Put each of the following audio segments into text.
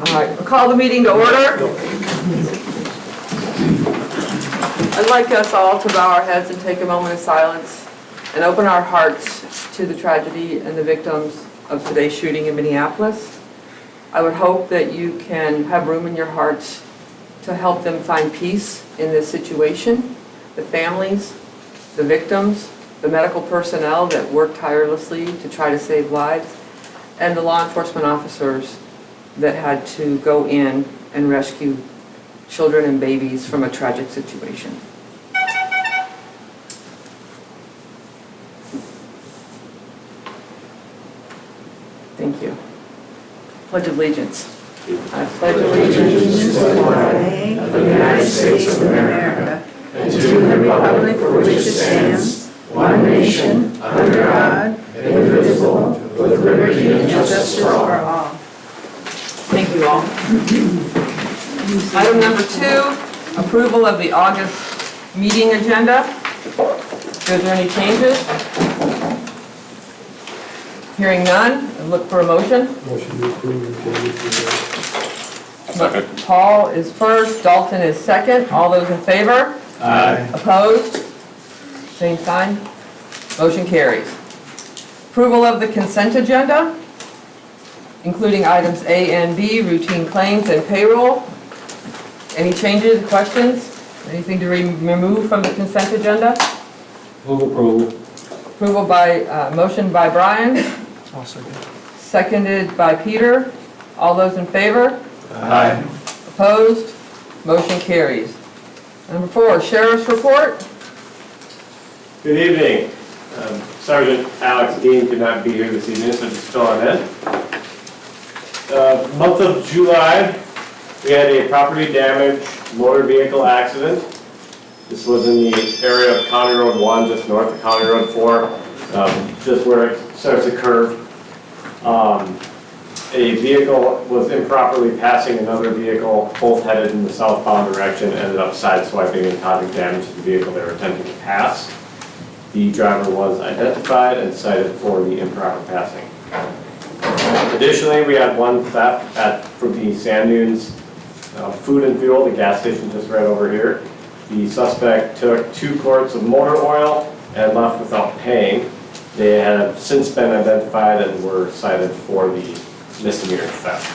All right, we'll call the meeting to order. I'd like us all to bow our heads and take a moment of silence and open our hearts to the tragedy and the victims of today's shooting in Minneapolis. I would hope that you can have room in your hearts to help them find peace in this situation. The families, the victims, the medical personnel that work tirelessly to try to save lives, and the law enforcement officers that had to go in and rescue children and babies from a tragic situation. Thank you. Pledge of allegiance. I pledge allegiance to the flag of the United States of America and to the republic for which it stands, one nation, under God, indivisible, with liberty and justice for all. Thank you all. Item number 2, approval of the August meeting agenda. Is there any changes? Hearing none, I look for a motion. Motion to approve the agenda. Second. Paul is first, Dalton is second. All those in favor? Aye. Opposed? Same sign. Motion carries. Approval of the consent agenda, including items A and B, routine claims and payroll. Any changes, questions? Anything to remove from the consent agenda? Move approval. Approval by, motion by Brian, I'll second. seconded by Peter. All those in favor? Aye. Opposed? Motion carries. Number 4, Sheriff's Report. Good evening. Sergeant Alex Dean could not be here this evening, so just fill on in. Month of July, we had a property damage motor vehicle accident. This was in the area of County Road 1, just north of County Road 4, just where it starts to curve. A vehicle was improperly passing another vehicle, both headed in the southbound direction, ended up sideswiping and causing damage to the vehicle they were attempting to pass. The driver was identified and cited for the improper passing. Additionally, we had one theft from the Sand Dunes Food and Fuel, the gas station just right over here. The suspect took 2 quarts of motor oil and left without paying. They have since been identified and were cited for the misdemeanor theft.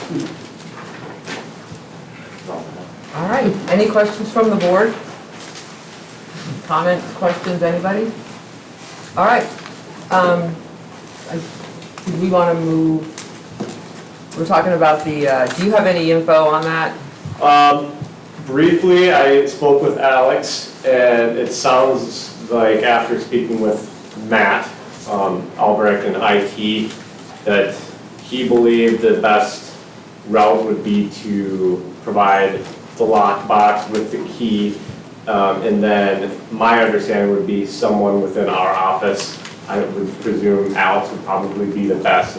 All right, any questions from the board? Comments, questions, anybody? All right. Do we want to move? We're talking about the, do you have any info on that? Briefly, I spoke with Alex, and it sounds like after speaking with Matt Albrecht in IT, that he believed the best route would be to provide the lockbox with the key, and then my understanding would be someone within our office. I would presume Alex would probably be the best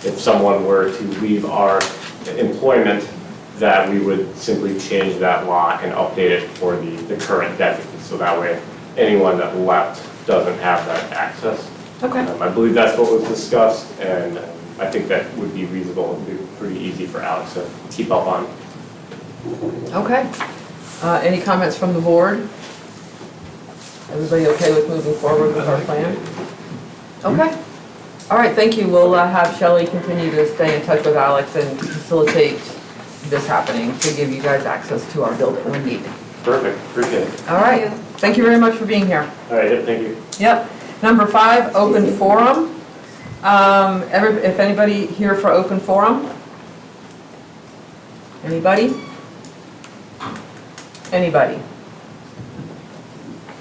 if someone were to leave our employment, that we would simply change that lock and update it for the current deputy, so that way anyone that left doesn't have that access. Okay. I believe that's what was discussed, and I think that would be reasonable and be pretty easy for Alex to keep up on. Okay. Any comments from the board? Everybody okay with moving forward with our plan? Okay. All right, thank you. We'll have Shelley continue to stay in touch with Alex and facilitate this happening to give you guys access to our building when needed. Perfect, appreciate it. All right. Thank you very much for being here. All right, yep, thank you. Yep. Number 5, open forum. If anybody here for open forum? Anybody? Anybody?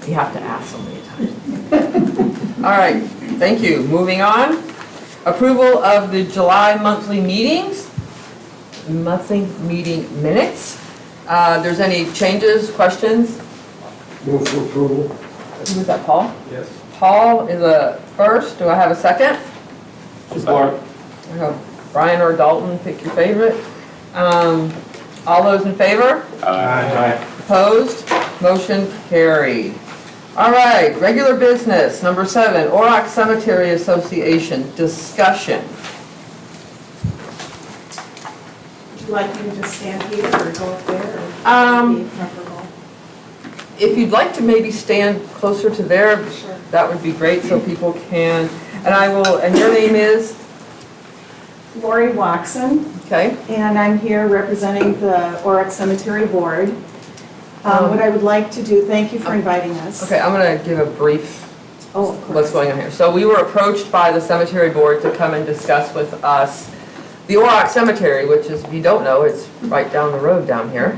You have to ask so many times. All right, thank you. Moving on. Approval of the July monthly meeting minutes. There's any changes, questions? Move for approval. Who was that, Paul? Yes. Paul is a first. Do I have a second? Support. I go Brian or Dalton, pick your favorite. All those in favor? Aye. Opposed? Motion carried. All right, regular business, number 7, Orrock Cemetery Association, discussion. like me to just stand here or go up there? Or Um, be preferable? If you'd like to maybe stand closer to there, Sure. that would be great so people can, and your name is, Lori Watson, okay? and I'm here representing the Orrock Cemetery Board. What I would like to do, thank you for inviting us. Okay, I'm gonna give a brief Oh, of course. what's going on here. So we were approached by the cemetery board to come and discuss with us the Orrock Cemetery, which is, if you don't know, it's right down the road down here.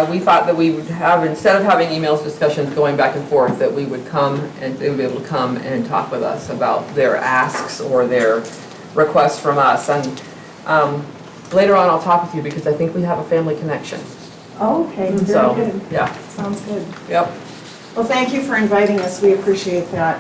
We thought that we would have, instead of having emails, discussions going back and forth, that we would come and they would be able to come and talk with us about their asks or their requests from us. And later on, I'll talk with you because I think we have a family connection. Oh, okay, very So, good. yeah, Sounds good. yep. Well, thank you for inviting us, we appreciate that.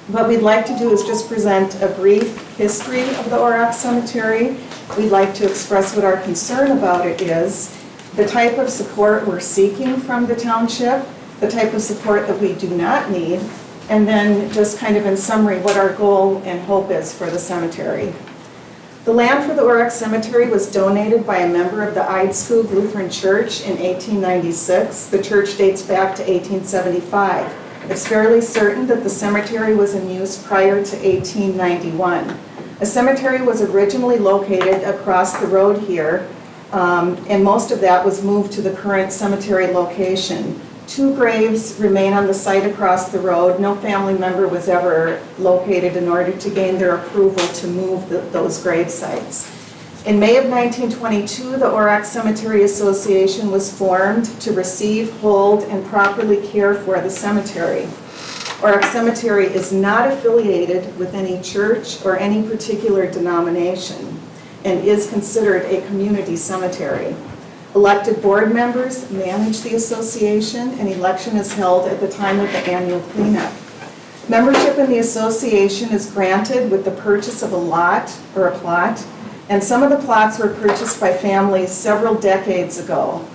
What we'd like to do is just present a brief history of the Orrock Cemetery. We'd like to express what our concern about it is, the type of support we're seeking from the township, the type of support that we do not need, and then just kind of in summary what our goal and hope is for the cemetery. The land for the Orrock Cemetery was donated by a member of the Eidskog Lutheran Church in 1896. The church dates back to 1875. It's fairly certain that the cemetery was in use prior to 1891. A cemetery was originally located across the road here, and most of that was moved to the current cemetery location. 2 graves remain on the site across the road. No family member was ever located in order to gain their approval to move those grave sites. In May of 1922, the Orrock Cemetery Association was formed to receive, hold, and properly care for the cemetery. Orrock Cemetery is not affiliated with any church or any particular denomination and is considered a community cemetery. Elected board members manage the association, and election is held at the time of the annual cleanup. Membership in the association is granted with the purchase of a lot or a plot, and some of the plots were purchased by families several decades ago.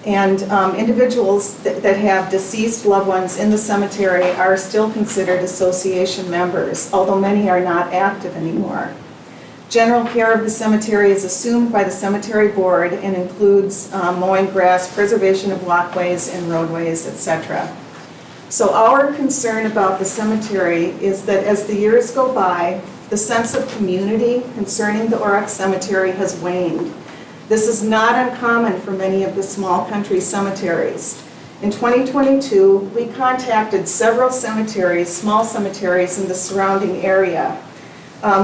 And individuals that have deceased loved ones in the cemetery are still considered association members, although many are not active anymore. General care of the cemetery is assumed by the cemetery board and includes mowing grass, preservation of walkways and roadways, etc. So our concern about the cemetery is that as the years go by, the sense of community concerning the Orrock Cemetery has waned. This is not uncommon for many of the small country cemeteries. In 2022, we contacted several cemeteries, small cemeteries in the surrounding area.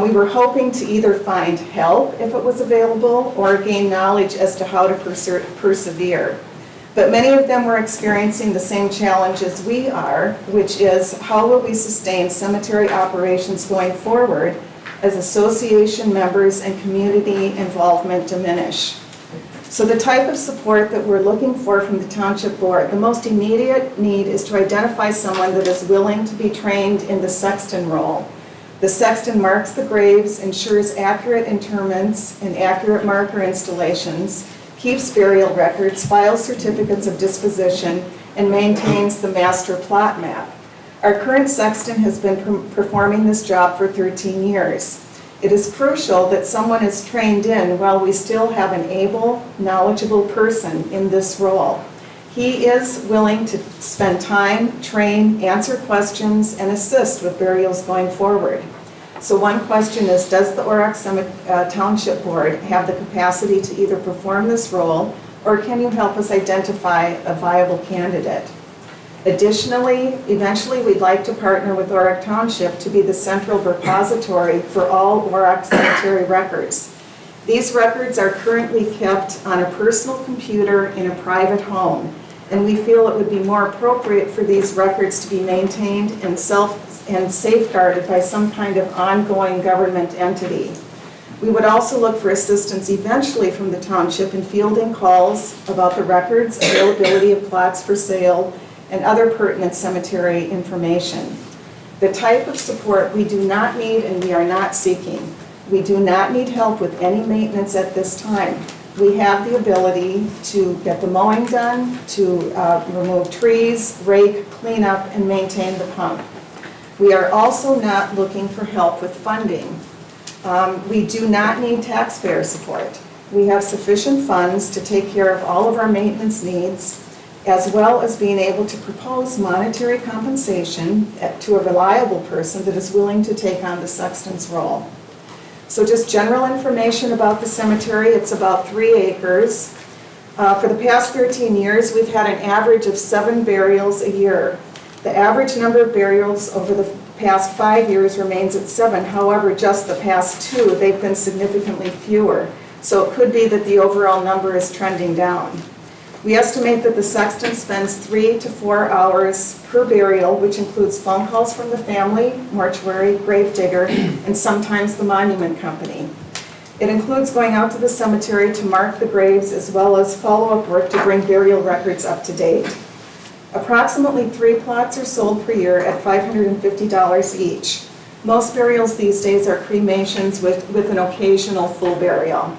We were hoping to either find help if it was available or gain knowledge as to how to persevere. But many of them were experiencing the same challenges we are, which is how will we sustain cemetery operations going forward as association members and community involvement diminish. So the type of support that we're looking for from the Township Board, the most immediate need is to identify someone that is willing to be trained in the sexton role. The sexton marks the graves, ensures accurate interments and accurate marker installations, keeps burial records, files certificates of disposition, and maintains the master plot map. Our current sexton has been performing this job for 13 years. It is crucial that someone is trained in while we still have an able, knowledgeable person in this role. He is willing to spend time, train, answer questions, and assist with burials going forward. So one question is, does the Orrock Township Board have the capacity to either perform this role, or can you help us identify a viable candidate? Additionally, eventually we'd like to partner with Orrock Township to be the central repository for all Orrock Cemetery records. These records are currently kept on a personal computer in a private home, and we feel it would be more appropriate for these records to be maintained and safeguarded by some kind of ongoing government entity. We would also look for assistance eventually from the township in fielding calls about the records, availability of plots for sale, and other pertinent cemetery information. The type of support we do not need and we are not seeking. We do not need help with any maintenance at this time. We have the ability to get the mowing done, to remove trees, rake, clean up, and maintain the pump. We are also not looking for help with funding. We do not need taxpayer support. We have sufficient funds to take care of all of our maintenance needs, as well as being able to propose monetary compensation to a reliable person that is willing to take on the sexton's role. So just general information about the cemetery, it's about 3 acres. For the past 13 years, we've had an average of 7 burials a year. The average number of burials over the past 5 years remains at 7. However, just the past 2, they've been significantly fewer. So it could be that the overall number is trending down. We estimate that the sexton spends 3 to 4 hours per burial, which includes phone calls from the family, mortuary, grave digger, and sometimes the monument company. It includes going out to the cemetery to mark the graves as well as follow-up work to bring burial records up to date. Approximately 3 plots are sold per year at $550 each. Most burials these days are cremations with an occasional full burial.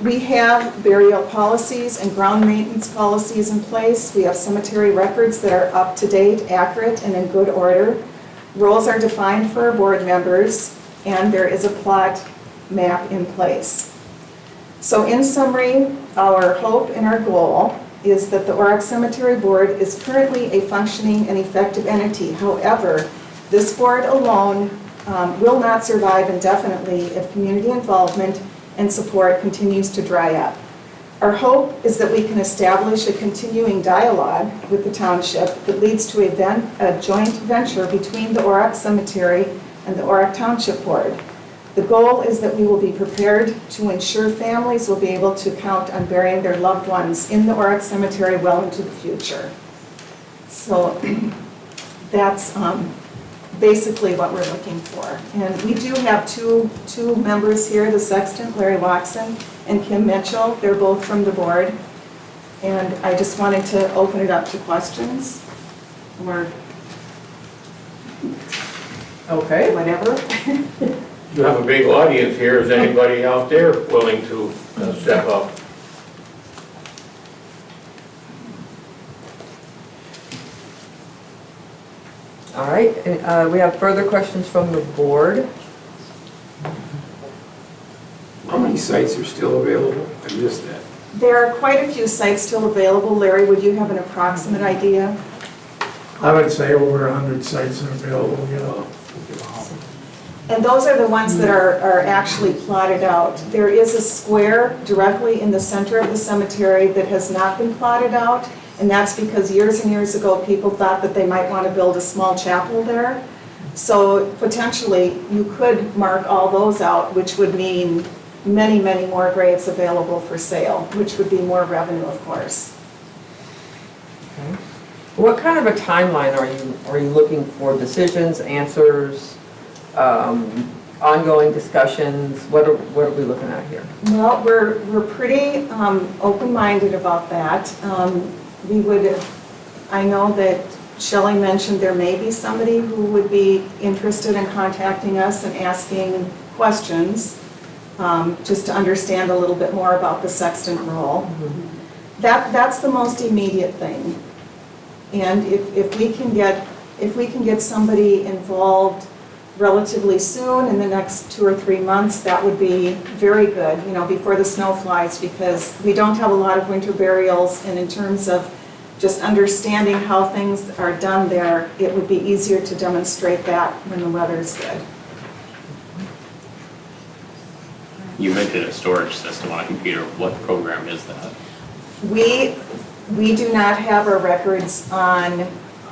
We have burial policies and ground maintenance policies in place. We have cemetery records that are up to date, accurate, and in good order. Roles are defined for our board members, and there is a plot map in place. So in summary, our hope and our goal is that the Orrock Cemetery Board is currently a functioning and effective entity. However, this board alone will not survive indefinitely if community involvement and support continues to dry up. Our hope is that we can establish a continuing dialogue with the township that leads to a joint venture between the Orrock Cemetery and the Orrock Township Board. The goal is that we will be prepared to ensure families will be able to count on burying their loved ones in the Orrock Cemetery well into the future. So that's basically what we're looking for. And we do have two members here, the sexton, Larry Watson and Kim Mitchell. They're both from the board. And I just wanted to open it up to questions or Okay. whatever. You have a big audience here. Is anybody out there willing to step up? All right, we have further questions from the board. How many sites are still available? I missed that. There are quite a few sites still available. Larry, would you have an approximate idea? I would say over 100 sites are available, yeah. And those are the ones that are actually plotted out. There is a square directly in the center of the cemetery that has not been plotted out, and that's because years and years ago, people thought that they might want to build a small chapel there. So potentially, you could mark all those out, which would mean many, many more graves available for sale, which would be more revenue, of course. Okay. What kind of a timeline are you looking for? Decisions, answers, ongoing discussions? What are we looking at here? Well, we're pretty open-minded about that. I know that Shelley mentioned there may be somebody who would be interested in contacting us and asking questions, just to understand a little bit more about the sexton role. That's the most immediate thing. And if we can get somebody involved relatively soon, in the next 2 or 3 months, that would be very good, before the snow flies, because we don't have a lot of winter burials, and in terms of just understanding how things are done there, it would be easier to demonstrate that when the weather is good. You mentioned a storage system on a computer. What program is that? We do not have our records on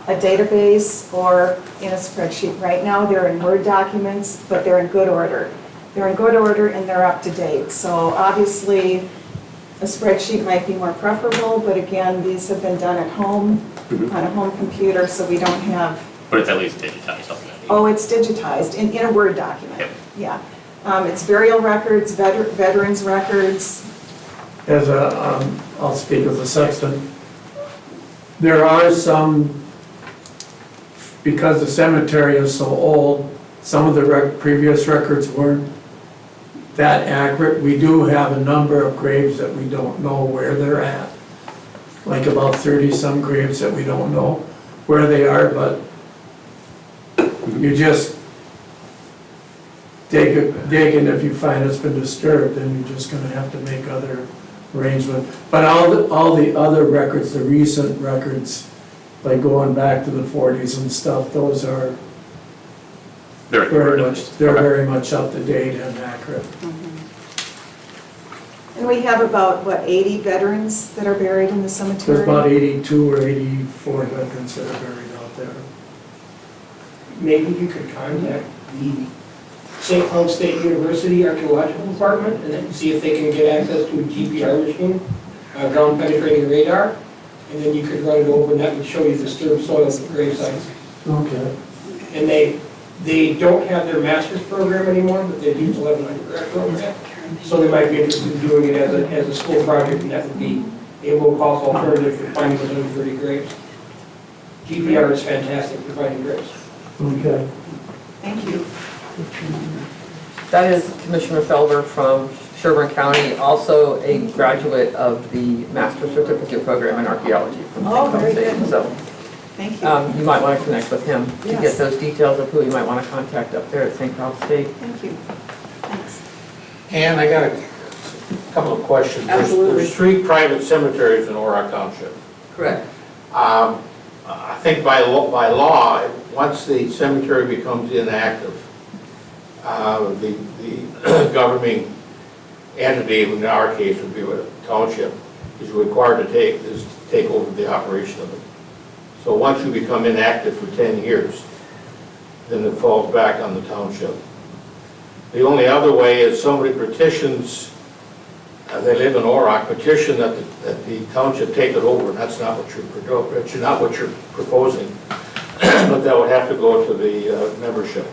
a database or in a spreadsheet. Right now, they're in Word documents, but they're in good order. They're in good order and they're up to date. So obviously, a spreadsheet might be more preferable, but again, these have been done at home, on a home computer, so we don't have... But it's at least digitized already. Oh, it's digitized in a Word document. Yep. Yeah. It's burial records, veterans records. I'll speak as a sexton. There are some, because the cemetery is so old, some of the previous records weren't that accurate. We do have a number of graves that we don't know where they're at. Like about 30-some graves that we don't know where they are, but you just dig, and if you find it's been disturbed, then you're just gonna have to make other arrangements. But all the other records, the recent records, like going back to the 40s and stuff, those are They're they're very much up to date and accurate. And we have about, 80 veterans that are buried in the There's cemetery? about 82 or 84 veterans that are buried out there. Maybe you could contact the St. Cloud State University Archaeological Department and then see if they can get access to a GPR machine, ground penetrating radar, and then you could run it over and that would show you the disturbed soils of grave sites. Okay. And they don't have their master's program anymore, but they do still have an undergrad program. So they might be interested in doing it as a school project, and that would be a low-cost alternative for finding those under 30 graves. GPR is fantastic for finding graves. Okay. Thank you. That is Commissioner Felder from Sherburne County, also a graduate of the Master's Certificate Program in Archaeology from St. Oh, Cloud very State. good. So Thank you. you might want to connect with him to Yes. get those details of who you might want to contact up there at St. Cloud State. Thank you. Thanks. And I got a couple of questions. There's 3 private cemeteries in Orrock Township. Correct. I think by law, once the cemetery becomes inactive, the governing entity, in our case would be a township, is required to take over the operation of it. So once you become inactive for 10 years, then it falls back on the township. The only other way is somebody petitions, they live in Orrock, petition that the township take it over, and that's not what you're proposing. But that would have to go to the membership.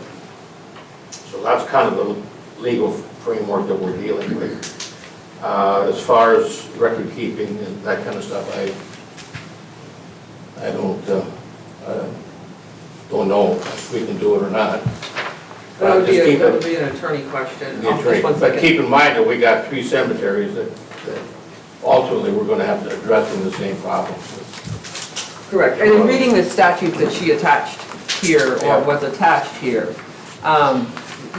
So that's kind of the legal framework that we're dealing with. As far as record keeping and that kind of stuff, I don't know if we can do it or not. That would Just keep it- be an attorney question. the attorney. Just one But second. keep in mind that we got 3 cemeteries that ultimately we're going to have to address the same problems. Correct. And in reading the statute that she attached here, or Yeah. was attached here,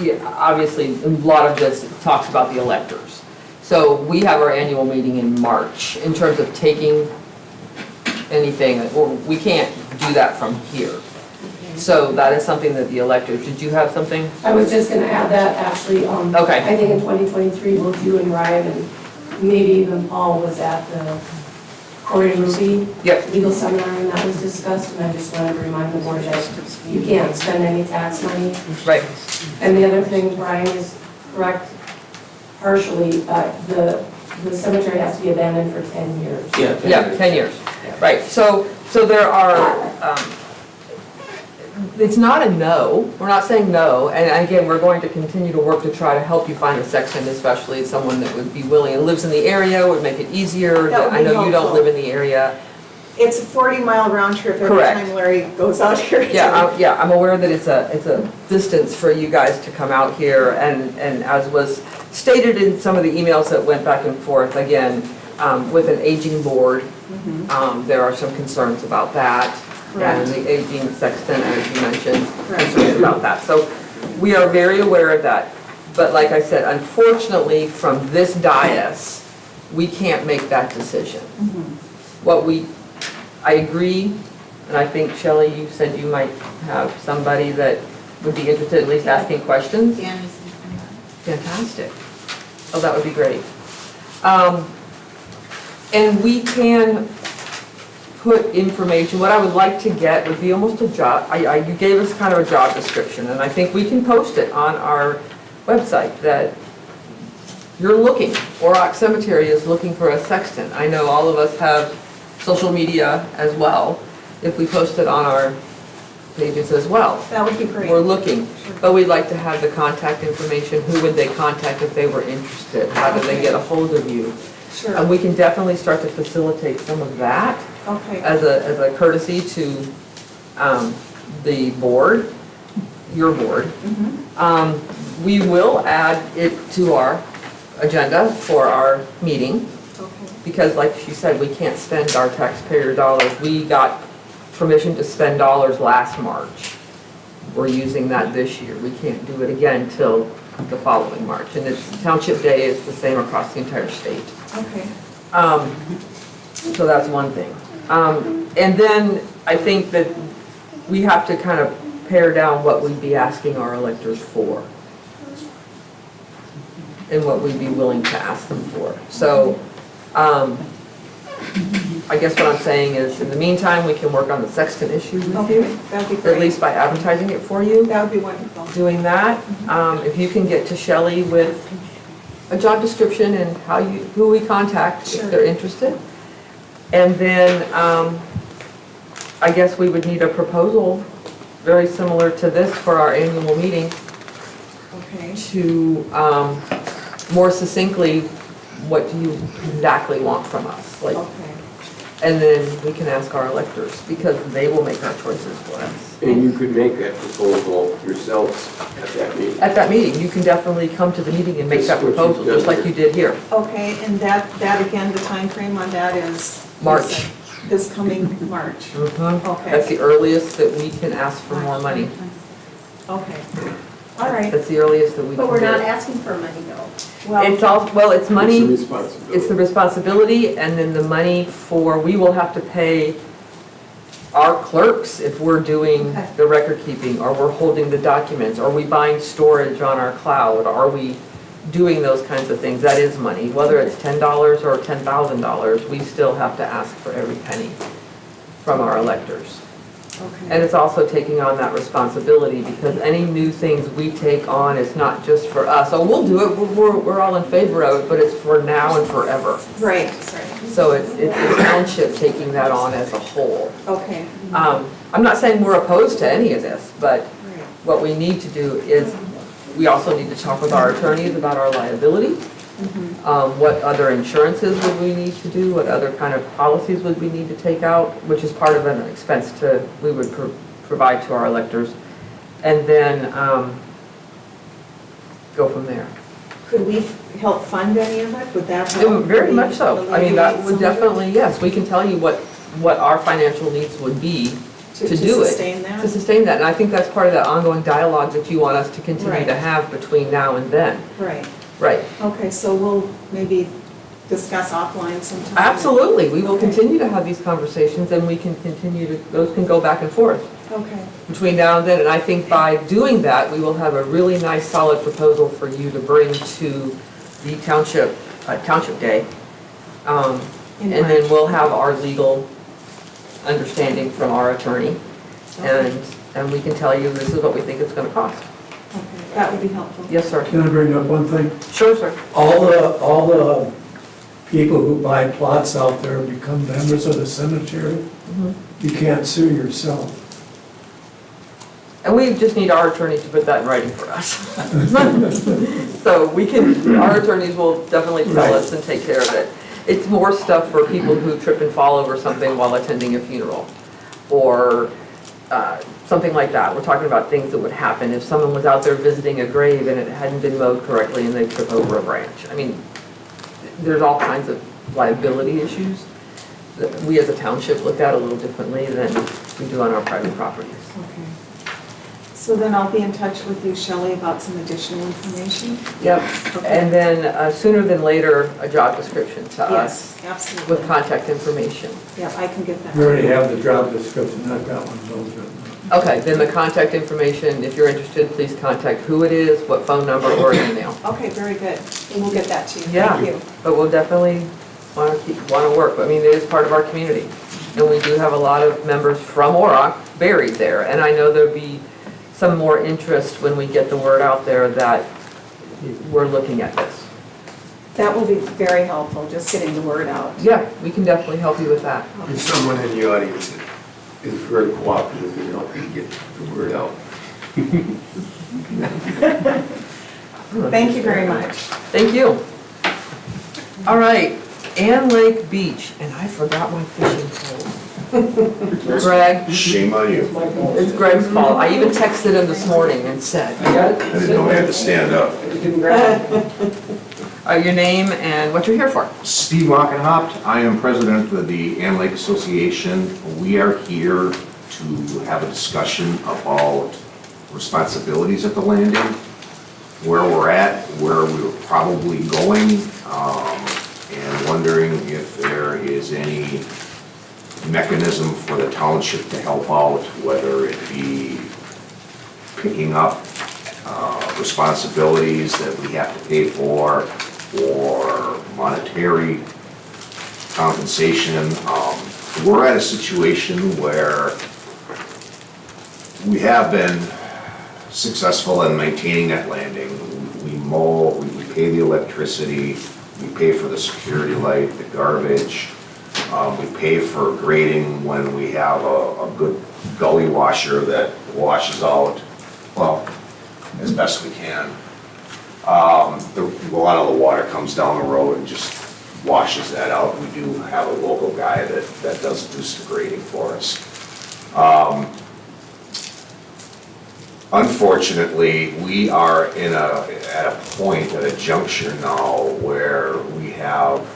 yeah, obviously, a lot of this talks about the electors. So we have our annual meeting in March. In terms of taking anything, or we can't do that from here. So that is something that the electors, did you have something? I was just gonna add that, actually, Okay. I think in 2023, both you and Ryan, and maybe even Paul was at the Corey Ruby Yep. legal seminar, and that was discussed, and I just wanted to remind the board that you can't spend any tax money. Right. And the other thing, Brian is correct partially, the cemetery has to be abandoned for 10 years. Yeah, 10 years. Right. So there are, it's not a no, we're not saying no, and again, we're going to continue to work to try to help you find a sexton, especially someone that would be willing and lives in the area, would make it easier. That would I be know you don't helpful. live in the area. It's a 40-mile round trip every Correct. time Larry goes out here. Yeah, I'm aware that it's a distance for you guys to come out here, and as was stated in some of the emails that went back and forth, again, with an aging board, there are some concerns about that. And the aging sexton, as you mentioned, concerns about that. So we are very aware of that. But like I said, unfortunately, from this dais, we can't make that decision. I agree, and I think, Shelley, you said you might have somebody that would be interested, at least asking questions. Fantastic. Oh, that would be great. And we can put information, what I would like to get would be almost a job, you gave us kind of a job description, and I think we can post it on our website, that you're looking, Orrock Cemetery is looking for a sexton. I know all of us have social media as well, if we post it on our pages as well. That would be great. We're looking, but we'd like to have the contact information, who would they contact if they were interested, how do they get a hold of you? Sure. And we can definitely start to facilitate some of that Okay. as a courtesy to the board, your board. We will add it to our agenda for our meeting, Okay. because like she said, we can't spend our taxpayer dollars. We got permission to spend dollars last March. We're using that this year. We can't do it again till the following March. And it's Township Day is the same across the entire state. Okay. So that's one thing. And then I think that we have to kind of pare down what we'd be asking our electors for and what we'd be willing to ask them for. So I guess what I'm saying is, in the meantime, we can work on the Sexton issue with you, Okay, that'd be or great. at least by advertising it for you. That would be wonderful. Doing that, if you can get to Shelley with a job description and who we contact Sure. if they're interested. And then, I guess we would need a proposal very similar to this for our annual meeting Okay. to, more succinctly, what do you exactly want from us? Like, Okay. and then we can ask our electors, because they will make our choices for us. And you could make that proposal yourselves at that meeting. At that meeting, you can definitely come to the meeting and make that That's what proposal, you've just done like you did here. Okay, and that again, the time frame on that is? March. This coming March. Okay. That's the earliest that we can ask for more money. Okay. All right. That's the earliest that we can But we're do not it. asking for money though. It's all, well, it's It's a money, responsibility. it's the responsibility, and then the money we will have to pay our clerks if we're doing Okay. the record keeping, or we're holding the documents, or we buying storage on our cloud, are we doing those kinds of things? That is money, whether it's $10 or $10,000, we still have to ask for every penny from our electors. And Okay. it's also taking on that responsibility, because any new things we take on is not just for us. Oh, we'll do it, we're all in favor of it, but it's for now and forever. Right. So it's the township taking that on as a whole. Okay. I'm not saying we're opposed to any of this, but Right. what we need to do is, we also need to talk with our attorneys about our liability. What other insurances would we need to do? What other kind of policies would we need to take out? Which is part of an expense we would provide to our electors. And then go from there. Could we help fund any of it? Would that It would help? very much so. I mean, that alleviate would some of it? definitely, yes, we can tell you what our financial needs would be to do it. sustain that? To sustain that. And I think that's part of that ongoing dialogue that you want us to continue Right. to have between now and then. Right. Right. Okay, so we'll maybe discuss offline sometime. Absolutely. We will continue to have these conversations, and we can continue to, those can go back and forth Okay. between now and then. And I think by doing that, we will have a really nice, solid proposal for you to bring to the Township Day. In And then March. we'll have our legal understanding from our attorney, and we can tell you this is what we think it's gonna cost. Okay, that would be helpful. Yes, sir. Can I bring up one thing? Sure, sir. All the people who buy plots out there become members of the cemetery. You can't sue yourself. And we just need our attorney to put that in writing for us. So we can, our attorneys will definitely tell us and take care of it. It's more stuff for people who trip and fall over something while attending a funeral, or something like that. We're talking about things that would happen if someone was out there visiting a grave and it hadn't been mowed correctly and they trip over a branch. I mean, there's all kinds of liability issues that we as a township look at a little differently than we do on our private properties. Okay. So then I'll be in touch with you, Shelley, about some additional information? Yep, Okay. and then sooner than later, a job description to us Yes, absolutely. with contact information. Yeah, I can get that. We already have the job description, I've got one of those written. Okay, then the contact information, if you're interested, please contact who it is, what phone number, or email. Okay, very good. And we'll get that to you. Yeah. Thank you. But we'll definitely want to work. I mean, it is part of our community. And we do have a lot of members from Orrock buried there. And I know there'll be some more interest when we get the word out there that we're looking at this. That will be very helpful, just getting the word out. Yeah, we can definitely help you with that. There's someone in the audience that is very cooperative in helping get the word out. Thank you very much. Thank you. All right, Ann Lake Beach, and I forgot my fishing pole. Greg, Shame on you. it's Greg's fault. I even texted him this morning and said, I didn't know I had to stand up. your name and what you're here for. Steve Lockenhopt, I am president of the Ann Lake Association. We are here to have a discussion about responsibilities at the landing. where we're at, where we're probably going, and wondering if there is any mechanism for the township to help out, whether it be picking up responsibilities that we have to pay for, or monetary compensation. We're at a situation where we have been successful in maintaining that landing. We mow, we pay the electricity, we pay for the security light, the garbage, we pay for grading when we have a good gully washer that washes out, well, as best we can. A lot of the water comes down the road and just washes that out. We do have a local guy that does do some grading for us. Unfortunately, we are at a point, at a juncture now, where we have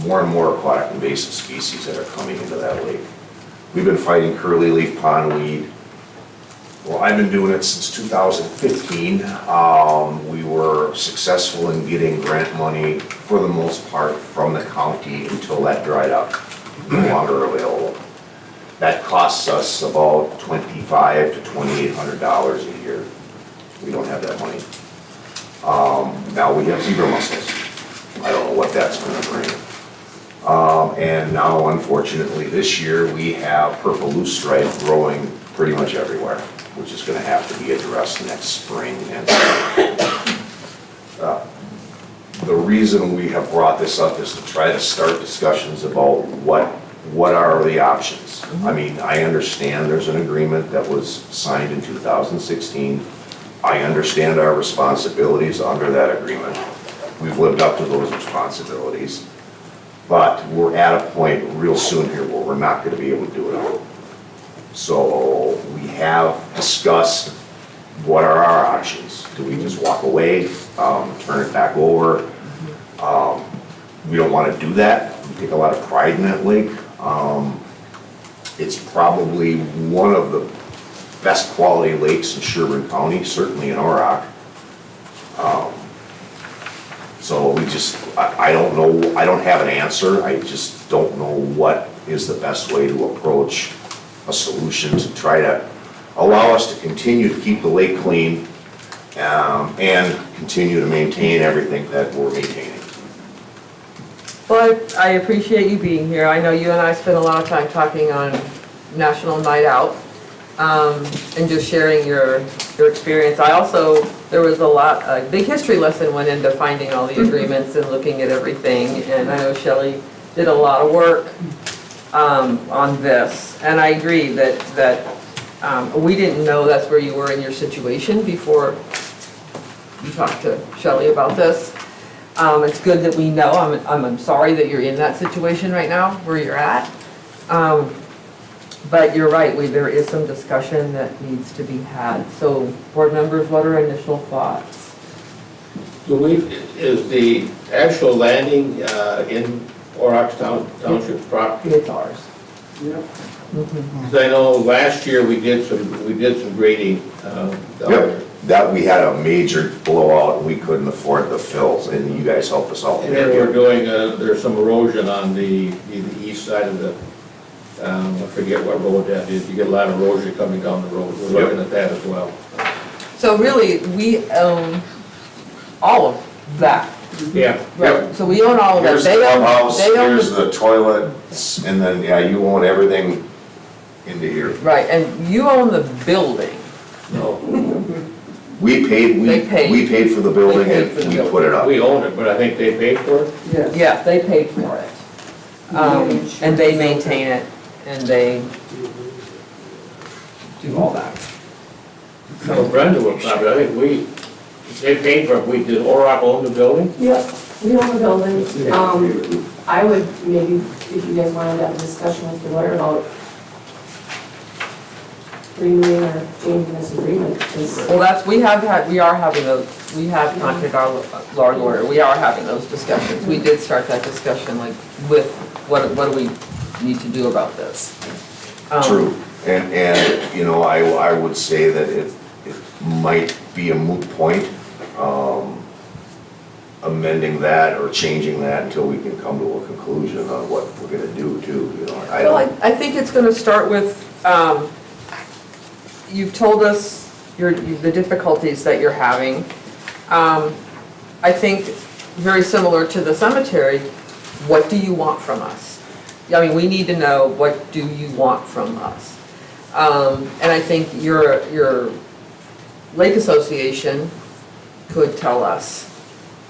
more and more aquatic invasive species that are coming into that lake. We've been fighting curly leaf pondweed. Well, I've been doing it since 2015. We were successful in getting grant money, for the most part, from the county until that dried up, no longer available. That costs us about $2,500 to $2,800 a year. We don't have that money. Now we have zebra mussels. I don't know what that's going to bring. And now, unfortunately, this year we have purple loosestrife growing pretty much everywhere, which is going to have to be addressed next spring. And the reason we have brought this up is to try to start discussions about what are the options. I mean, I understand there's an agreement that was signed in 2016. I understand our responsibilities under that agreement. We've lived up to those responsibilities. But we're at a point real soon here where we're not going to be able to do it all. So we have discussed what are our options. Do we just walk away, turn it back over? We don't want to do that. We take a lot of pride in that lake. It's probably one of the best quality lakes in Sherburne County, certainly in Orrock. So I don't know, I don't have an answer. I just don't know what is the best way to approach a solution to try to allow us to continue to keep the lake clean and continue to maintain everything that we're maintaining. Well, I appreciate you being here. I know you and I spent a lot of time talking on National Night Out and just sharing your experience. I also, there was a big history lesson went into finding all the agreements and looking at everything. And I know Shelley did a lot of work on this. And I agree that we didn't know that's where you were in your situation before you talked to Shelley about this. It's good that we know. I'm sorry that you're in that situation right now, where you're at. But you're right, there is some discussion that needs to be had. So, board members, what are initial thoughts? Is the actual landing in Orrock Township property? It's ours. Yeah. Because I know last year we did some grading down there. That we had a major blowout and we couldn't afford the fills, and you guys helped us out And then there. we're doing, there's some erosion on the east side of the, I forget what road that is. You get a lot of erosion coming down the road. We're looking at that as well. So really, we own all of that. Yeah. Right. So we own all of that. Here's the clubhouse, here's the toilets, and then, yeah, you own everything into here. Right, and you own the building. No, We paid for the building They paid and for the we building. put it up. we own it, but I think they paid for it. Yeah, they paid for it. And they maintain it, and they do all that. So Brenda would probably, I think they paid for it. Did Orrock own the building? Yep, we own the building. I would maybe, if you guys wanted to have a discussion with the lawyer about renewing or changing this agreement, because Well, we have contacted our lawyer, we are having those discussions. We did start that discussion, like, with, what do we need to do about this? True, and, you know, I would say that it might be a moot point. amending that or changing that until we can come to a conclusion on what we're gonna do too, you know. Well, I think it's gonna start with, you've told us the difficulties that you're having. I think very similar to the cemetery, what do you want from us? I mean, we need to know, what do you want from us? And I think your lake association could tell us,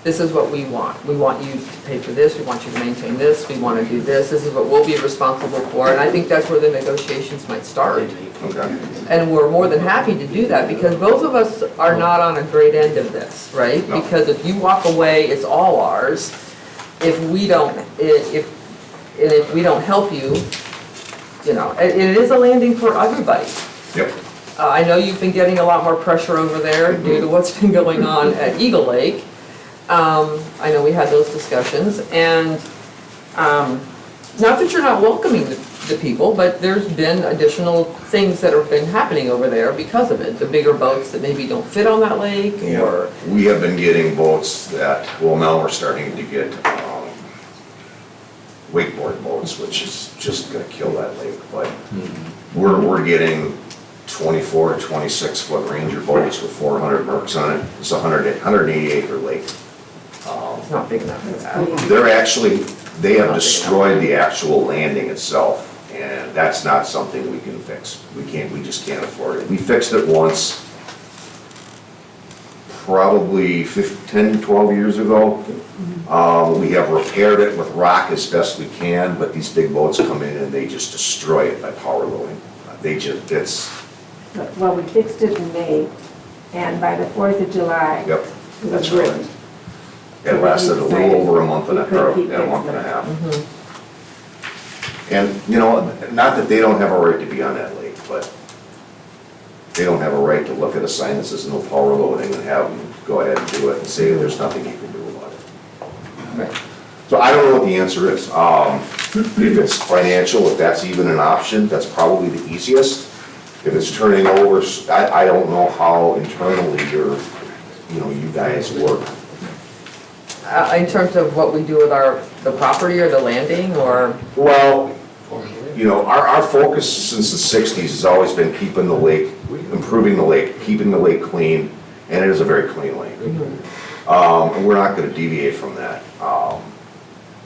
this is what we want. We want you to pay for this, we want you to maintain this, we want to do this is what we'll be responsible for. And I think that's where the negotiations might start. Okay. And we're more than happy to do that, because both of us are not on a great end of this, right? No. Because if you walk away, it's all ours. If we don't, if we don't help you, you know, it is a landing for everybody. Yep. I know you've been getting a lot more pressure over there due to what's been going on at Eagle Lake. I know we had those discussions, and not that you're not welcoming the people, but there's been additional things that have been happening over there because of it. The bigger boats that maybe don't fit on that lake, or, We have been getting boats that, well, now we're starting to get wakeboard boats, which is just gonna kill that lake, but we're getting 24 to 26 foot Ranger boats with 400 Mercs on it. It's a 180 acre lake. it's not big enough for that. They're actually, they have destroyed the actual landing itself, and that's not something we can fix. We just can't afford it. We fixed it once, probably 10, 12 years ago. We have repaired it with rock as best we can, but these big boats come in and they just destroy it by power loading. Well, we fixed it in May, and by the 4th of July, Yep, it that's was right. ruined. It lasted a little over a month and a half. Mhm. And, you know, not that they don't have a right to be on that lake, but they don't have a right to look at a sign that says no power loading and have them go ahead and do it and say there's nothing you can do about it. Right. So I don't know what the answer is. If it's financial, if that's even an option, that's probably the easiest. If it's turning over, I don't know how internally you guys work. In terms of what we do with the property or the landing, or, Well, you know, our focus since the 60s has always been keeping the lake, improving the lake, keeping the lake clean, and it is a very clean lake. And we're not gonna deviate from that.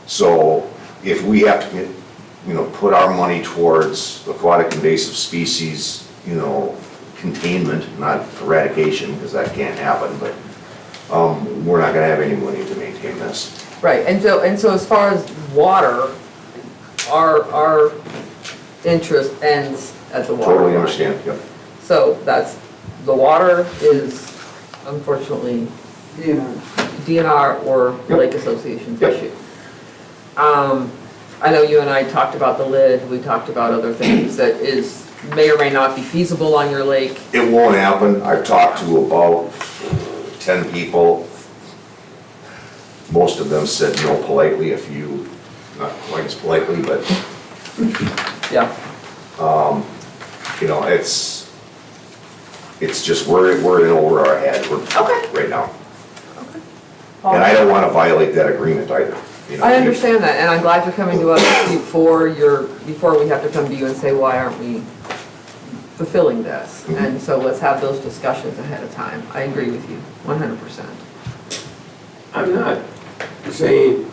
So if we have to, put our money towards aquatic invasive species, containment, not eradication, because that can't happen, but we're not gonna have any money to maintain this. right, and so as far as water, our interest ends at the water Totally line. understand, yep. So that's, the water is unfortunately DNR or Yep. Lake Association's Yep. issue. I know you and I talked about the lid, we talked about other things that may or may not be feasible on your lake. It won't happen. I've talked to about 10 people. Most of them said no politely, a few not quite as politely, but, Yeah, it's just, we're in over our head Okay. right now. And I don't want to violate that agreement either. I understand that, and I'm glad you're coming to us before we have to come to you and say, why aren't we fulfilling this? And so let's have those discussions ahead of time. I agree with you, 100%. I'm not saying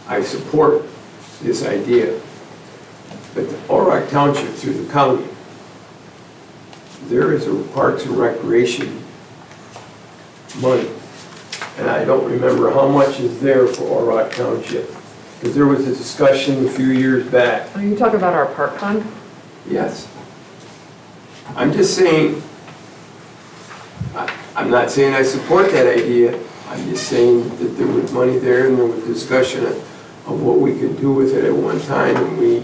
I support this idea, but the Orrock Township through the county, there is a Parks and Recreation money. And I don't remember how much is there for Orrock Township. Because there was a discussion a few years back. Are you talking about our park fund? Yes. I'm just saying, I'm not saying I support that idea. I'm just saying that there was money there and there was discussion of what we could do with it at one time, and we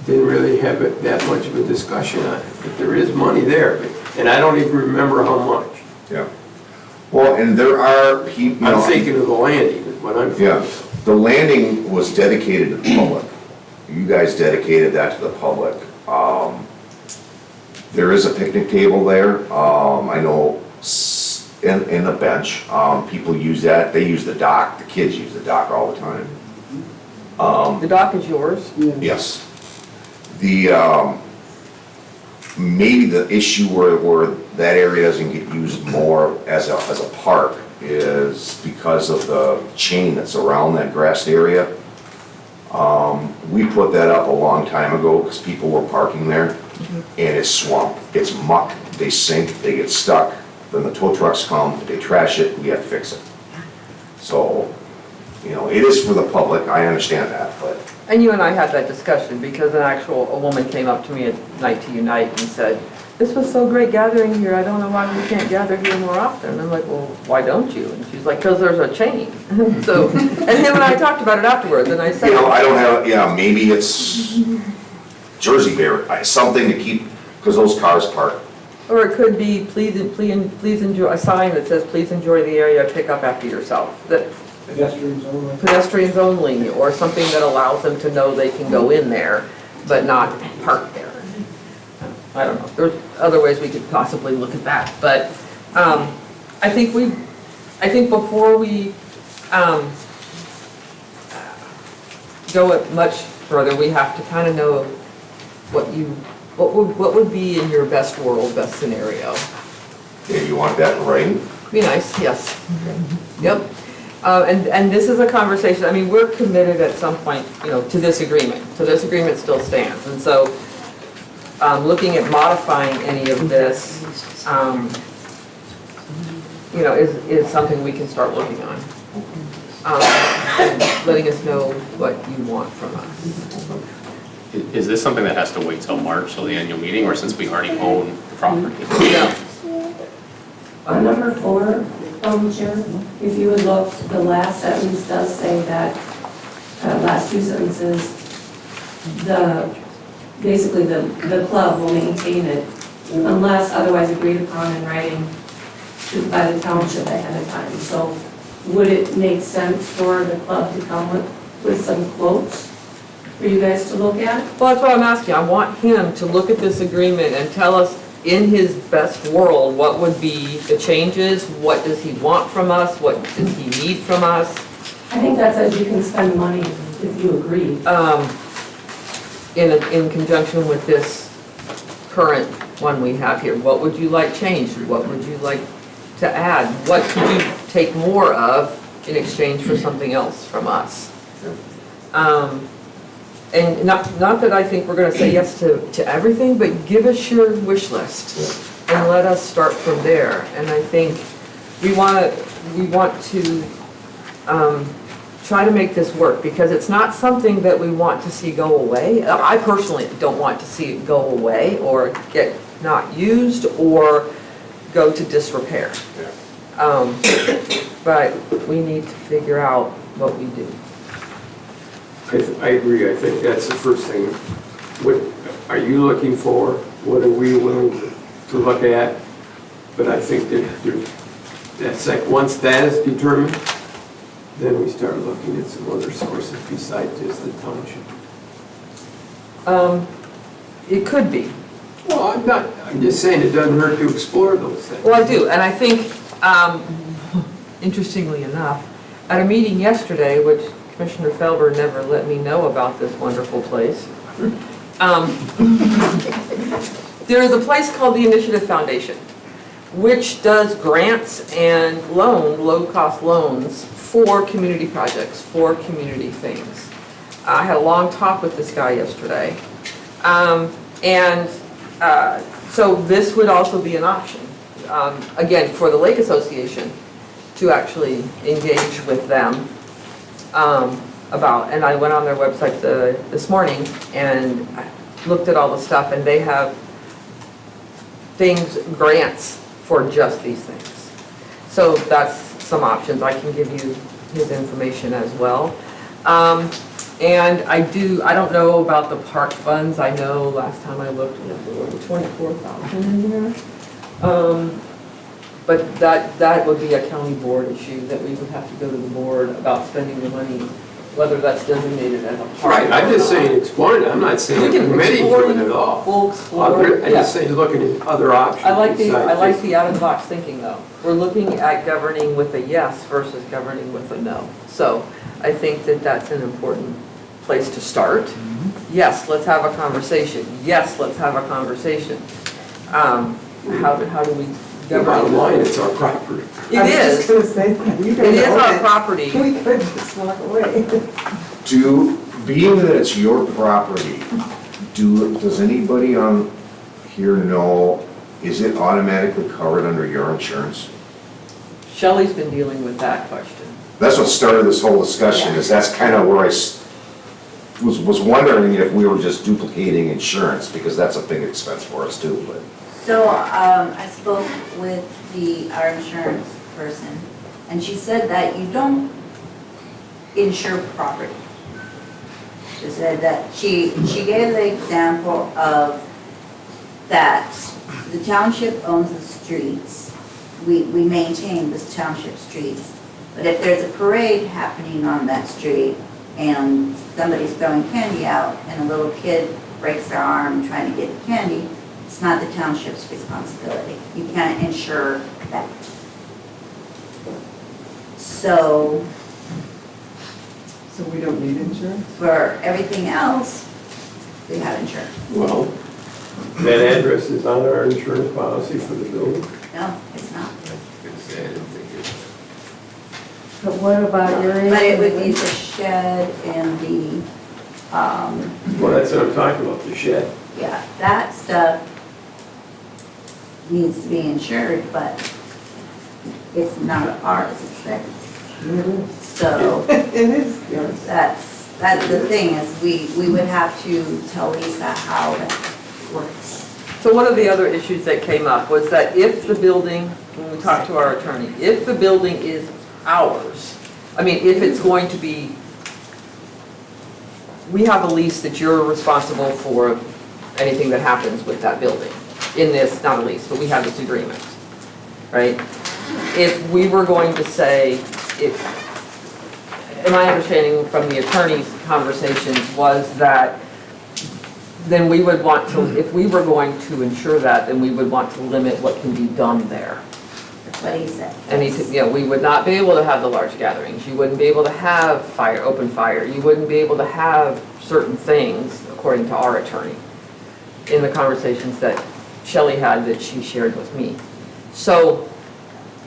didn't really have that much of a discussion on it. But there is money there, and I don't even remember how much. Yeah. Well, and there are people. I'm thinking of the landing, is what I'm thinking. Yeah, the landing was dedicated to the public. You guys dedicated that to the public. There is a picnic table there. I know in the bench, people use that. They use the dock. The kids use the dock all the time. The dock is yours? Yes. The, maybe the issue where that area doesn't get used more as a park is because of the chain that's around that grassed area. We put that up a long time ago because people were parking there, and it's swamp, it's muck, they sink, they get stuck, then the tow trucks come, they trash it, we have to fix it. So, you know, it is for the public, I understand that, but And you and I had that discussion because a woman came up to me at Night to Unite and said, this was so great gathering here, I don't know why we can't gather here more often. And I'm like, well, why don't you? And she's like, because there's a chain. So, and him and I talked about it afterwards, and I said, you know, I don't have, yeah, maybe it's Jersey Bear, something to keep, because those cars park. or it could be, please enjoy, a sign that says, please enjoy the area, pick up after yourself. That Pedestrians only. pedestrians only, or something that allows them to know they can go in there, but not park there. I don't know, there's other ways we could possibly look at that, but I think before we go it much further, we have to kind of know what would be in your best world, best scenario. Yeah, you want that in writing? Be nice, yes. Yep. And this is a conversation, I mean, we're committed at some point, you know, to this agreement. So this agreement still stands. And so looking at modifying any of this, you know, is something we can start looking on. And letting us know what you want from us. Is this something that has to wait till March, till the annual meeting, or since we already own the property? Yeah. On number 4, Chair, if you would look, the last sentence does say that, last 2 sentences, basically the club will maintain it unless otherwise agreed upon in writing by the township ahead of time. So would it make sense for the club to come with some quotes for you guys to look at? Well, that's what I'm asking. I want him to look at this agreement and tell us, in his best world, what would be the changes? What does he want from us? What does he need from us? I think that says you can spend money if you agree. In conjunction with this current one we have here, what would you like changed? What would you like to add? What could you take more of in exchange for something else from us? And not that I think we're going to say yes to everything, but give us your wish list and let us start from there. And I think we want to try to make this work, because it's not something that we want to see go away. I personally don't want to see it go away or get not used or go to disrepair. But we need to figure out what we do. I agree, I think that's the first thing. What are you looking for? What are we willing to look at? But I think that's like, once that is determined, then we start looking at some other sources besides just the township. It could be. Well, I'm just saying it doesn't hurt to explore those things. Well, I do, and I think, interestingly enough, at a meeting yesterday, which Commissioner Felber never let me know about this wonderful place, there is a place called the Initiative Foundation, which does grants and low-cost loans for community projects, for community things. I had a long talk with this guy yesterday. So this would also be an option, again, for the Lake Association to actually engage with them about, and I went on their website this morning and looked at all the stuff, and they have grants for just these things. So that's some options. I can give you his information as well. And I don't know about the park funds. I know last time I looked, there were 24,000 in there. But that would be a county board issue, that we would have to go to the board about spending the money whether that's designated as a park. Right, I'm just saying explore it, I'm not saying We can committee explore doing it all. We'll explore, I'm yeah. just saying, looking at other options. I like besides the out-of-the-box thinking, though. We're looking at governing with a yes versus governing with a no. So I think that that's an important place to start. Yes, let's have a conversation. Yes, let's have a conversation. How do we The bottom govern? line, it's our property. It I was just is, gonna say that. You it guys is own our it. property. We could just walk away. Being that it's your property, does anybody on here know, is it automatically covered under your insurance? Shelley's been dealing with that question. That's what started this whole discussion, is that's kind of where I was wondering if we were just duplicating insurance, because that's a big expense for us too, but. So, I spoke with our insurance person, and she said that you don't insure property. She said that, she gave the example of that the township owns the streets. We maintain this township streets. But if there's a parade happening on that street and somebody's throwing candy out and a little kid breaks their arm trying to get the candy, it's not the township's responsibility. You can't insure that. So So we don't need insurance? for everything else, we have insurance. Well, that address is on our insurance policy for the building. No, it's not. But what about your? But it would be the shed and the, Well, that's what I'm talking about, the shed. yeah, that stuff needs to be insured, but it's not ours, it's theirs. So It is yours. that's the thing, is we would have to tell Lisa how that works. So one of the other issues that came up was that if the building, when we talked to our attorney, if the building is ours, I mean, if it's going to be, we have a lease that you're responsible for anything that happens with that building. In this, not a lease, but we have this agreement, right? If we were going to say, and my understanding from the attorney's conversations was that then we would want to, if we were going to insure that, then we would want to limit what can be done there. That's what he said. And we would not be able to have the large gatherings. You wouldn't be able to have open fire. You wouldn't be able to have certain things, according to our attorney, in the conversations that Shelley had that she shared with me. So,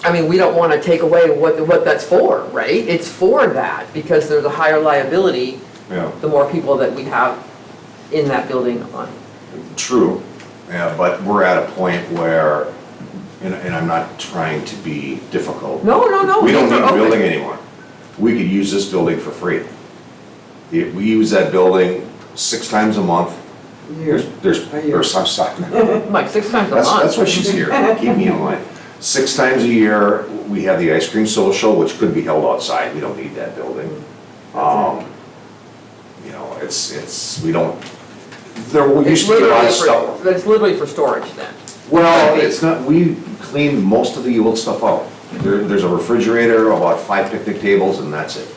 I mean, we don't want to take away what that's for, right? It's for that, because there's a higher liability, Yeah. the more people that we have in that building on. True, yeah, but we're at a point where, and I'm not trying to be difficult. No. We don't these need are a open. building anymore. We could use this building for free. We use that building 6 times a month. There's some stuff. Like 6 times a month. That's why she's here, keep me in line. 6 times a year, we have the ice cream social, which could be held outside, we don't need that building. You know, we don't, there used to be a lot of stuff. It's literally for storage then. Well, it's not, we cleaned most of the old stuff out. There's a refrigerator, about 5 picnic tables, and that's it.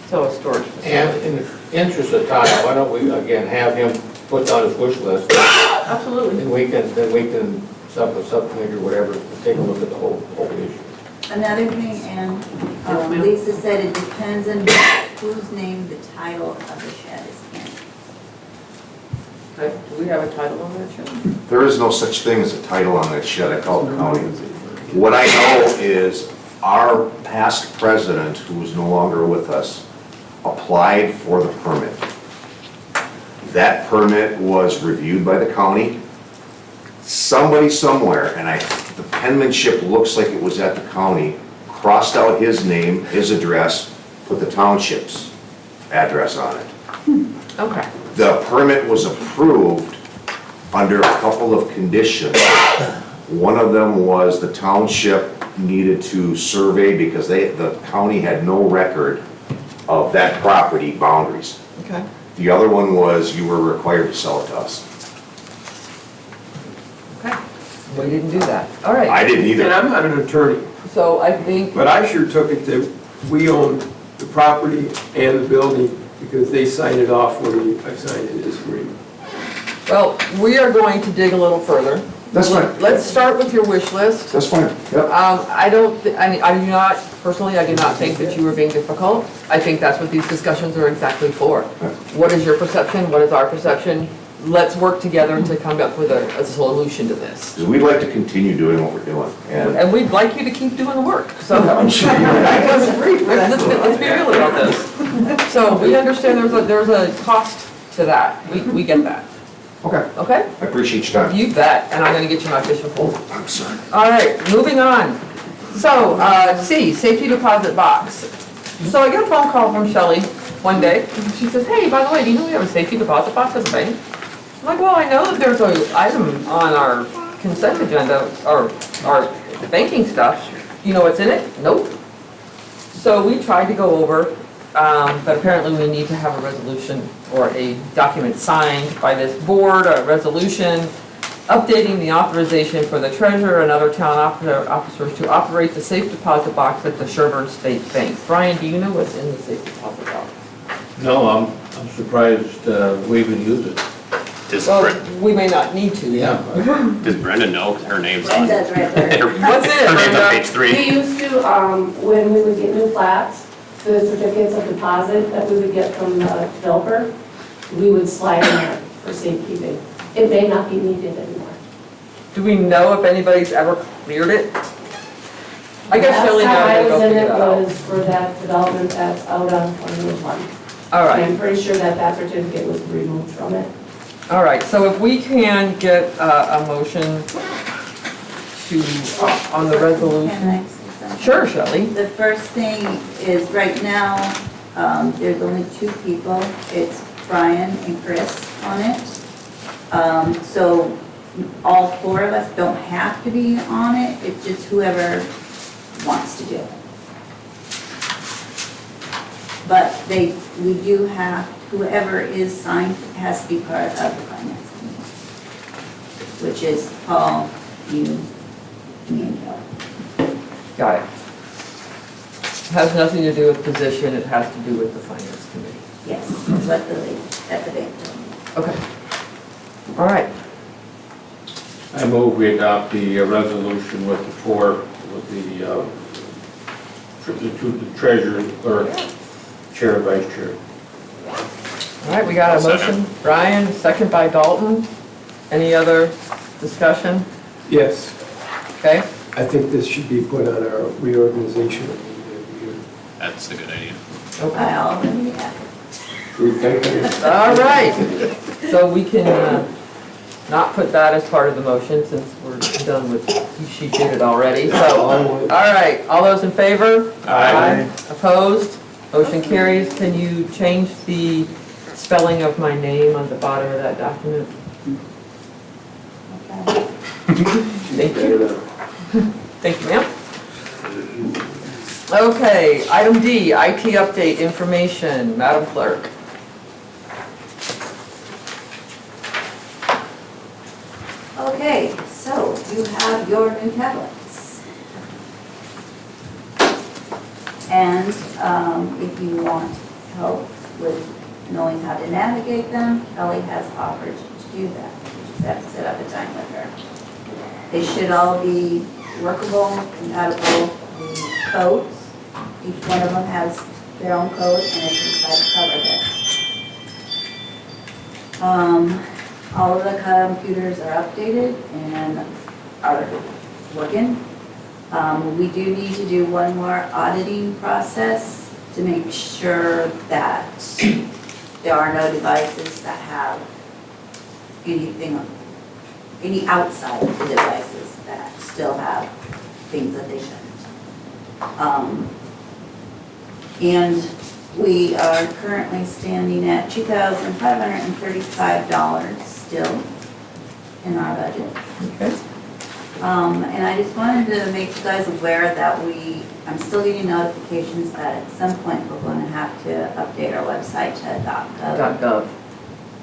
So a storage facility. And in the interest of time, why don't we, again, have him put down his wish list? Absolutely. And we can, subcommittee or whatever, take a look at the whole issue. Another thing, and ma'am. Lisa said it depends on whose name the title of the shed is in. Okay, do we have a title on that, Sharon? There is no such thing as a title on that shed, I call it county. What I know is our past president, who is no longer with us, applied for the permit. That permit was reviewed by the county. Somebody somewhere, and the penmanship looks like it was at the county, crossed out his name, his address, put the township's address on it. Okay. The permit was approved under a couple of conditions. One of them was the township needed to survey because the county had no record of that property boundaries. Okay. The other one was you were required to sell it to us. Okay. We didn't do that. All right. I didn't And either. I'm not an attorney, So I think, but I sure took it that we own the property and the building, because they signed it off when I signed this agreement. Well, we are going to dig a little further. That's fine. Let's start with your wish list. That's fine, yep. I don't, I do not, personally, I do not think that you were being difficult. I think that's what these discussions are exactly for. What is your perception? What is our perception? Let's work together to come up with a solution to this. Because we'd like to continue doing what we're doing, and And we'd like you to keep doing the work, so. I'm sure you're right. Let's be real about this. So we understand there's a cost to that. We get that, Okay, okay? I appreciate your time. You bet, and I'm gonna get you my fishing pole. I'm sorry. All right, moving on. So, C, safety deposit box. So I get a phone call from Shelley one day. She says, hey, by the way, do you know we have a safety deposit box at the bank? I'm like, well, I know that there's an item on our consent agenda, or our banking stuff. Do you know what's in it? Nope. So we tried to go over, but apparently we need to have a resolution or a document signed by this board, a resolution updating the authorization for the treasurer and other town officers to operate the safe deposit box at the Sherburne State Bank. Brian, do you know what's in the safe deposit box? No, I'm surprised we even use it. Does Well, we may not need to. does Brenda know, because her name's on. Brenda's right there. What's in it, Her name's on Brenda? page 3. We used to, when we would get new flats, the certificates of deposit that we would get from the developer, we would slide in there for safekeeping. It may not be needed anymore. Do we know if anybody's ever cleared it? I guess Shelley knows. Last time I We'll was in figure it that out. was for that development that's out on 21. All right. I'm pretty sure that certificate was removed from it. All right, so if we can get a motion to, on the resolution. Can I say something? Sure, Shelley. The first thing is, right now, there's only 2 people. It's Brian and Chris on it. So all 4 of us don't have to be on it. It's just whoever wants to do it. But we do have, whoever is signed has to be part of the finance committee, which is Paul, you, me, and Kelly. Got it. Has nothing to do with position, it has to do with the finance committee. Yes, that's what the lady at the bank told me. Okay. All right. I move we adopt the resolution with the 4, with the treasurer, clerk, chair, and vice chair. All right, we got a Second. motion. Brian, second by Dalton. Any other discussion? Yes, Okay. I think this should be put on our reorganization. That's a good idea. Okay. I already have it. All right. So we can not put that as part of the motion since we're done with, she did it already. So, all right, all those in favor? Aye. Opposed? Motion carries. Can you change the spelling of my name on the bottom of that document? Okay. Thank you. Thank you, ma'am. Okay, item D, IT update information, Madam Clerk. Okay, so you have your new tablets. And if you want help with knowing how to navigate them, Kelly has offered to do that. You just have to set up a time with her. They should all be workable, compatible codes. Each one of them has their own code and it's inside the cover there. All of the computers are updated and are working. We do need to do one more auditing process to make sure that there are no devices that have anything, any outside of the devices that still have things that they shouldn't. And we are currently standing at $2,535 still in our budget. Okay. And I just wanted to make you guys aware that I'm still getting notifications that at some point we're going to have to update our website to .gov. .gov.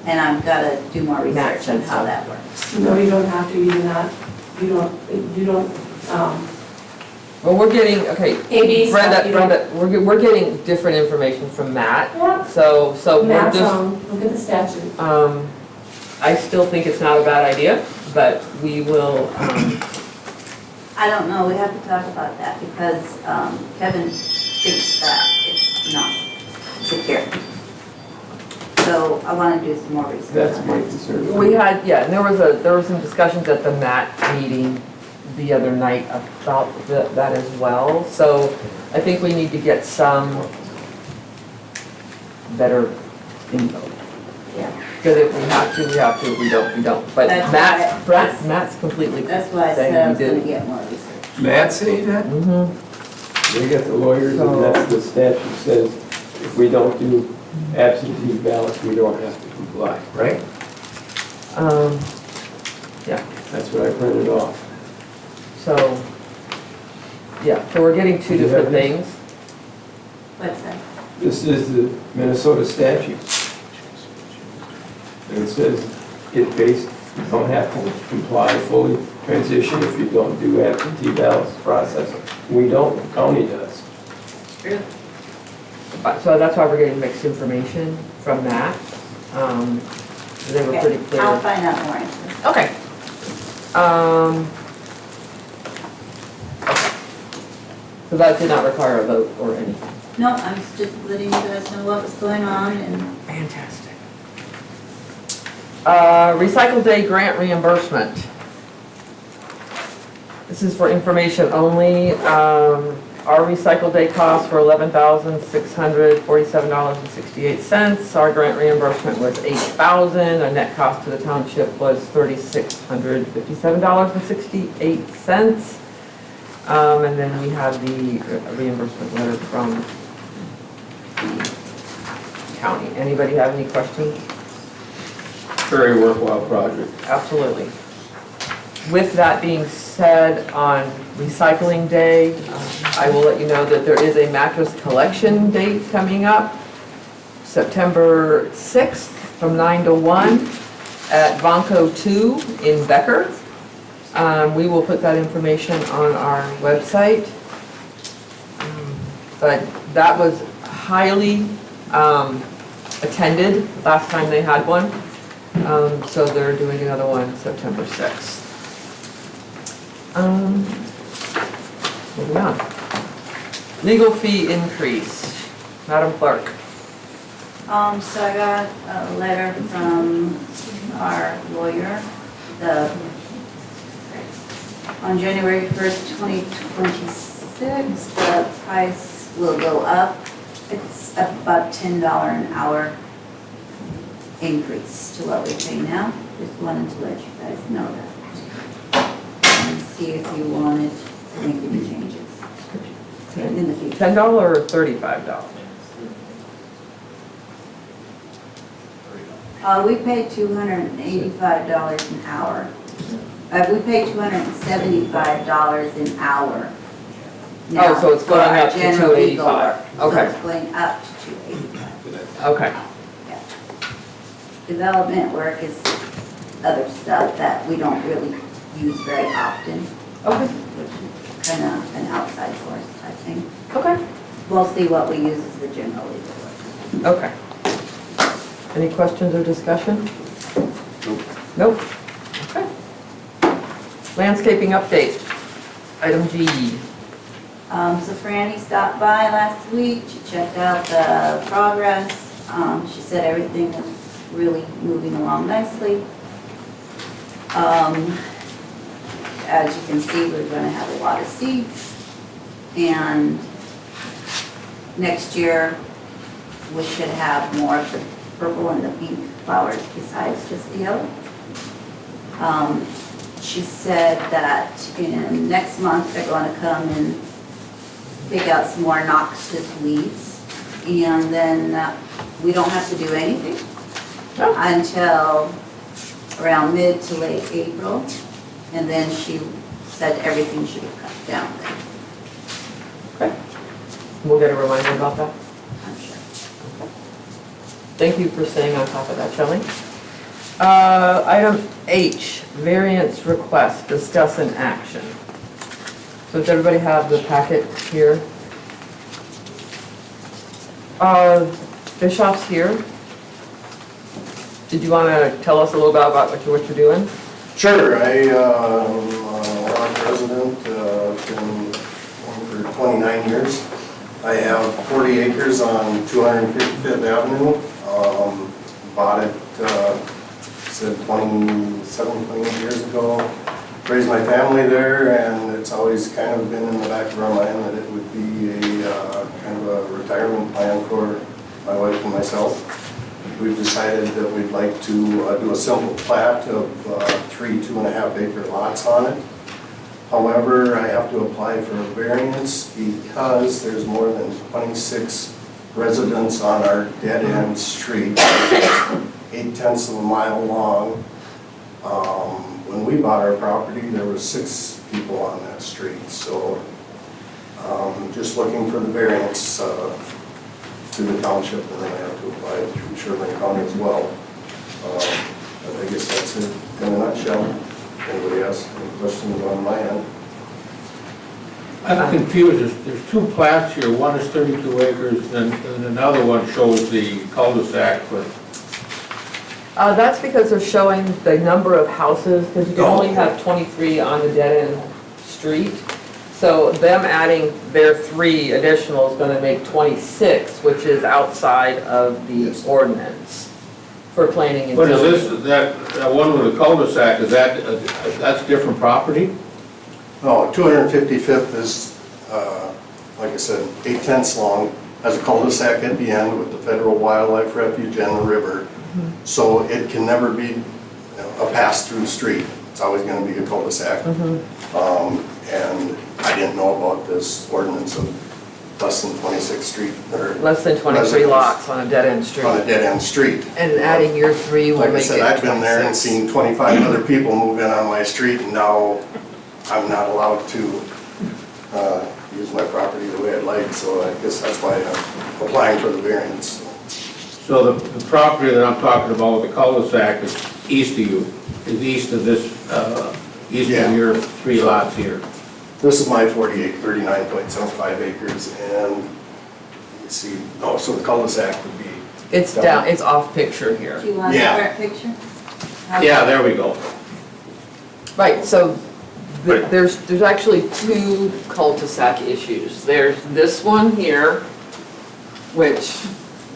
And I've got to do more Matt research on said how so. that works. No, you don't have to, you do not, you don't, Well, we're getting, okay, AB stuff, Brenda, you know. we're getting different information from Matt. Yeah. So we're Matt's just, look at the statute. I still think it's not a bad idea, but we will, I don't know, we have to talk about that because Kevin thinks that it's not secure. So I want to do some more research. That's on my that. concern. we had, yeah, and there were some discussions at the Matt meeting the other night about that as well. So I think we need to get some better info. Yeah. Because if we have to, we have to, if we don't, we don't. But That's Matt's completely That's why I saying said I we was gonna do. get more research. Matt saying that? Mm-hmm. They got the lawyers, and that's the statute says, if we don't do absentee ballots, we don't have to comply, right? Yeah, That's what I printed off. so, yeah, so we're getting two Do you different have this? things. What's that? This is the Minnesota statute. And it says you don't have to comply fully, transition if you don't do absentee ballots process. We don't, the county does. True. So that's why we're getting mixed information from Matt. They were pretty Okay, clear. I'll find out more answers. Okay. So that did not require a vote or anything. No, I was just letting you guys know what was going on and Fantastic. Recycle Day grant reimbursement. This is for information only. Our Recycle Day costs were $11,647.68. Our grant reimbursement was $8,000. Our net cost to the township was $3,657.68. And then we have the reimbursement letter from the county. Anybody have any questions? Very worthwhile project. Absolutely. With that being said, on Recycling Day, I will let you know that there is a mattress collection date coming up, September 6th from 9 to 1 at Vonco 2 in Becker. We will put that information on our website. But that was highly attended last time they had one. So they're doing another one September 6th. Moving on. Legal fee increase. Madam Clerk. so I got a letter from our lawyer, on January 1st, 2026, the price will go up. It's about $10 an hour increase to what we pay now. Just wanted to let you guys know that. And see if you wanted to make any changes in the future. $10 or $35? We pay $285 an hour. We pay $275 an hour now. Oh, so it's going for our up to general legal work. $285. So Okay. it's going up to $285. Okay. Development work is other stuff that we don't really use very often, Okay. which is kind of an outside source, I think. Okay. Mostly what we use is the general legal work. Okay. Any questions or discussion? Nope. Okay. Landscaping update, item G. So Franny stopped by last week, she checked out the progress. She said everything was really moving along nicely. As you can see, we're gonna have a lot of seeds. And next year, we should have more of the purple and the pink flowers besides just the yellow. She said that in next month, they're gonna come and take out some more noxious weeds. And then we don't have to do anything until around mid to late April. And then she said everything should be cut down then, Okay. We'll get a reminder about that. I'm sure. Thank you for staying on top of that, Shelley. Item H, variance request, discuss and action. So does everybody have the packet here? Bishop's here. Did you want to tell us a little bit about what you're doing? Sure, I'm a Orrock resident, been home for 29 years. I have 40 acres on 255th Avenue. Bought it, said 27, 28 years ago. Raised my family there, and it's always kind of been in the back of our mind that it would be a kind of a retirement plan for my wife and myself. We've decided that we'd like to do a simple plat of 3 2.5 acre lots on it. However, I have to apply for a variance because there's more than 26 residents on our dead-end street, 8/10 of a mile long. When we bought our property, there were 6 people on that street, so just looking for the variance to the township, and then I have to apply it through Sherburne County as well. But I guess that's it in a nutshell. Anybody else, any questions on my end? I'm confused, there's 2 plats here, one is 32 acres, and another one shows the cul-de-sac, but That's because they're showing the number of houses, because you can only have 23 on the dead-end street. So them adding their 3 additional is gonna make 26, which is outside of the ordinance for planning and what is zoning. this, that one with the cul-de-sac, is that's different property? No, 255th is, like I said, 8/10 long, has a cul-de-sac at the end with the Federal Wildlife Refuge and the river. So it can never be a pass-through street. It's always gonna be a cul-de-sac. And I didn't know about this ordinance of less than 26 street, or Less than 23 residents lots on a dead-end street. on a dead-end street. And adding your 3 will Like I make it said, I've been there and 26. seen 25 other people move in on my street, and now I'm not allowed to use my property the way I'd like, so I guess that's why I'm applying for the variance. So the property that I'm talking about with the cul-de-sac is east of you, is east of this, east Yeah. of your 3 lots here. This is my 39.75 acres, and you see, oh, so the cul-de-sac would be, It's down, it's off picture here. Do you want a Yeah. different picture? Yeah, there we go. Right, so there's actually 2 cul-de-sac issues. There's this one here, which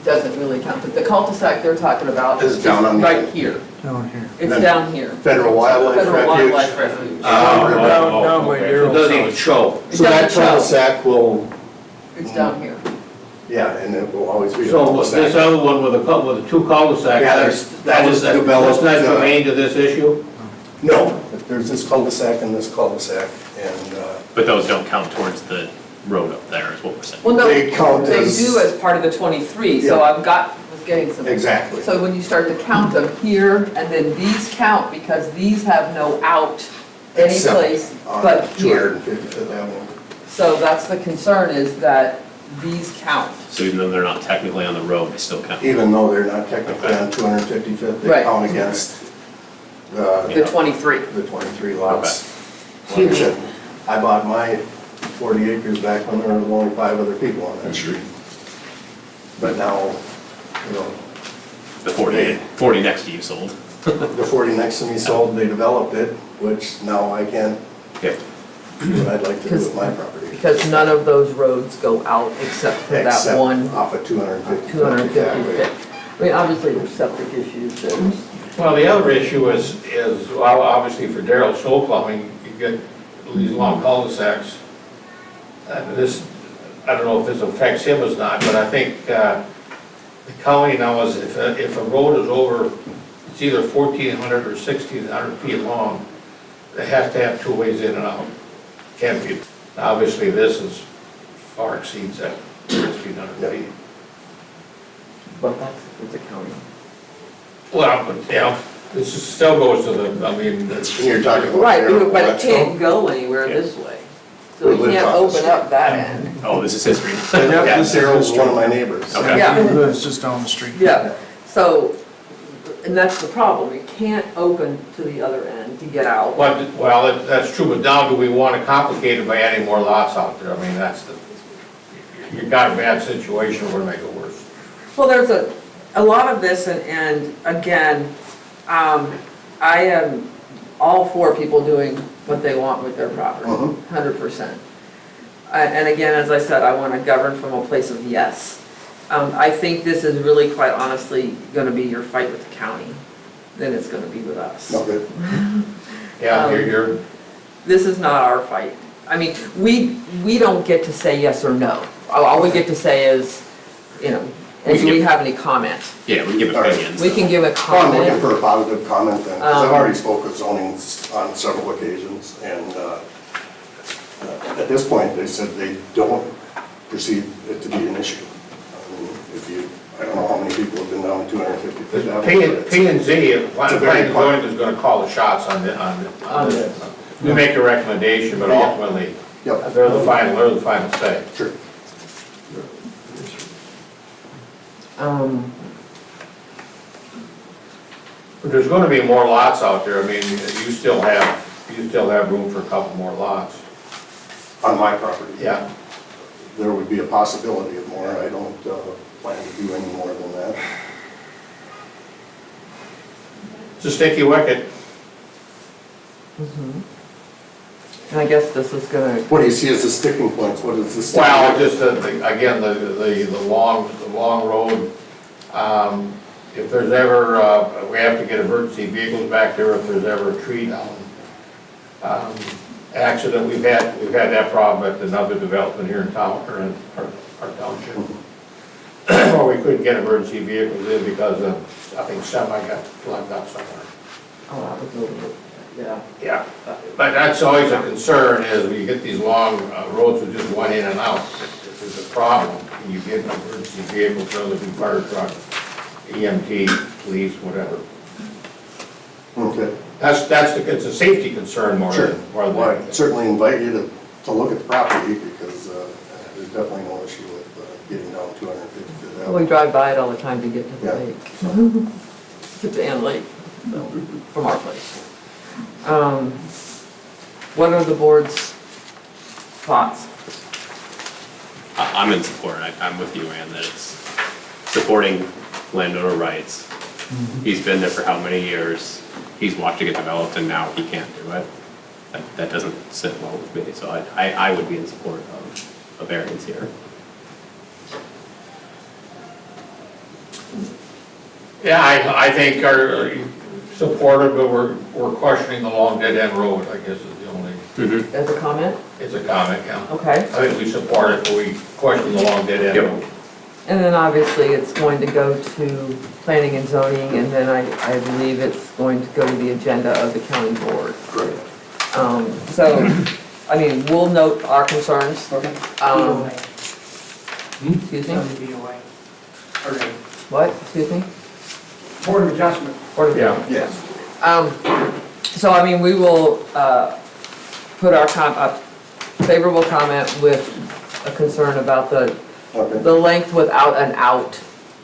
doesn't really count, but the cul-de-sac they're talking about Is is down on the- right here. Down here. It's Then down here. Federal Wildlife Federal Refuge. Wildlife Refuge. Down by Okay. So your it doesn't even show. It So that doesn't show. cul-de-sac will, It's down here. yeah, and it will always be a So cul-de-sac. this other one with the 2 cul-de-sacs, Yeah, that was developed, that's not germane to this issue? No, there's this cul-de-sac and this cul-de-sac, and But those don't count towards the road up there, is what we're saying. Well, no, They count they as- do as part of the 23, so Yeah. was getting some. exactly. So when you start to count them here, and then these count because these have no out any Except place on but here. 255th Avenue. So that's the concern, is that these count. So even though they're not technically on the road, they still count. Even though they're not technically on 255th, they Right. count against The 23. the 23 lots. Like I said, I bought my 40 acres back when there were only 5 other people on that street. But now, you know, The 40 next to you sold. the 40 next to me sold, they developed it, which now I can't Yeah. do what I'd like to do with my property. Because none of those roads go out except for that Except one off of 250. 255. I mean, obviously there's septic issues that, Well, the other issue is, well, obviously for Darrell Snow Plowing, you get these long cul-de-sacs. And this, I don't know if this affects him or not, but I think the county now is, if a road is over, it's either 1,400 or 1,600 feet long, they have to have 2 ways in and out. Can't be, obviously this is, far exceeds that 1,600 feet. but that's, it's a county. Well, but, you know, this is, still goes to the, I mean, And you're talking about. Right, Darrell but it Whetstone. can't go anywhere this way. So We you live can't on the open street. up that end. Oh, this is history. Yeah, Darrell's one of my neighbors. Okay. Yeah. It's just down the street. Yeah, so, and that's the problem, you can't open to the other end to get out. Well, that's true, but now do we want to complicate it by adding more lots out there? I mean, you've got a bad situation, we're gonna make it worse. Well, there's a lot of this, and again, I am all for people doing what they want with their property, 100%. And again, as I said, I want to govern from a place of yes. I think this is really, quite honestly, going to be your fight with the county, then it's going to be with us. Okay. Yeah, you're, This is not our fight. I mean, we don't get to say yes or no. All we get to say is, you know, and do we have any comment? Yeah, we give opinions. We can give a Well, I'm looking comment. for a positive comment then, because I've already spoke with zoning on several occasions, and at this point, they said they don't perceive it to be an issue. I mean, I don't know how many people have been down 255th Avenue. P and Z, very planning and zoning is gonna call the shots on this. We make a recommendation, but ultimately, Yep. they're the final say. Sure. But there's gonna be more lots out there, I mean, you still have room for a couple more lots. On my property. Yeah. There would be a possibility of more. I don't plan to do any more than that. It's a sticky wicket. And I guess this is gonna, What do you see as the sticking points? What is the sticking? Well, just again, the long road, if there's ever, we have to get emergency vehicles back there if there's ever a tree down. Accident, we've had that problem at another development here in town, or in our township. Where we couldn't get emergency vehicles in because I think semi got plugged up somewhere. oh, that was a little bit, yeah. Yeah, but that's always a concern, is when you get these long roads with just one in and out, if there's a problem, and you get an emergency vehicle, whether it be fire truck, EMT, police, whatever. Okay. It's a safety concern more Sure. than. Well, I certainly invite you to look at the property, because there's definitely no issue with getting down 255th We Avenue. drive by it all the time to get to the Yeah. lake. Get to Ann Lake, so, from our place. What are the board's thoughts? I'm in support. I'm with you, Ann, that it's supporting landowner rights. He's been there for how many years? He's watched it get developed and now he can't do it. That doesn't sit well with me, so I would be in support of a variance here. Yeah, I think are supportive, but we're questioning the long dead end road, I guess is the only, As a comment? it's a comment, yeah. Okay. I think we support it, but we question the long dead end Yep. road. And then obviously it's going to go to planning and zoning, and then I believe it's going to go to the agenda of the county board. Great. So, I mean, we'll note our concerns. Okay. Excuse me? Okay. What? Excuse me? Board of Adjustment. Board of Yeah. Yes. So, I mean, we will put our favorable comment with a concern about the Okay. length without an out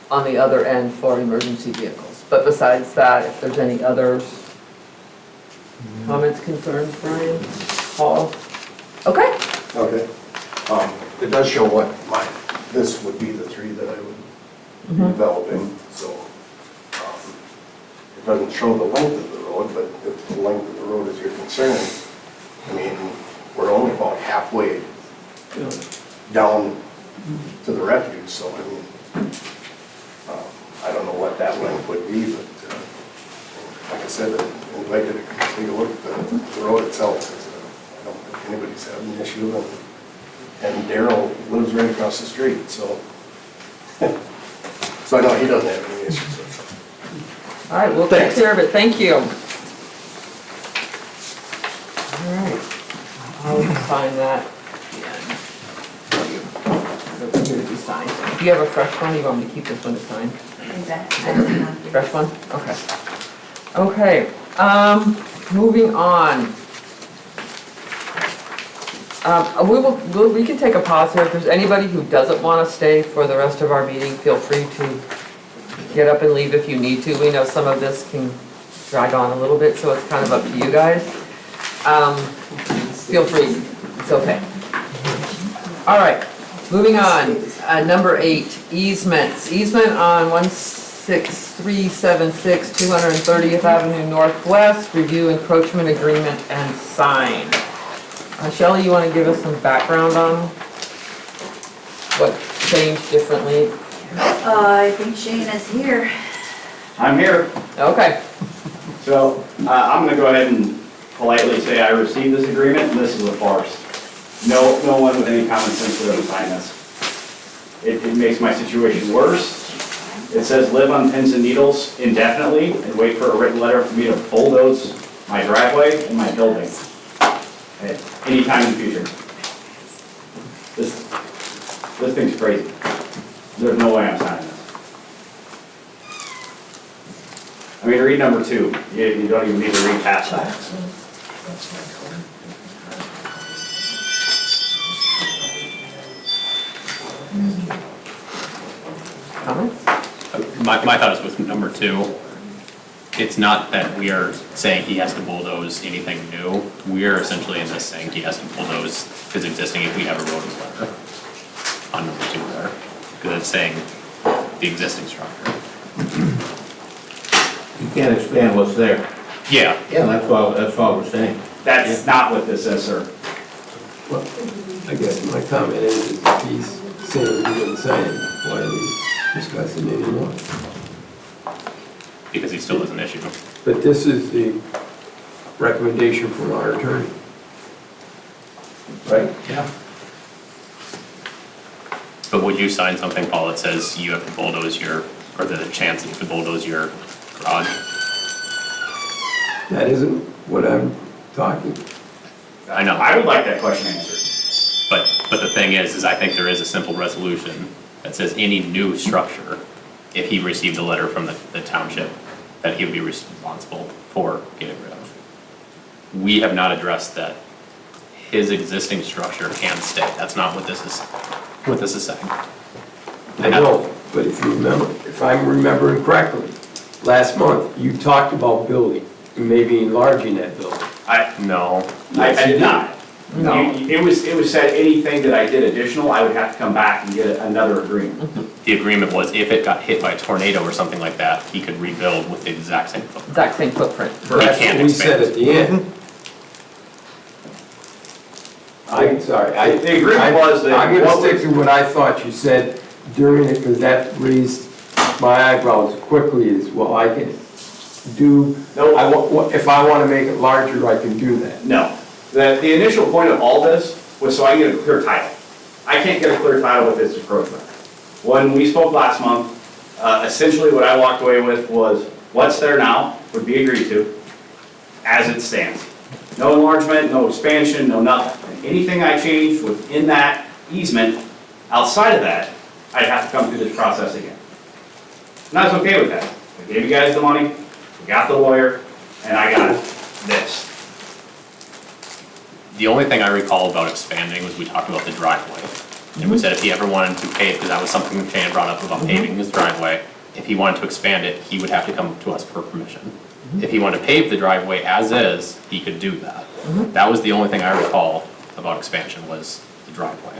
on the other end for emergency vehicles. But besides that, if there's any other comments, concerns, Brian, Paul? Okay. Okay. It does show what this would be the tree that I would be developing, so it doesn't show the length of the road, but if the length of the road is your concern, I mean, we're only about halfway down to the refuge, so I mean, I don't know what that length would be, but like I said, I invite you to take a look at the road itself, because I don't think anybody's having an issue, and Daryl lives right across the street, so so I know he doesn't have any issues with it. All right, we'll take care of it. Thank you. All right. I'll sign that. Here to be signed. Do you have a fresh one? You want me to keep this one to sign? Fresh one? Okay. Okay, moving on. We can take a pause here. If there's anybody who doesn't want to stay for the rest of our meeting, feel free to get up and leave if you need to. We know some of this can drag on a little bit, so it's kind of up to you guys. Feel free, it's okay. All right, moving on, number 8, easements. Easement on 16376 230th Avenue Northwest, review encroachment agreement and sign. Shelley, you want to give us some background on what changed differently? I think Shane is here. I'm here. Okay, So I'm going to go ahead and politely say I received this agreement, and this is a farce. No one with any common sense would ever sign this. It makes my situation worse. It says live on pins and needles indefinitely and wait for a written letter for me to bulldoze my driveway and my building at any time in the future. This thing's crazy. There's no way I'm signing this. I mean, read number 2. You don't even need to read past that. comments? My thought is with number 2, it's not that we are saying he has to bulldoze anything new. We are essentially in this saying he has to bulldoze his existing if we have a road letter on number 2 there. Because it's saying the existing structure. You can't expand what's there. Yeah, Yeah, that's all we're saying. That's not what this says, sir. Well, I guess my comment is if he's saying he didn't sign it, why are we discussing it anymore? because he still has an issue. But this is the recommendation from our attorney. Right? Yeah. But would you sign something, Paul, that says you have to bulldoze your, or the chance that you have to bulldoze your garage? That isn't what I'm talking. I know. I would like that question answered. But the thing is I think there is a simple resolution that says any new structure, if he received a letter from the township, that he would be responsible for getting rid of. We have not addressed that his existing structure can stay. That's not what this is saying. I know, but if you remember, if I'm remembering correctly, last month, you talked about building, maybe enlarging that building. No. I did not. No. It was said anything that I did additional, I would have to come back and get another agreement. The agreement was if it got hit by a tornado or something like that, he could rebuild with the exact same footprint. Exact same footprint. That's can't what we said expand. at the end. I'm sorry. The agreement was that I'm what gonna was- stick to what I thought you said during it, because that raised my eyebrows quickly, is, well, I can do, No. if I wanna make it larger, I can do that. No. The initial point of all this was so I can get a clear title. I can't get a clear title with this encroachment. When we spoke last month, essentially what I walked away with was what's there now would be agreed to as it stands. No enlargement, no expansion, no nothing. And anything I changed within that easement, outside of that, I'd have to come through this process again. And I was okay with that. I gave you guys the money, we got the lawyer, and I got this. The only thing I recall about expanding was we talked about the driveway. And we said if he ever wanted to pave, because that was something Shane brought up about paving his driveway, if he wanted to expand it, he would have to come to us for permission. If he wanted to pave the driveway as is, he could do that. That was the only thing I recall about expansion was the driveway.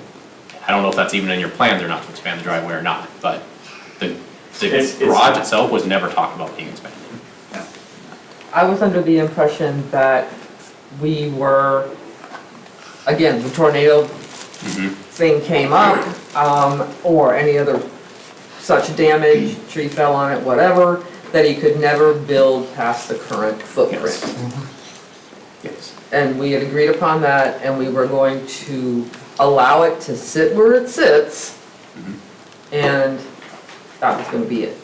I don't know if that's even in your plans or not to expand the driveway or not, but the garage itself was never talked about being expanded. I was under the impression that we were, again, the tornado thing came up, or any other such damage, tree fell on it, whatever, that he could never build past the current footprint. Yes. And we had agreed upon that, and we were going to allow it to sit where it sits, and that was gonna be it.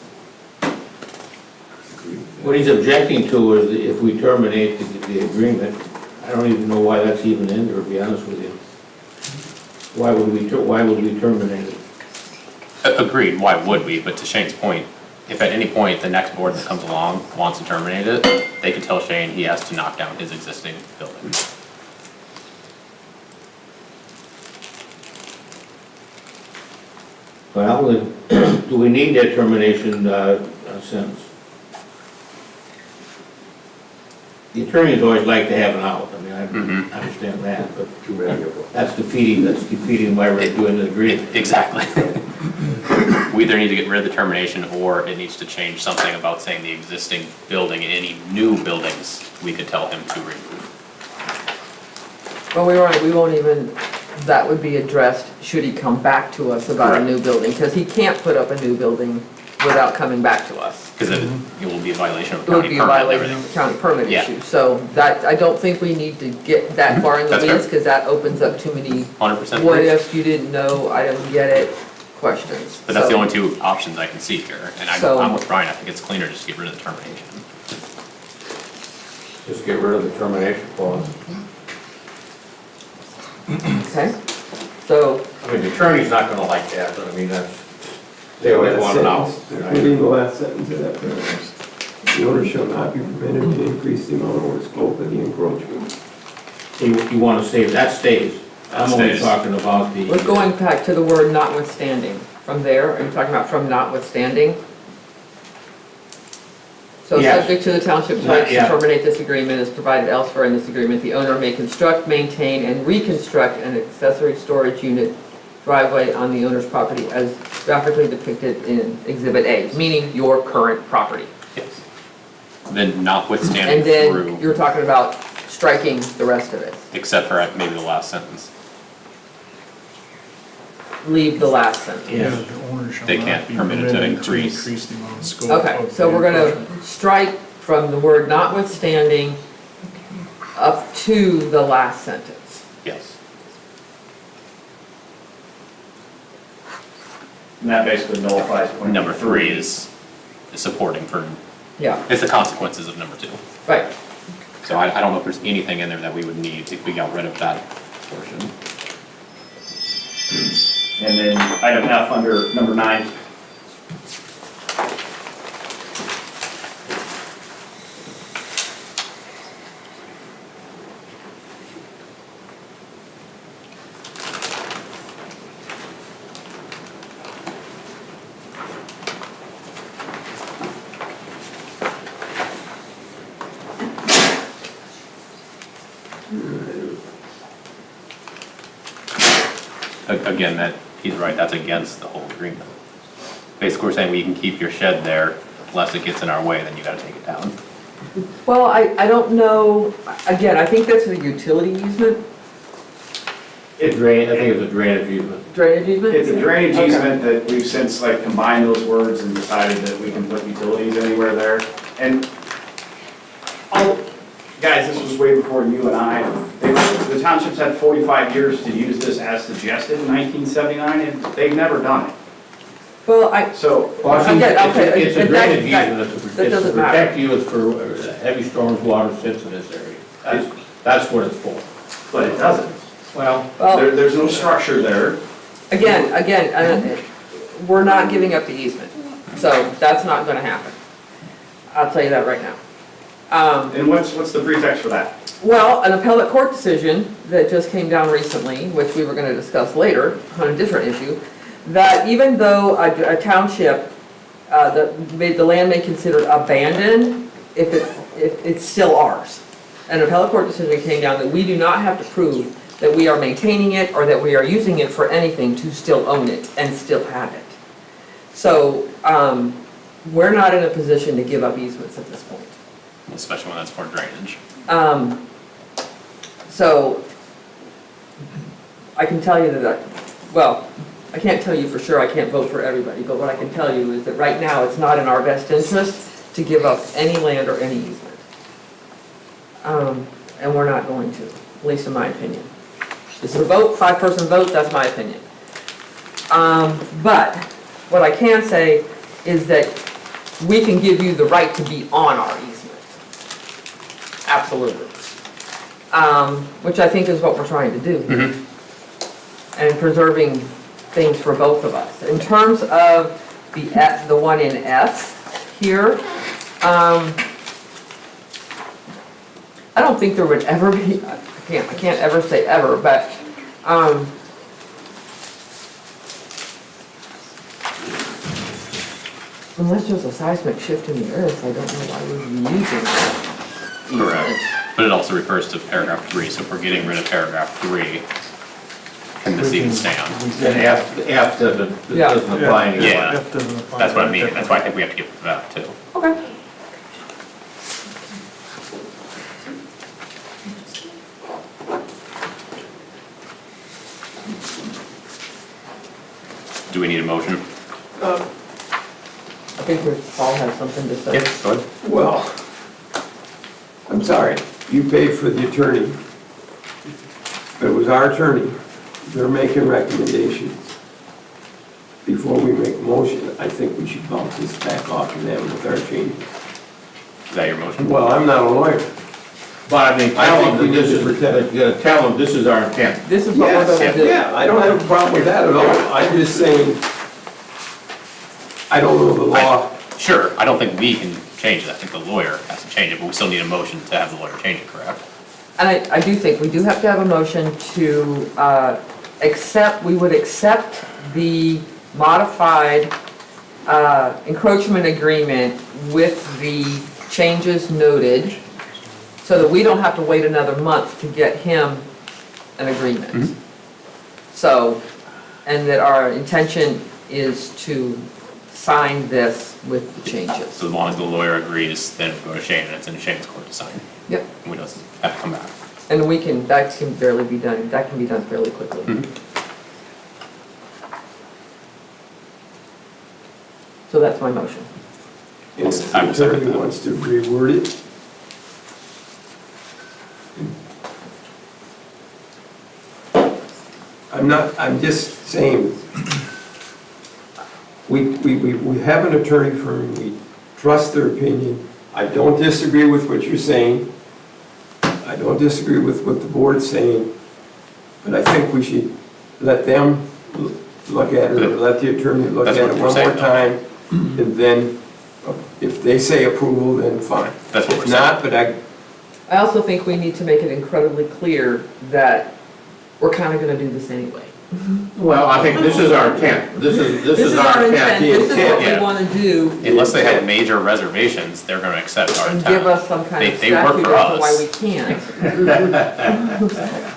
What he's objecting to is if we terminate the agreement, I don't even know why that's even in there, to be honest with you. Why would we terminate it? Agreed, why would we? But to Shane's point, if at any point the next board that comes along wants to terminate it, they could tell Shane he has to knock down his existing building. Well, do we need that termination sentence? The attorneys always like to have an out, I mean, Mhm. I understand that, but Too many of them. that's defeating why we're doing the agreement. Exactly. We either need to get rid of the termination, or it needs to change something about saying the existing building, any new buildings, we could tell him to remove. Well, we won't even, that would be addressed should he come back to us about a Correct. new building, because he can't put up a new building without coming back to us. Because it will be a violation of It would county be a permit and violation everything. of county permit Yeah. issue. So that, I don't think we need to get that far in the That's fair. weeds, because that opens up too many 100% what agree. ifs, you didn't know, I don't get it questions. But that's the So- only two options I can see here, and So- I'm with Brian, I think it's cleaner just to get rid of the termination. Just get rid of the termination clause. Okay, so, I mean, the attorney's not gonna like that, but I mean, they always want it out. Including the last sentence of that paragraph. The owner shall not be permitted to increase the amount or scope of the encroachment. You wanna save, that stays. I'm That only stays. talking about we're the, going back to the word notwithstanding. From there, are you talking about from notwithstanding? So Yes. subject to the township's rights to Yeah. terminate this agreement as provided elsewhere in this agreement, the owner may construct, maintain, and reconstruct an accessory storage unit driveway on the owner's property as graphically depicted in Exhibit A, meaning your current property. Yes. Then notwithstanding And then through, you're talking about striking the rest of it. except for maybe the last sentence. Leave the last sentence. yeah. They can't permit it to increase. the amount of scope. Okay, of so the we're gonna encroachment. strike from the word notwithstanding up to the last sentence. Yes. And that basically nullifies point Number 3 is supporting for, Yeah, it's the consequences of number 2. right. So I don't know if there's anything in there that we would need if we got rid of that portion. And then item F under number 9. Again, that, he's right, that's against the whole agreement. Basically, we're saying we can keep your shed there unless it gets in our way, then you gotta take it down. Well, I don't know, again, I think that's a utility easement, I think it's a drainage easement. drainage easement? It's a drainage Okay. easement that we've since like combined those words and decided that we can put utilities anywhere there. And, guys, this was way before you and I. The township's had 45 years to use this as suggested in 1979, and they've never done it. Well, So, Again, okay, It's a and drainage that- easement, that it's to doesn't matter. protect you, it's for heavy storms, water sits in this area. That's what it's for. but it doesn't. Well, well, There's no structure there. again, we're not giving up the easement, so that's not gonna happen. I'll tell you that right now. And what's the pretext for that? Well, an appellate court decision that just came down recently, which we were gonna discuss later on a different issue, that even though a township, the land may consider abandoned, if it's still ours. An appellate court decision came down that we do not have to prove that we are maintaining it or that we are using it for anything to still own it and still have it. So, we're not in a position to give up easements at this point. Especially when that's for drainage. So, I can tell you that, well, I can't tell you for sure, I can't vote for everybody, but what I can tell you is that right now, it's not in our best interest to give up any land or any easement. And we're not going to, at least in my opinion. This is a vote, 5-person vote, that's my opinion. But, what I can say is that we can give you the right to be on our easement. Absolutely. Which I think is what we're trying to do. And preserving things for both of us. In terms of the one in F here, I don't think there would ever be, I can't ever say ever, but, unless there's a seismic shift in the earth, I don't know why we would be using Correct. But it also refers to paragraph 3, so if we're getting rid of paragraph 3, can this even stand? Then F doesn't apply anymore. Yeah, that's what I mean, that's why I think we have to get rid of that too. Okay. Do we need a motion? I think we all have something to say. Yes, go ahead. Well, I'm sorry, you paid for the attorney. But it was our attorney. They're making recommendations. Before we make a motion, I think we should bounce this back off to them with our changes. Is that your motion? Well, I'm not a lawyer. But I mean, I tell think them we that this need is, to protect tell them this is our intent. This is what we're gonna do. Yeah, I don't have a problem with that at all. I'm just saying, I don't know the law. Sure, I don't think we can change it, I think the lawyer has to change it, but we still need a motion to have the lawyer change it, correct? And I do think we do have to have a motion to we would accept the modified encroachment agreement with the changes noted, so that we don't have to wait another month to get him an agreement. So, and that our intention is to sign this with the changes. So as long as the lawyer agrees, then we go to Shane, and it's in Shane's court to sign. Yep. And we don't have to come back. And that can barely be done, that can be done fairly quickly. So that's my motion. And if the attorney wants to reword it. I'm just saying, we have an attorney firm, we trust their opinion. I don't disagree with what you're saying. I don't disagree with what the board's saying, but I think we should let them look at it, or let the attorney look at it one more time, and then if they say approval, then fine. That's what we're If not, but I also think we need to make it incredibly clear that we're kind of going to do this anyway. Well, I think this is our intent. This is our intent. This is what we Yeah. want to do. Unless they have major reservations, they're gonna accept our And intent. give us some kind of They work statute for as to why us. we can't.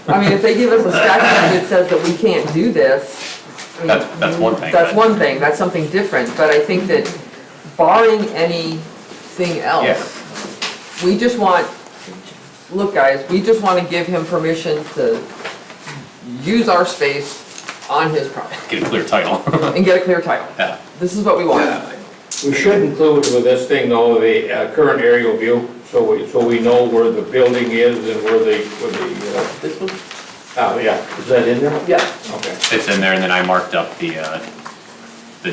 I mean, if they give us a statute that says that we can't do this, I mean, That's one thing. that's but- one thing, that's something different, but I think that barring anything else, we just want, look guys, we just want to give him permission to use our space on his property Get a clear title. and get a clear title. Yeah. This is what we want. We should include with this thing though, the current aerial view, so we know where the building is and where the, This one? oh, yeah, is that in there? Yeah, Okay. It's in there, and then I marked up the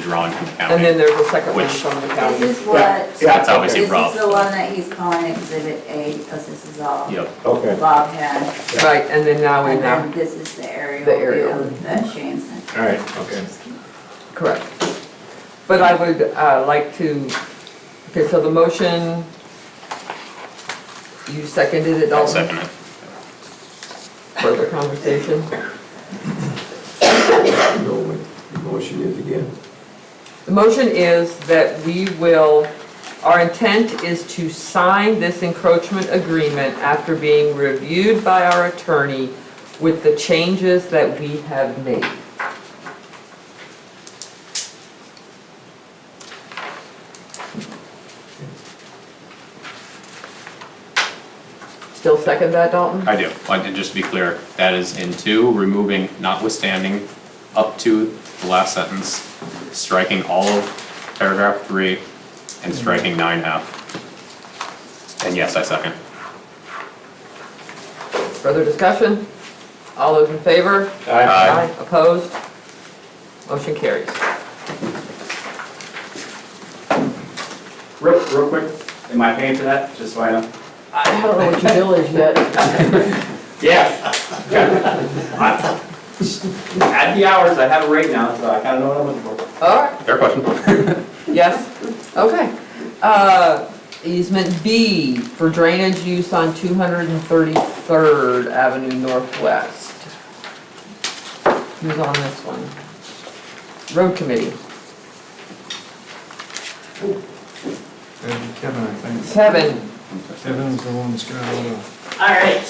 drawing from the county. and then there's a second one Which- from the county. This is what, That's obviously this rough. is the one that he's calling Exhibit A, because this is all Yep. Okay. Bob had. Right, and then now we And have, then this is the aerial The aerial. view that Shane sent. All right, okay. correct. But I would like to, okay, so the motion, you seconded it, I'll Dalton? second it. Further conversation? know what the motion is again. The motion is that we will, our intent is to sign this encroachment agreement after being reviewed by our attorney with the changes that we have made. Still second that, Dalton? I do. And just to be clear, that is in 2, removing notwithstanding up to the last sentence, striking all of paragraph 3, and striking 9F. And yes, I second. Further discussion? All those in favor? Aye. Opposed? Motion carries. Real quick, am I paying for that, just so I know? I don't know what your bill is yet. Yeah. At the hours, I have it right now, so I kinda know what I'm looking for. All right, Fair question. yes, okay. Easement B for drainage use on 233rd Avenue Northwest. Who's on this one? Road Committee. Kevin, I think. Kevin, Evan's the one that's got all the. All right.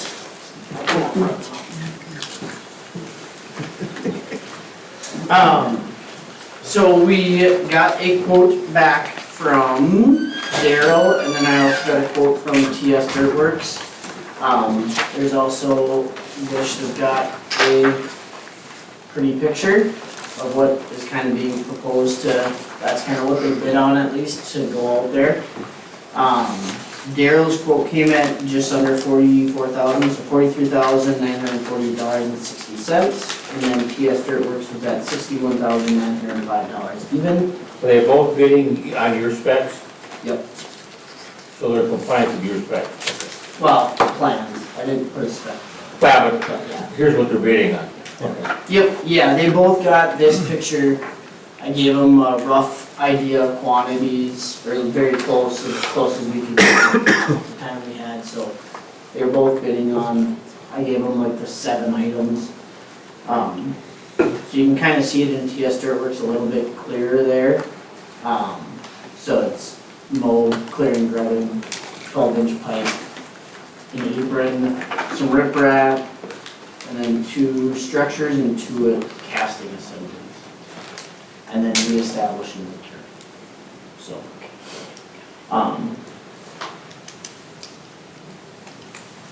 So we got a quote back from Daryl, and then I also got a quote from TS Dirtworks. There's also, Wish has got a pretty picture of what is kind of being proposed to, that's kind of what they bid on at least, to go out there. Daryl's quote came at just under 44,000, so $43,940.60. And then TS Dirtworks was at $61,905 even. Are they both bidding on your specs? Yep. So they're compliant with your specs? Well, plans, I didn't put a spec. Yeah, but But yeah. here's what they're bidding on. Okay. Yep, yeah, they both got this picture. I gave them a rough idea of quantities, or very close as we could get at the time we had, so they were both bidding on, I gave them like the 7 items. So you can kind of see it in TS Dirtworks a little bit clearer there. So it's mold, clearing, grubbing, 12-inch pipe, an apron, some riprap, and then 2 structures and 2 casting assemblies. And then reestablishing the turf. So,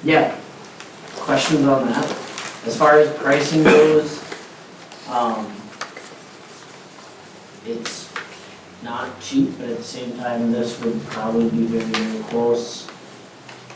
yeah, questions on that? As far as pricing goes, it's not cheap, but at the same time, this would probably be very, very close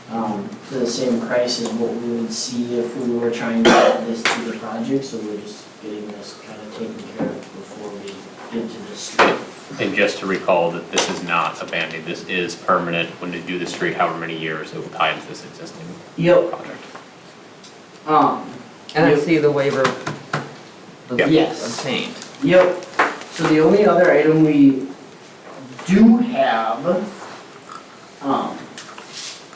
to the same price as what we would see if we were trying to add this to the project, so we're just getting this kind of taken care of before we get to the street. And just to recall that this is not a Band-Aid, this is permanent. When they do the street, however many years, it will tie into this existing Yep. project. And I Yep. see the waiver was Yes. obtained. Yep, so the only other item we do have,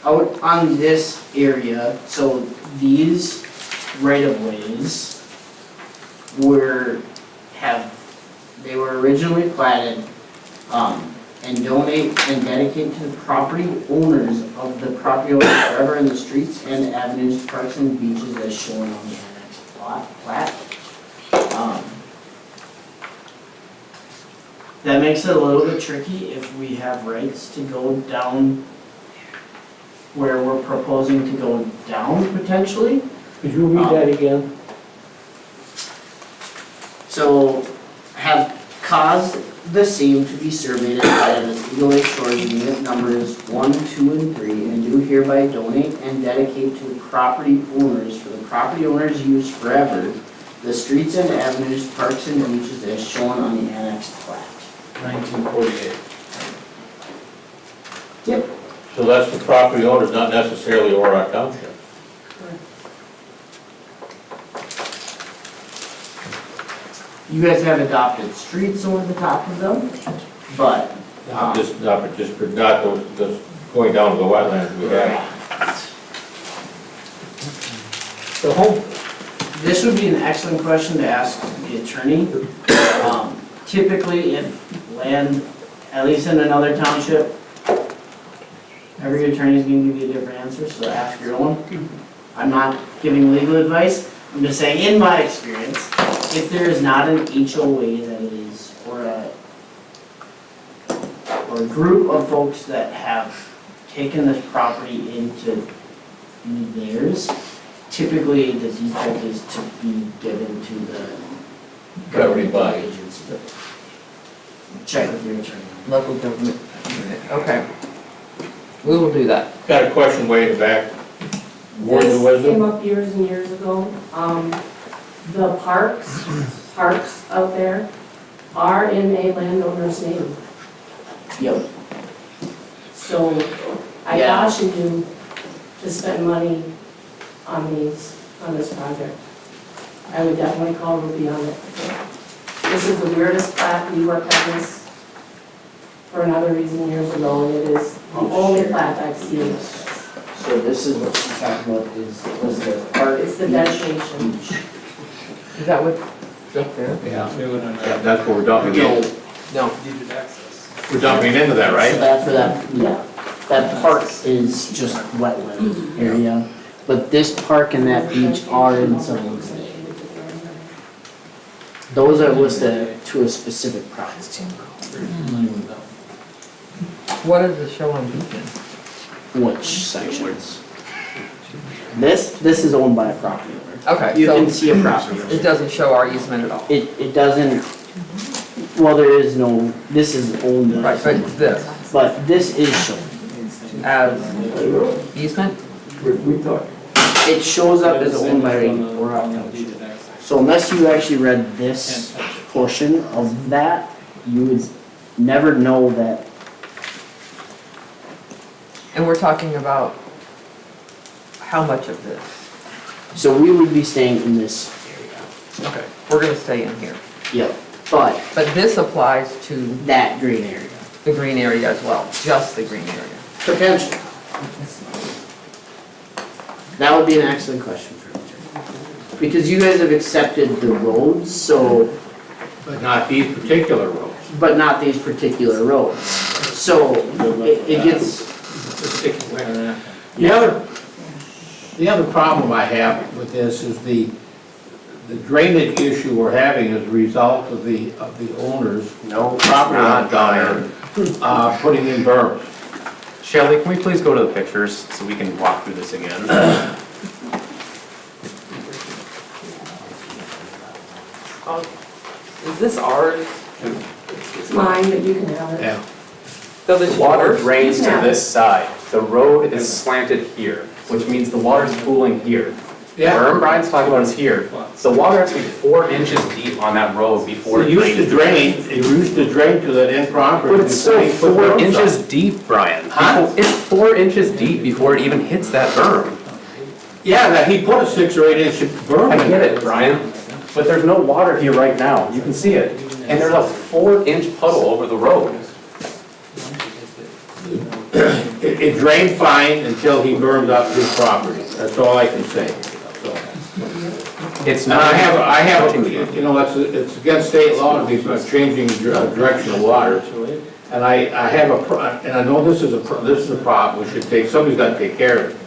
out on this area, so these right-of-ways they were originally platted, and donate and dedicate to the property owners of the property owners forever in the streets and avenues, parks and beaches as shown on the annex plat. That makes it a little bit tricky if we have rights to go down where we're proposing to go down potentially. Could you read that again? So, have caused the same to be surveyed as part of the Eagle Lake Shores unit numbers 1, 2, and 3, and do hereby donate and dedicate to the property owners for the property owners' use forever the streets and avenues, parks and beaches as shown on the annexed plat. 1948. Yep. So that's the property owners, not necessarily Orrock Township. You guys have adopted streets over the top of them, but. Just not those going down to the wetlands we have. The whole, this would be an excellent question to ask the attorney. Typically, if land, at least in another township, every attorney is going to give you a different answer, so ask your own. I'm not giving legal advice, I'm just saying, in my experience, if there is not an HOA that is, or a group of folks that have taken this property into theirs, typically the default is to be given to the Governing body. agency. But check with your attorney. Local government unit, okay. We will do that. Got a question way in the back. Word of This wisdom? came up years and years ago. The parks out there are in a landowner's name. Yep. So I Yeah. caution you to spend money on this project. I would definitely call Ruby on it. This is the weirdest plat, we worked on this for another reason years ago, and it is the only plat I've seen. So this is what she's talking about, was the part. It's the dedication. Is that what, up there? Yeah, that's what we're dumping in. No. We're dumping into that, So right? that for that, yeah. that park is just wetland area, but this park and that beach are in someone's name. Those are listed to a specific project. What does it show on Beacon? Which sections? This is owned by a property owner. Okay, You can so see a property owner. it doesn't show our easement at all. It doesn't, well, there is no, this is owned by. Right, but this, But this is shown. as easement? We thought, It shows up as owned by Orrock Township. So unless you actually read this portion of that, you would never know that. And we're talking about how much of this? So we would be staying in this area. Okay, we're gonna stay in here. Yep. But But this applies to that green area. the green area as well, just the green area. Potentially. That would be an excellent question for you. Because you guys have accepted the roads, so, But not these particular roads. but not these particular roads. So it gets, The other problem I have with this is the drainage issue we're having as a result of the owners, No, property not owners down there, putting in berms. Shelley, can we please go to the pictures so we can walk through this again? Is this ours? It's mine, but you can have it. Yeah. So this Water yours? drains to Yeah. this side. The road is slanted here, which means the water's pooling here. Yeah. Where Brian's talking about is here. The water has to be 4 inches deep on that road before It it used to drains. drain, it used to drain to that end property. But it's still before they put 4 berms inches up. deep, Brian. Huh? It's 4 inches deep before it even hits that berm. Yeah, that he put a 6 or 8 inch berm I in. get it, Brian, but there's no water here right now. You can see it. And there's a 4-inch puddle over the road. It drained fine until he burned up his property. That's all I can say. So. It's And not. I have, you know, it's against state law to be changing direction of water. And I have and I know this is a problem, we should take, somebody's got to take care of it.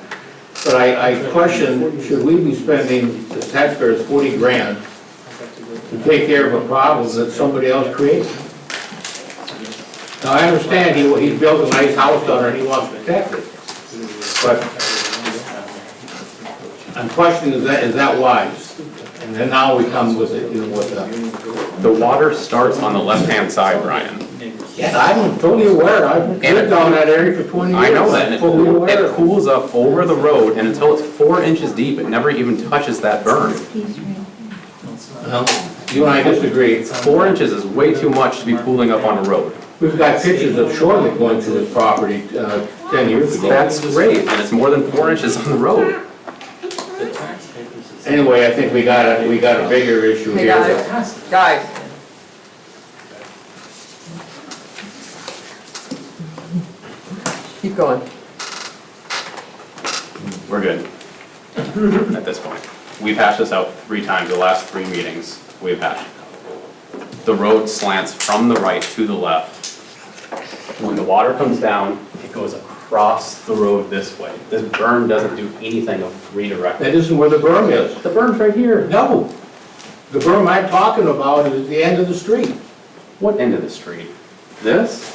But I question, should we be spending the taxpayers 40 grand to take care of a problem that somebody else created? Now, I understand he built a nice house down there and he wants to protect it. But I'm questioning, is that wise? And then now we come with it, you know, with The water starts on the left-hand side, Brian. yeah, I'm totally aware, I've lived down that area for 20 years. I know that, and I'm totally aware. it pools up over the road, and until it's 4 inches deep, it never even touches that berm. Well, you and I disagree. 4 inches is way too much to be pooling up on a road. We've got pictures of shoreline going through this property 10 years ago. That's great, and it's more than 4 inches on the road. Anyway, I think we got a bigger issue Hey, here. guys. Keep going. We're good at this point. We've hashed this out 3 times, the last 3 meetings, we've hashed it out. The road slants from the right to the left. When the water comes down, it goes across the road this way. This berm doesn't do anything of redirecting. That isn't where the berm is. The berm's right here. No. The berm I'm talking about is at the end of the street. What end of the street? This?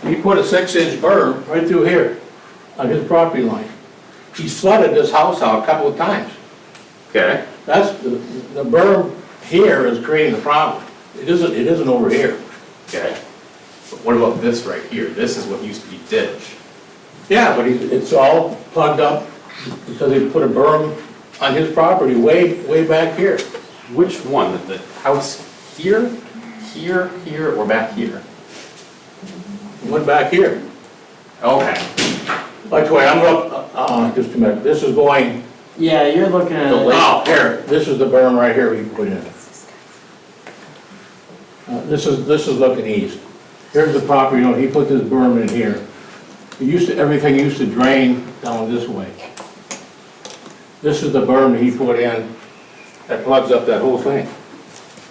He put a 6-inch berm right through here on his property line. He's flooded this house out a couple of times. Okay. That's, the berm here is creating the problem. It isn't over here. Okay. But what about this right here? This is what used to be ditch. Yeah, but it's all plugged up because they put a berm on his property way back here. Which one? The house here, here, or back here? One back here. Okay. By the way, I'm up, just a minute, this is going, yeah, you're looking at. oh, here, this is the berm right here we put in. This is looking east. Here's the property, you know, he put this berm in here. Everything used to drain down this way. This is the berm he put in that plugs up that whole thing.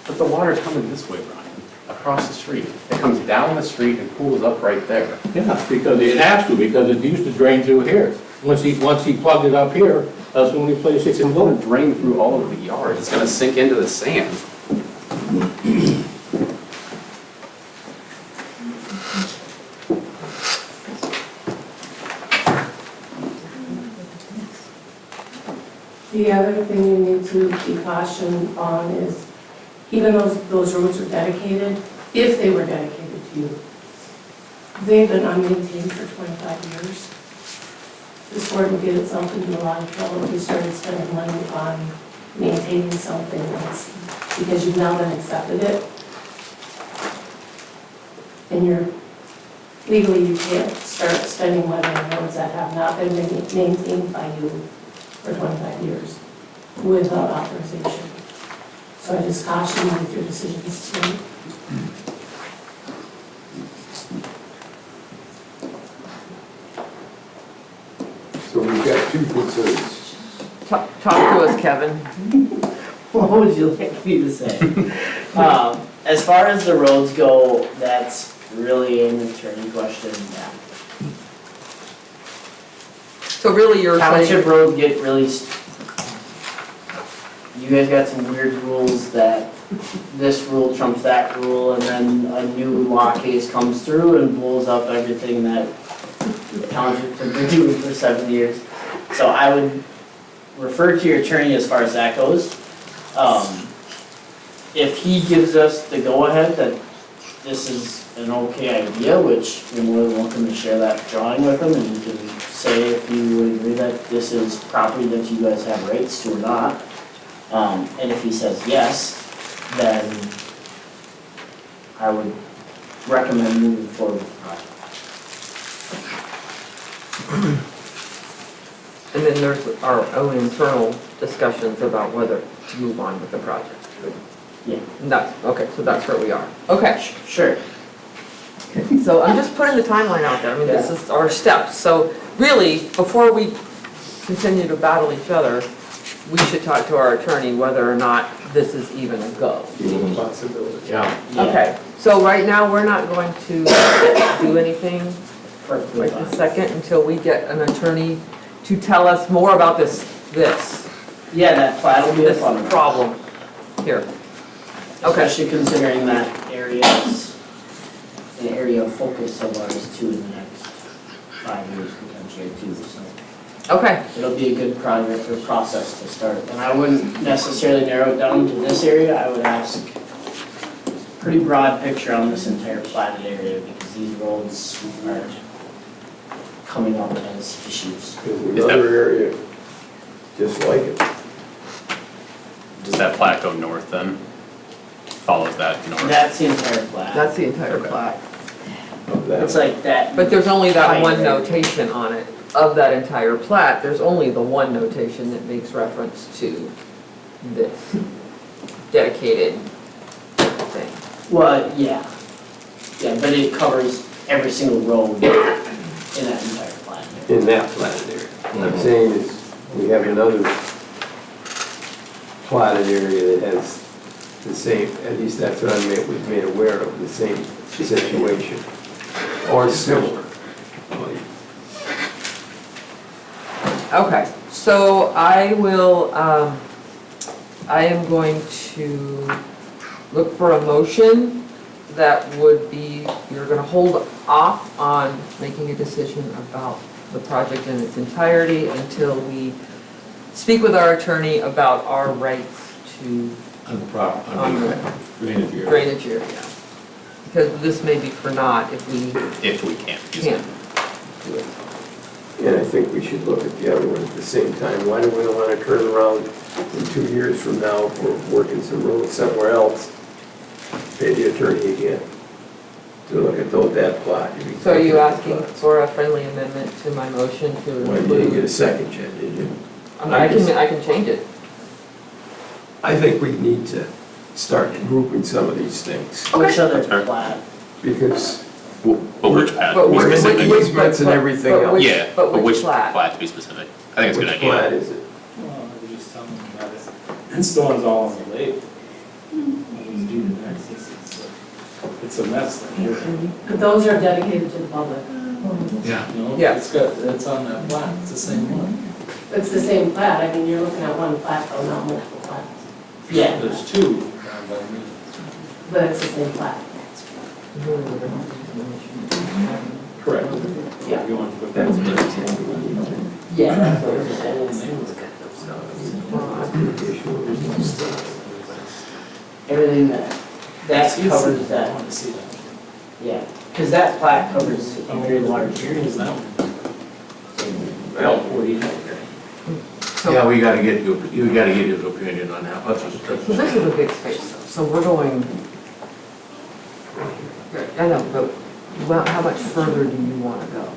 But the water's coming this way, Brian, across the street. It comes down the street and pools up right there. Yeah, because it has to, because it used to drain through here. Once he plugged it up here, that's the only place it It's can going go. to drain through all of the yard. It's going to sink into the sand. The other thing you need to be cautioned on is, even though those roads are dedicated, if they were dedicated to you, they've been unmaintained for 25 years. This board would get itself into a lot of trouble if you started spending money on maintaining something else, because you've now been accepted it. And legally, you can't start spending money on roads that have not been maintained by you for 25 years without authorization. So I just caution you with your decisions tonight. So we've got two concerns. Talk to us, Kevin. What would you like me to say? As far as the roads go, that's really an attorney question, yeah. So really you're saying, Township roads get really, you guys got some weird rules that this rule trumps that rule, and then a new law case comes through and blows up everything that the township has been doing for 7 years. So I would refer to your attorney as far as that goes. If he gives us the go-ahead that this is an okay idea, which you're more than welcome to share that drawing with him, and you can say if you would agree that this is property that you guys have rights to or not. And if he says yes, then I would recommend moving forward with the project. and then there's our own internal discussions about whether to move on with the project. Yeah. And that's, okay, so that's where we are. Okay. Sure. So I'm just putting the timeline out there. I mean, this is our steps. So really, before we continue to battle each other, we should talk to our attorney whether or not this is even a go. Possibility. Yeah. Okay, so right now, we're not going to do anything Perfectly right fine. this second until we get an attorney to tell us more about this Yeah, that plat will be a fun one. problem here. Okay. Especially considering that area is an area of focus of ours too in the next 5 years potentially too, so. Okay, It'll be a good project or process to start. And I wouldn't necessarily narrow it down to this area, I would ask pretty broad picture on this entire platted area because these roads are coming up as issues. There's another area just like it. Does that plat go north then? Follows that north? That's the entire plat. that's the entire plat. Of that. It's like that. But there's only that one Fine. notation on it. Of that entire plat, there's only the one notation that makes reference to this dedicated thing. Well, yeah. Yeah, but it covers every single road in that entire plat. In that platted area. What I'm saying is, we have another platted area that has the same, at least that's what I was made aware of, the same situation, or similar. Okay, so I will, I am going to look for a motion that would be, you're gonna hold off on making a decision about the project in its entirety until we speak with our attorney about our rights to On the prop, on the drainage area. drainage area. Because this may be for naught if we Can't use it. can't do it. And I think we should look at the other one at the same time. Why do we want to turn around in 2 years from now if we're working some roads somewhere else? Pay the attorney again to look at that plot. So are you asking for a friendly amendment to my motion to Why didn't you get include? a second, Jen, did you? I can change it. I think we need to start grouping some of these things, Which other Okay. plat? because But which plat? But Be which- specific. which- easements and everything but else. which- Yeah, but but which which plat? plat to be specific? I think it's a good Which idea. plat is it? Well, we just tell them that it's the one's all on the lake. it's a mess then. But those are dedicated to the public. Yeah. You know, Yeah. it's on that plat, it's the same one. It's the same plat, I mean, you're looking at one plat, though, not multiple plats. Yeah, There's two, but I mean, but it's the same plat. correct. Yeah. You want to put That's that. Yeah. The whole neighborhood. Everything that covers I that, want to see that. yeah, because that plat covers a very large Here's area. that one. Well, what do you think? Yeah, we gotta get, you gotta get his opinion on that. Let's just- So this is a big space, though, so we're going, I know, but how much further do you want to go?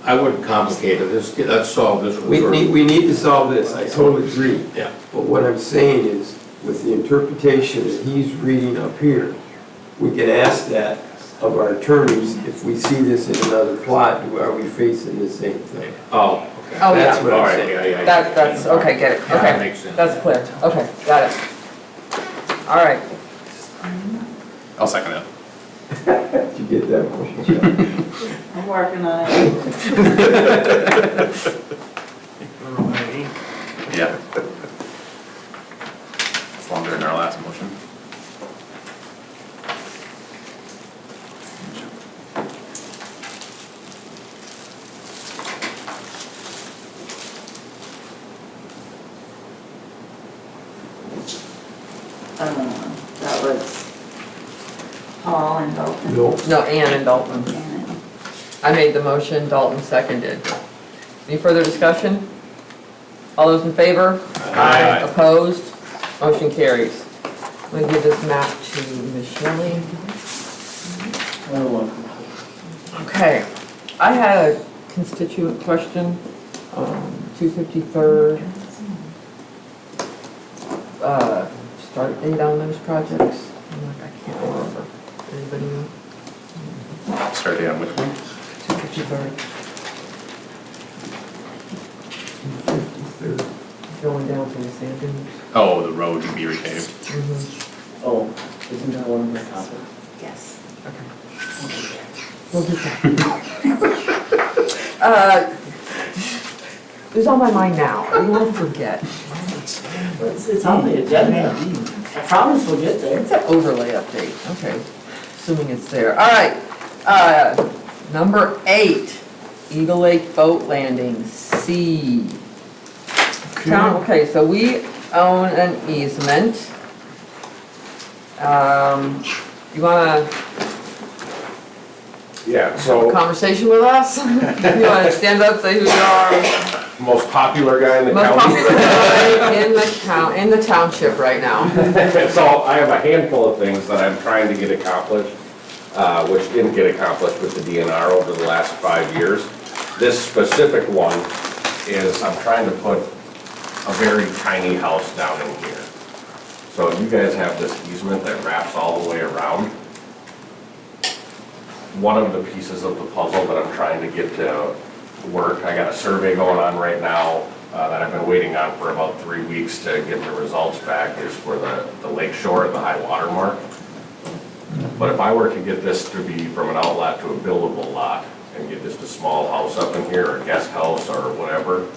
I wouldn't complicate it, let's solve this one We first. need to solve this, I totally agree. Yeah. But what I'm saying is, with the interpretation that he's reading up here, we can ask that of our attorneys, if we see this in another plot, are we facing the same thing? Oh, okay. Oh, That's yeah, what All I'm right, saying. yeah. that's, okay, get it, Yeah, that okay, makes sense. that's clear, okay, got it. All right, I'll second it. Did you get that motion? I'm working on it. Yeah. It's longer than our last motion. That was Paul and Dalton. No. no, Ann and Dalton. And I made the motion, Dalton seconded. Any further discussion? All those in favor? Aye. Opposed? Motion carries. I'm gonna give this map to Ms. Shelley. Okay, I had a constituent question, 253rd. Start date on those projects? I'm like, I can't remember. Anybody know? Start date on which one? 253rd. Going down to the sand dunes. Oh, the road to be repaved. Oh, isn't that one of the topics? yes. We'll get that. It's on my mind now, I won't forget. It's on the agenda. I promise we'll get there. It's an overlay update, okay, assuming it's there. All right, number 8, Eagle Lake Boat Landing, C. Okay, so we own an easement. You wanna Yeah, have a so conversation with us? You wanna stand up, say who you are? most popular guy in the Most county. popular guy in the township right now. So I have a handful of things that I'm trying to get accomplished, which didn't get accomplished with the DNR over the last 5 years. This specific one is I'm trying to put a very tiny house down in here. So you guys have this easement that wraps all the way around. One of the pieces of the puzzle that I'm trying to get to work, I got a survey going on right now that I've been waiting on for about 3 weeks to get the results back, is for the lake shore at the high water mark. But if I were to get this to be from an outlet to a buildable lot and get just a small house up in here, or a guest house or whatever,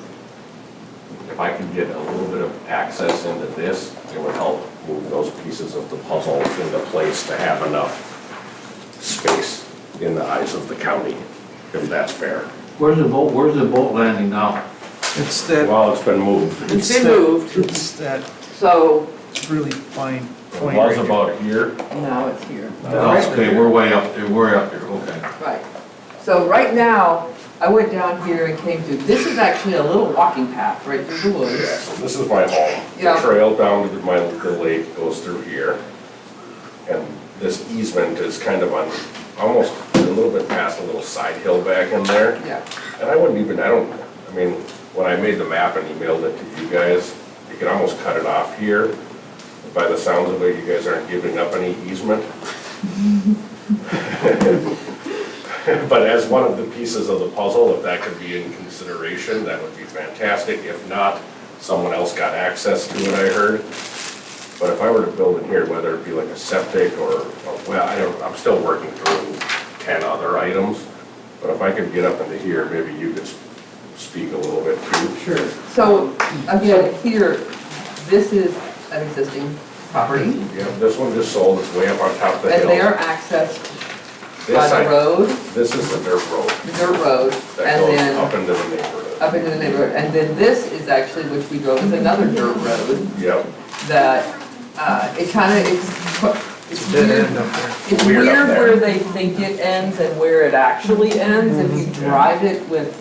if I could get a little bit of access into this, it would help move those pieces of the puzzle into place to have enough space in the eyes of the county, if that's fair. Where's the boat landing now? It's that, Well, it's been moved. It's been moved, it's that so really fine It point was right about here. now it's here. Okay, we're way up there, okay. Right. So right now, I went down here and came to, this is actually a little walking path right through the Yeah, woods. so this is my home. Yeah. The trail down to the lake goes through here. And this easement is kind of on, almost a little bit past a little side hill back in there. Yeah. And I wouldn't even, I mean, when I made the map and emailed it to you guys, you could almost cut it off here. By the sounds of it, you guys aren't giving up any easement. But as one of the pieces of the puzzle, if that could be in consideration, that would be fantastic. If not, someone else got access to it, I heard. But if I were to build in here, whether it be like a septic or, well, I'm still working through 10 other items. But if I could get up into here, maybe you could speak a little bit too. Sure. So, again, here, this is an existing property, Yeah, this one just sold, it's way up on top of the hill. and they are accessed This by the side- road, This is the dirt road the dirt road, that and goes then up into the neighborhood. up into the neighborhood. And then this is actually, which we drove, is another dirt road Yep, that, it kind of, it's Dead weird. end up there. It's Weird up weird there. where they think it ends and where it actually ends. If you drive it with,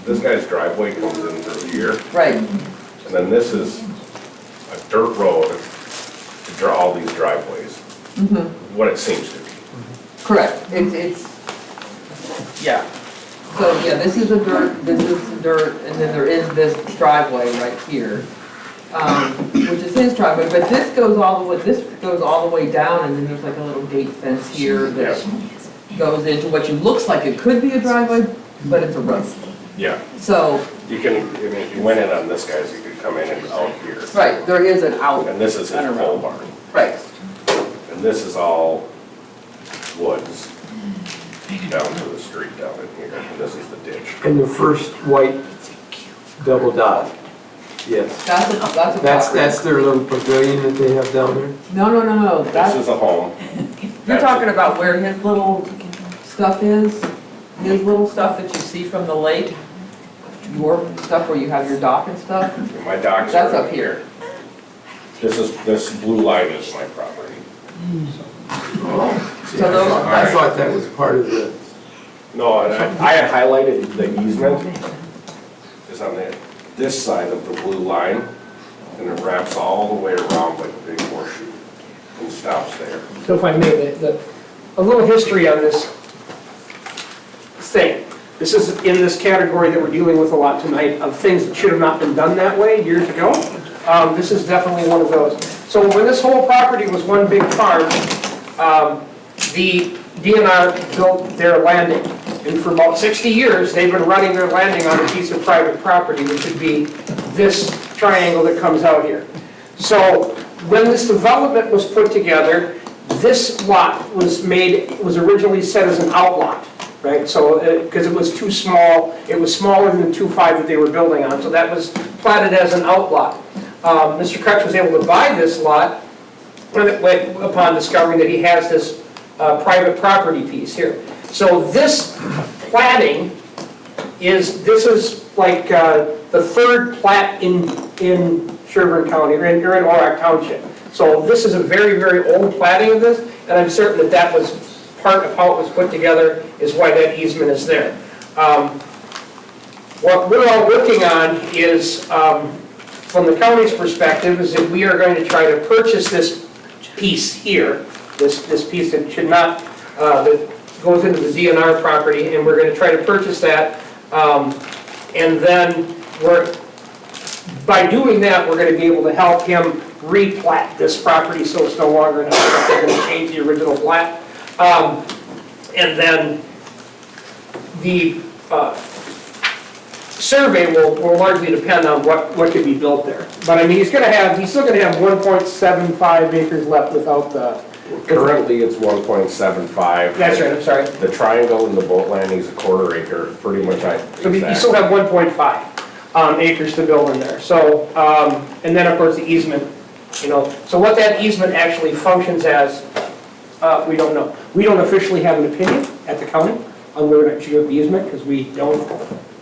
this guy's driveway comes in through here, right, and then this is a dirt road to draw all these driveways, what it seems to be. correct. It's, yeah. So, yeah, this is a dirt, this is the dirt, and then there is this driveway right here, which is his driveway, but this goes all the way down, and then there's like a little gate fence here that goes into what looks like it could be a driveway, but it's a road. Yeah, So, you can, I mean, if you went in on this guy's, you could come in and out here. right, there is an out, And this is his pole barn, right. and this is all woods down to the street down in here, and this is the ditch. And the first white double dot, yes. That's a property. That's their little pavilion that they have down there? No, This that's, is a home. you're talking about where his little stuff is, his little stuff that you see from the lake, your stuff where you have your dock and stuff, My docks that's are up here. This blue line is my property. So those, I thought that was part of the, No, and I had highlighted the easement is on this side of the blue line, and it wraps all the way around like a big horseshoe and stops there. So if I may, a little history on this thing. This is in this category that we're dealing with a lot tonight of things that should have not been done that way years ago. This is definitely one of those. So when this whole property was one big farm, the DNR built their landing. And for about 60 years, they've been running their landing on a piece of private property, which would be this triangle that comes out here. So when this development was put together, this lot was originally set as an outlot, right? So, because it was too small, it was smaller than the 2.5 that they were building on, so that was platted as an outlot. Mr. Kretsch was able to buy this lot upon discovering that he has this private property piece here. So this platting is like the third plat in Sherburne County, or in Orrock Township. So this is a very, very old platting of this, and I'm certain that that was part of how it was put together, is why that easement is there. What we're all working on is, from the county's perspective, is that we are going to try to purchase this piece here, this piece that should not, that goes into the DNR property, and we're going to try to purchase that. And then by doing that, we're going to be able to help him replat this property so it's no longer an outlot. They're going to change the original plat. And then the survey will largely depend on what could be built there. But I mean, he's still gonna have 1.75 acres left without the. Currently, it's 1.75. That's right, I'm sorry. The triangle in the boat landing is a 1/4 acre, pretty much. So you still have 1.5 acres to build in there. So, and then of course the easement, so what that easement actually functions as, we don't know. We don't officially have an opinion at the county on whether or not you have the easement, because we don't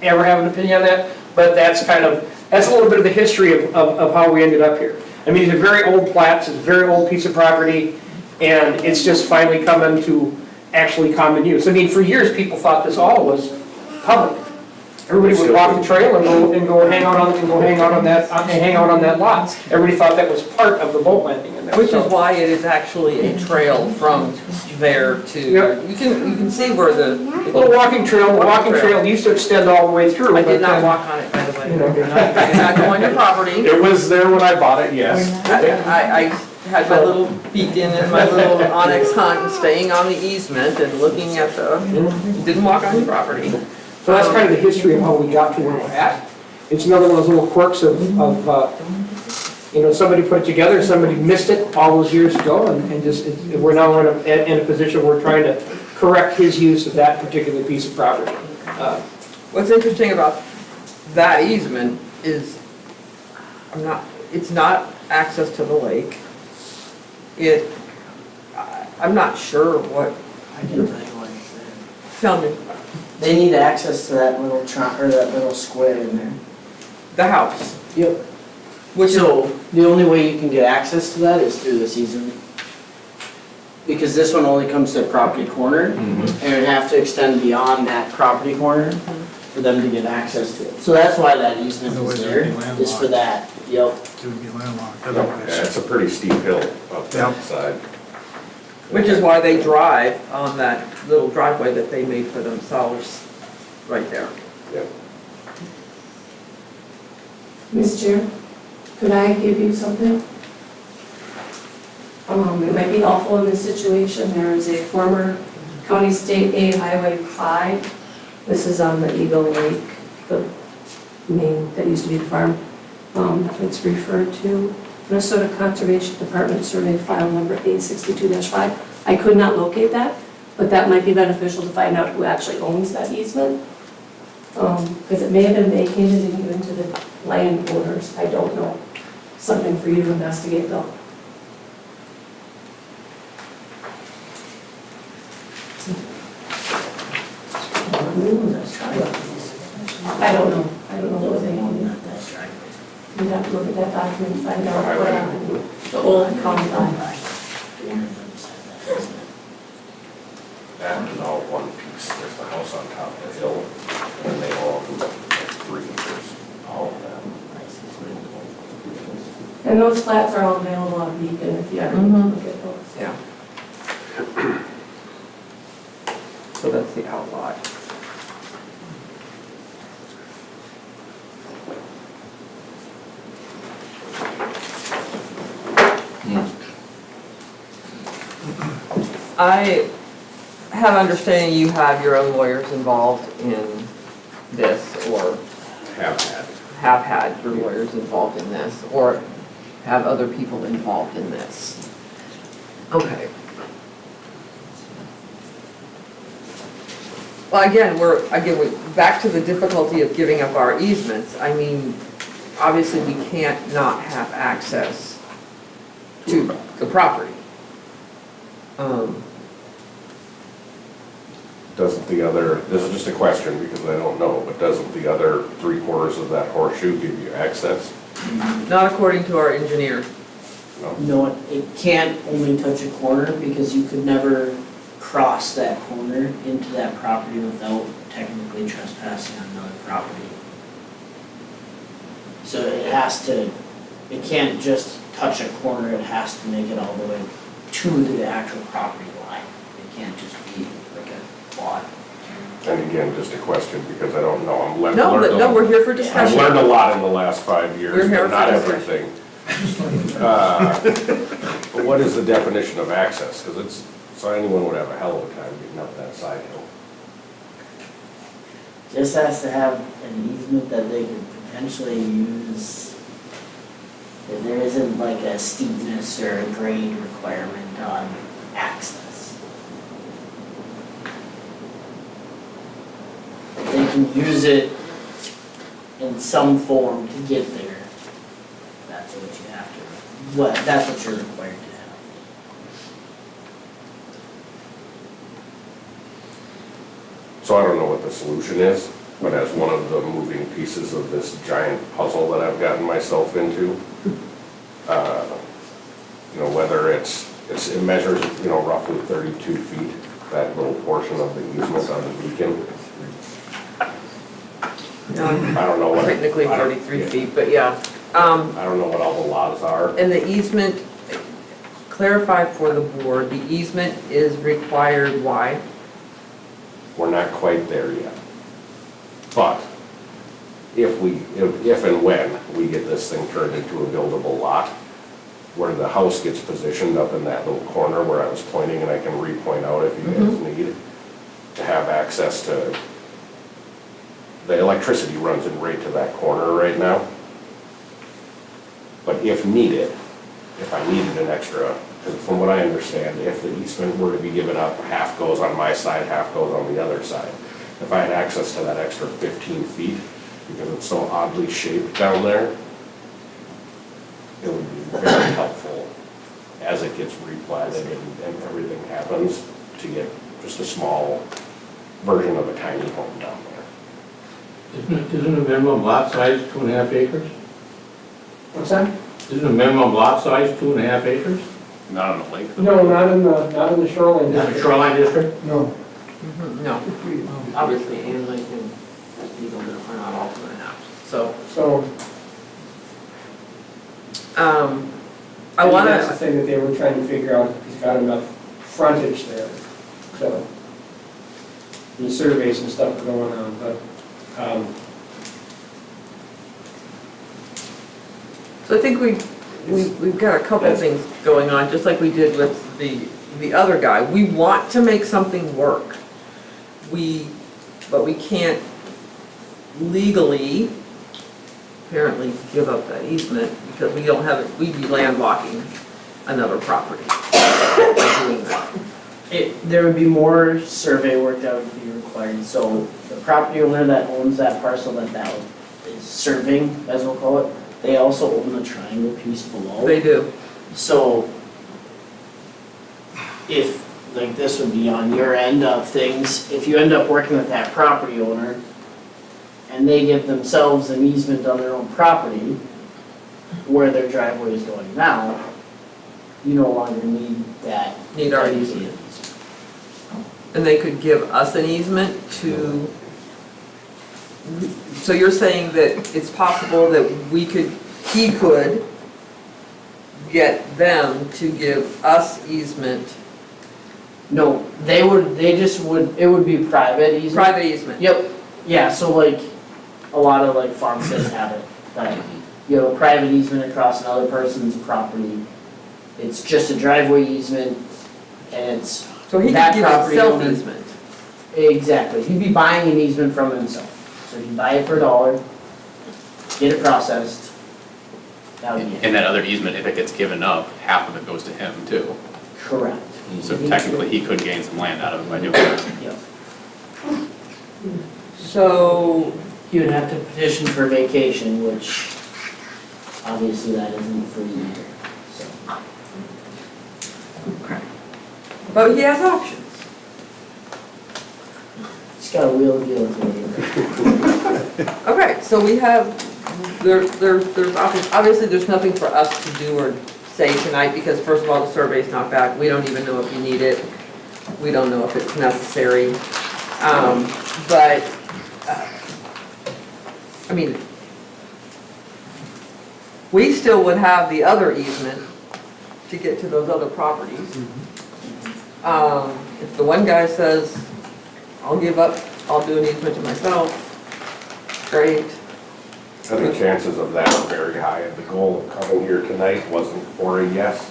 ever have an opinion on that, but that's a little bit of the history of how we ended up here. I mean, these are very old plats, it's a very old piece of property, and it's just finally coming to actually common use. I mean, for years, people thought this all was public. Everybody would walk the trail and go hang out on that lot. Everybody thought that was part of the boat landing in there. Which is why it is actually a trail from there to, Yep. you can see where the. Little walking trail used to extend all the way through. I did but not then- walk on it, by the way. You're not going to property. It was there when I bought it, yes. I had my little beacon and my little onyx hunt, and staying on the easement and looking at didn't walk on the property. So that's kind of the history of how we got to where we're at. It's another one of those little quirks of somebody put it together, somebody missed it all those years ago, and just, we're now in a position where we're trying to correct his use of that particular piece of property. What's interesting about that easement is, it's not access to the lake. I'm not sure what, I can tell you what it's there. tell me, They need access to that little or that little square in there. the house, Yep. which is, So, the only way you can get access to that is through this easement. Because this one only comes to the property corner, and it'd have to extend beyond that property corner for them to get access to it. So that's why that easement Otherwise is it there, would be is for landlocked. that, yep. It would be landlocked Yeah, otherwise. it's a pretty steep hill up that Yeah. side. which is why they drive on that little driveway that they made for themselves right there. Ms. Chair, could I give you something? It might be helpful in this situation. There is a former County State Aid Highway 5. This is on the Eagle Lake, the main, that used to be the farm. It's referred to Minnesota Conservation Department Survey File Number A62-5. I could not locate that, but that might be beneficial to find out who actually owns that easement. Because it may have been vacated and given to the landowners, I don't know. Something for you to investigate though. I don't know what they own. You'd have to look at that document and find out what happened. The old county line. That is all one piece. There's the house on top of the hill, and they all do like 3 acres, all of that. And those plats are all available on Beacon if you ever need to look at those. Yeah. So that's the outlot. I have understanding you have your own lawyers involved in this, or have had your lawyers involved in this, or have other people involved in this. Okay. Well, again, we're back to the difficulty of giving up our easements. I mean, obviously, we can't not have access to the property. Doesn't the other, this is just a question because I don't know, but doesn't the other 3/4 of that horseshoe give you access? Not according to our engineer. No, it can't only touch a corner because you could never cross that corner into that property without technically trespassing on another property. So it can't just touch a corner, it has to make it all the way to the actual property line. It can't just be like a lot. And again, just a question because I don't know. No, we're here for I've discussion. learned a lot in the last 5 years, We're here but not for everything. But what is the definition of access? Because so anyone would have a hell of a time getting up that side hill. Just has to have an easement that they could potentially use. If there isn't like a steepness or a grade requirement on access. If they can use it in some form to get there, that's what you have to, that's what you're required to have. So I don't know what the solution is, but as one of the moving pieces of this giant puzzle that I've gotten myself into, whether it measures, roughly 32 feet, that little portion of the easement on the beacon. I don't know what. Technically 33 feet, but yeah. I don't know what all the laws are. And the easement, clarify for the board, the easement is required, why? We're not quite there yet. But if and when we get this thing turned into a buildable lot, where the house gets positioned up in that little corner where I was pointing, and I can re-point out if you guys need, to have access to, the electricity runs in right to that corner right now. But if needed, if I needed an extra, because from what I understand, if the easement were to be given up, half goes on my side, half goes on the other side. If I had access to that extra 15 feet, because it's so oddly shaped down there, it would be very helpful as it gets replatted and everything happens to get just a small version of a tiny home down there. Isn't a minimum lot size 2.5 acres? What's that? Isn't a minimum lot size 2.5 acres? Not on the lake. No, not in the shoreline Is that a district. shoreline district? No. No, obviously, and Lincoln, Eagle are not all 2.5. So, I want That's the to, thing that they were trying to figure out, if he's got enough frontage there. So, the surveys and stuff are going on, but, so I think we've got a couple of things going on, just like we did with the other guy. We want to make something work. But we can't legally, apparently, give up that easement because we don't have it, we'd be landlocking another property by doing that. There would be more survey work that would be required, so the property owner that owns that parcel that is serving, as we'll call it, they also own the triangle piece below. They do. So if, like this would be on your end of things, if you end up working with that property owner and they give themselves an easement on their own property where their driveway is going now, you no longer need that. Need our easement. And they could give us an easement to, so you're saying that it's possible that he could get them to give us easement? No, it would be private easement. Private easement? Yep, yeah, so like, a lot of like farmsteads have it, that you have a private easement across another person's property. It's just a driveway easement, and it's So he could that give property himself owner- easement? Exactly, he'd be buying an easement from himself. So he'd buy it for $1, get it processed, that would be it. And that other easement, if it gets given up, half of it goes to him too. Correct. So technically, he could gain some land out of it by doing that. Yep. So, He would have to petition for vacation, which obviously that isn't free either, so. okay. But he has options. Just gotta wheel and deal with it. Okay, so we have, there's options. Obviously, there's nothing for us to do or say tonight because first of all, the survey's not back. We don't even know if you need it. We don't know if it's necessary. But, I mean, we still would have the other easement to get to those other properties. If the one guy says, I'll give up, I'll do an easement to myself, great. I think chances of that are very high. The goal of coming here tonight wasn't for a yes.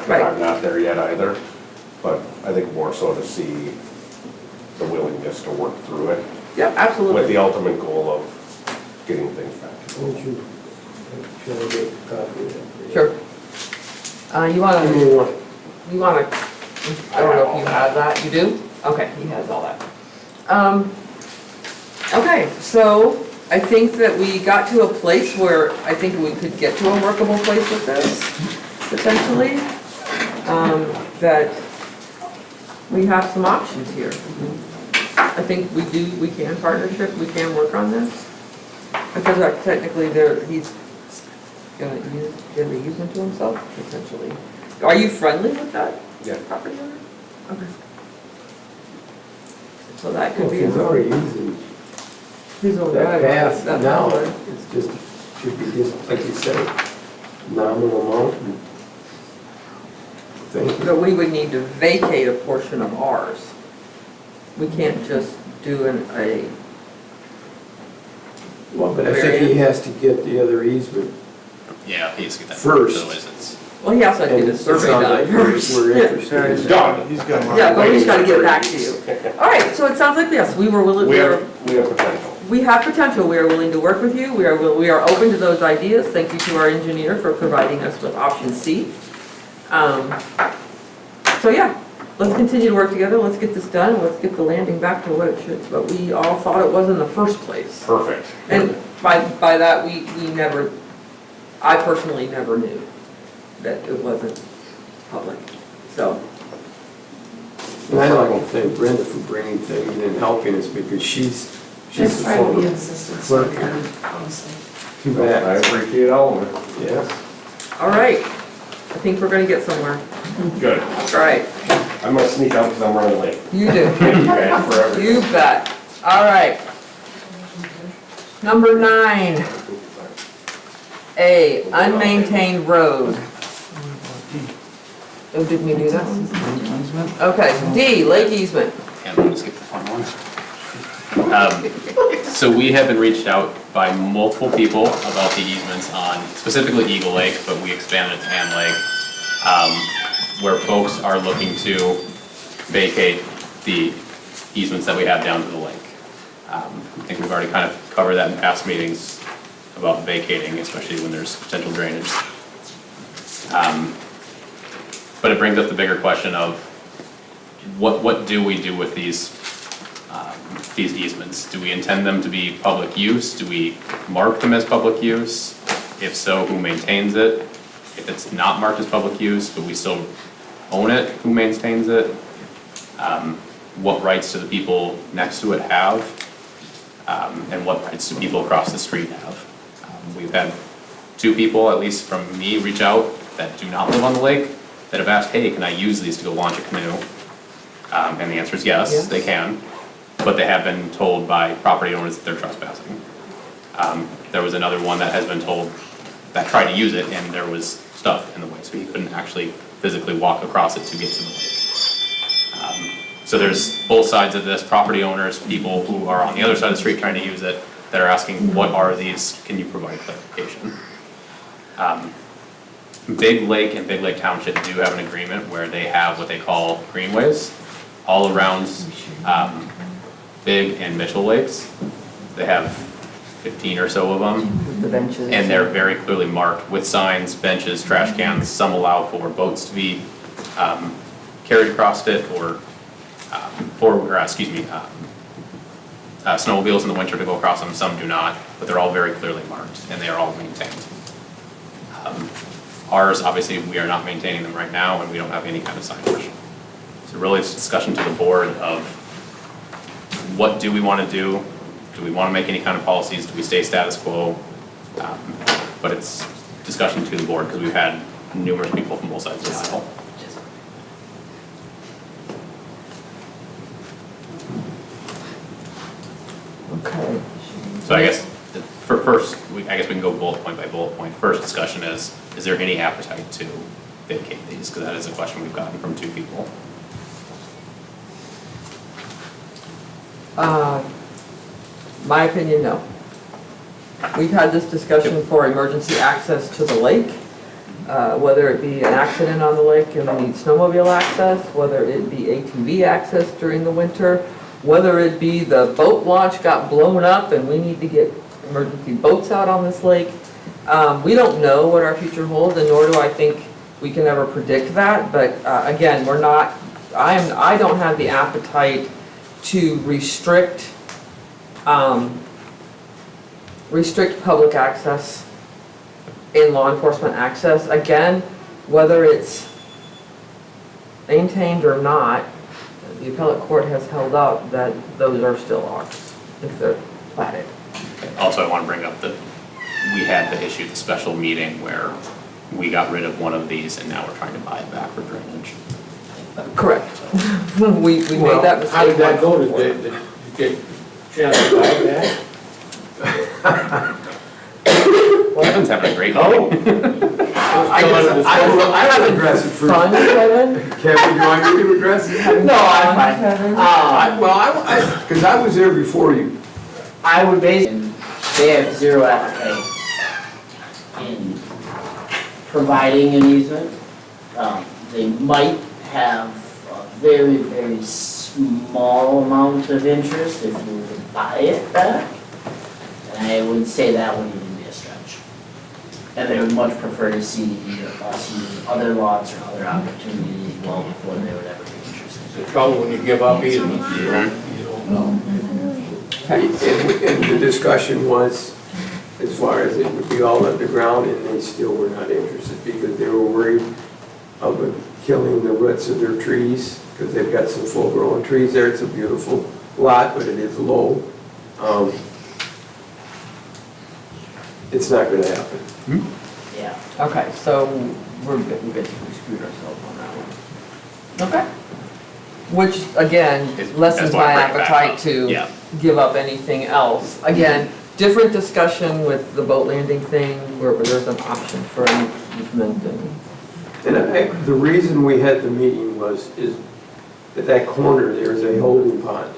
Right. I'm not there yet either, but I think more so to see the willingness to work through it Yeah, absolutely. with the ultimate goal of getting things back. Won't you, should I get a copy of that? Sure. You wanna, I don't know if you have that, you do? Okay, he has all that. Okay, so I think that we got to a place where I think we could get to a workable place with this, potentially. That we have some options here. I think we can partnership, we can work on this. Because technically he's gonna give the easement to himself, potentially. Are you friendly with that? Yeah. Property owner? Okay. So that could Well, be. if he's already using He's over that there. path That now, path. it's just, should be just, like you said, nominal amount. and Thank you. But we would need to vacate a portion of ours. We can't just do a, Well, but I think he has to get the other easement. Yeah, he needs to get that First. Otherwise it's, well, he has to get And a it survey sounds done like we're- first. We're interested. It's done. He's got. Yeah, but we just gotta get back to you. All right, so it sounds like, yes, we were willing, We have potential. we have potential. We are willing to work with you. We are open to those ideas. Thank you to our engineer for providing us with option C. So yeah, let's continue to work together. Let's get this done. Let's get the landing back to what it should, what we all thought it was in the first place. Perfect. And by that, we never, I personally never knew that it wasn't public, so. And I'd like to thank Brenda for bringing things and helping us because she's Just the try to be former insistent. clerk here. Honestly. Too bad. I appreciate all of it. Yes. All right, I think we're gonna get somewhere. Good. All right, I'm gonna sneak out because I'm running late. you do. Thank you guys for everything. You bet. All right. Number 9, A, unmaintained road. Oh, did we do that one? Okay, D, lake easement. And we'll skip the fun ones. So we have been reached out by multiple people about the easements on specifically Eagle Lake, but we expanded it to Hand Lake, where folks are looking to vacate the easements that we have down to the lake. I think we've already kind of covered that in past meetings about vacating, especially when there's potential drainage. But it brings up the bigger question of what do we do with these easements? Do we intend them to be public use? Do we mark them as public use? If so, who maintains it? If it's not marked as public use, but we still own it, who maintains it? What rights do the people next to it have? And what rights do people across the street have? We've had 2 people, at least from me, reach out that do not live on the lake, that have asked, hey, can I use these to go launch a canoe? And the answer is yes, they can, but they have been told by property owners that they're trespassing. There was another one that has been told that tried to use it and there was stuff in the way, so he couldn't actually physically walk across it to get to the lake. So there's both sides of this, property owners, people who are on the other side of the street trying to use it, that are asking, what are these, can you provide clarification? Big Lake and Big Lake Township do have an agreement where they have what they call greenways all around Big and Mitchell Lakes. They have 15 or so of them. The benches. And they're very clearly marked with signs, benches, trash cans. Some allow for boats to be carried across it or snowmobiles in the winter to go across them. Some do not, but they're all very clearly marked and they are all maintained. Ours, obviously, we are not maintaining them right now and we don't have any kind of signage. So really it's a discussion to the board of what do we want to do? Do we want to make any kind of policies? Do we stay status quo? But it's discussion to the board because we've had numerous people from both sides of the aisle. Okay. So I guess for first, I guess we can go bullet point by bullet point. First discussion is there any appetite to vacate these? Because that is a question we've gotten from 2 people. My opinion, no. We've had this discussion for emergency access to the lake, whether it be an accident on the lake and we need snowmobile access, whether it be ATV access during the winter, whether it be the boat launch got blown up and we need to get emergency boats out on this lake. We don't know what our future holds, and nor do I think we can ever predict that, but again, we're not, I don't have the appetite to restrict public access in law enforcement access. Again, whether it's maintained or not, the appellate court has held up that those are still ours if they're platted. Also, I want to bring up that we had the issue, the special meeting where we got rid of one of these and now we're trying to buy it back for drainage. Correct. We made that mistake. How did that go? Did you get a chance to buy that? Well, Kevin's having a great I meeting. have address it first. Fun, Kevin? Kevin, you want me to address it? No, I'm fine. Kevin? Because I was there before you. I would basically, they have zero appetite in providing an easement. They might have a very, very small amount of interest if you were to buy it back. And I would say that wouldn't even be a stretch. And they would much prefer to see us use other lots or other opportunities well before they would ever be interested. The trouble when you give up easements, you don't know. And the discussion was, as far as it would be all underground, and they still were not interested because they were worried of it killing the roots of their trees, because they've got some full-grown trees there. It's a beautiful lot, but it is low. It's not gonna happen. Yeah. Okay, so we basically screwed ourselves on that one. Okay. Which, again, lessens That's why my I bring it back appetite up. to Yeah. give up anything else. Again, different discussion with the boat landing thing, where there's an option for an easement and. The reason we had the meeting is at that corner, there's a holding pond.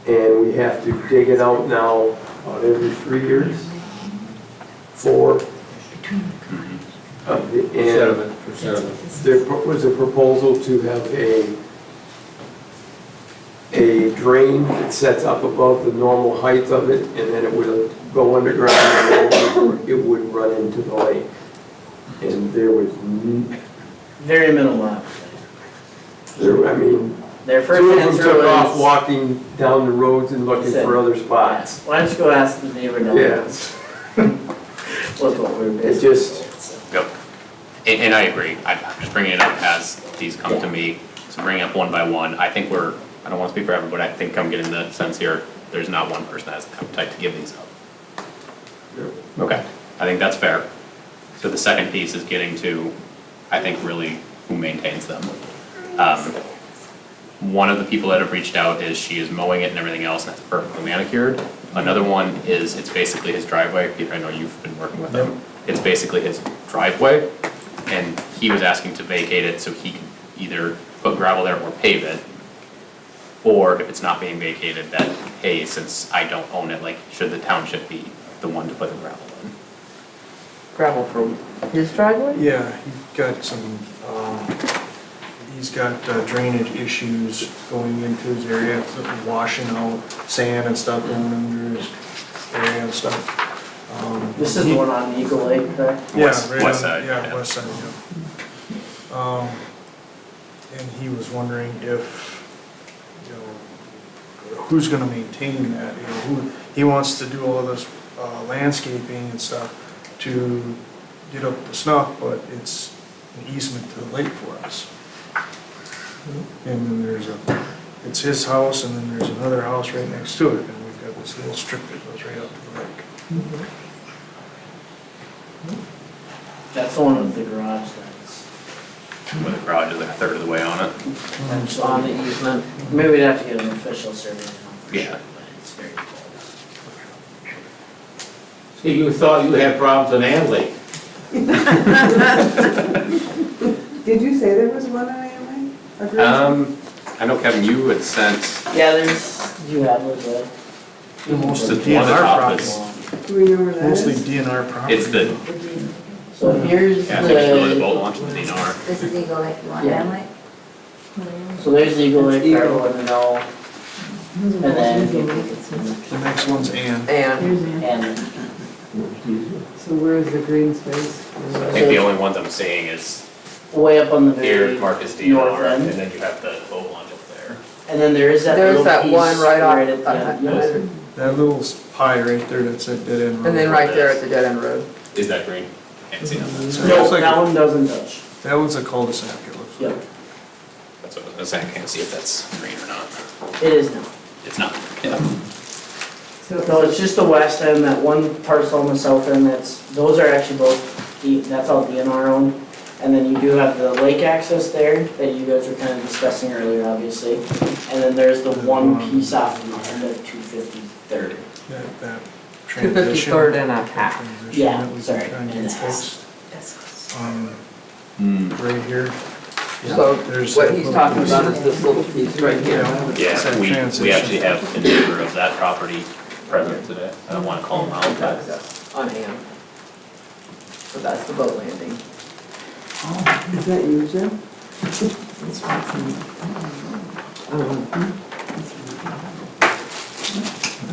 And we have to dig it out now about every 3 years. 4. Sediment, for sediment. There was a proposal to have a drain that sets up above the normal height of it, and then it would go underground and it would run into the lake. And there was, Very minimal appetite. I mean, Their first two of them answer took off was, walking down the roads and looking for other spots. why don't you go ask the neighbor down there? Yeah. Was what we were It basically. just, Yep. And I agree. I'm just bringing it up as these come to me. So bringing up one by one. I think I don't want to speak for everybody. I think I'm getting the sense here, there's not one person that has the appetite to give these up. Okay, I think that's fair. So the second piece is getting to, I think, really who maintains them. One of the people that have reached out is she is mowing it and everything else, and it's perfectly manicured. Another one is, it's basically his driveway. Peter, I know you've been working with him. It's basically his driveway, and he was asking to vacate it so he can either put gravel there or pave it. Or if it's not being vacated, that, hey, since I don't own it, like, should the township be the one to put the gravel in? Gravel from his driveway? Yeah, he's got drainage issues going into his area, washing out sand and stuff going under his area and stuff. This is the one on Eagle Lake, correct? Yeah, West right on- side, Yeah, yeah. west side, yeah. And he was wondering if, who's gonna maintain that, he wants to do all of this landscaping and stuff to get up to snuff, but it's an easement to the lake for us. And then it's his house, and then there's another house right next to it, and we've got this little strip that goes right up to the lake. That's the one with the garage that's Where the garage is like a third of the way on it. on the easement. Maybe we'd have to get an official survey to know for Yeah. sure, but it's very close. See, you thought you had problems in Ann Lake. Did you say there was one on AMA? I know, Kevin, you had sent, Yeah, you have those, Most the of one DNR at the top property, is, Do we know where that mostly is? DNR property. it's the, So here's yeah, I think it's really the the, boat launch in the DNR. This is Eagle Lake, you want Yeah. Ann Lake? so there's Eagle Lake, Eagle. Carol and Knoll, and then, The next one's Ann. And, and so where's the green space? I think the only ones I'm seeing is way up on the very here, marked as north DNR, and end. then you have the boat launch up there. And then there is that There's little that piece one right off, at the end. Yes. That little pie right there, that's a dead end road. And then right there at the dead end road. Is that green? Can't see that. No, Looks like that a- one doesn't touch. That one's a cul-de-sac, it looks like. Yep, That's what I was gonna say, I can't see if that's green or not. it is now. It's not, yeah. No, it's just the west end, that one parcel on the south end, those are actually both, that's all DNR owned. And then you do have the lake access there that you guys were kind of discussing earlier, obviously. And then there's the one piece off the end of 253rd. That transition. 253rd and a half. transition Yeah, that we can sorry, try and and get a half. fixed. Hmm. Right here. So There's what that he's little talking piece. about is this little piece right here. It's Yeah, that we transition. actually have a neighbor of that property present today. I don't wanna call him out, but Access on hand. So that's the boat landing. Is that you, Jim?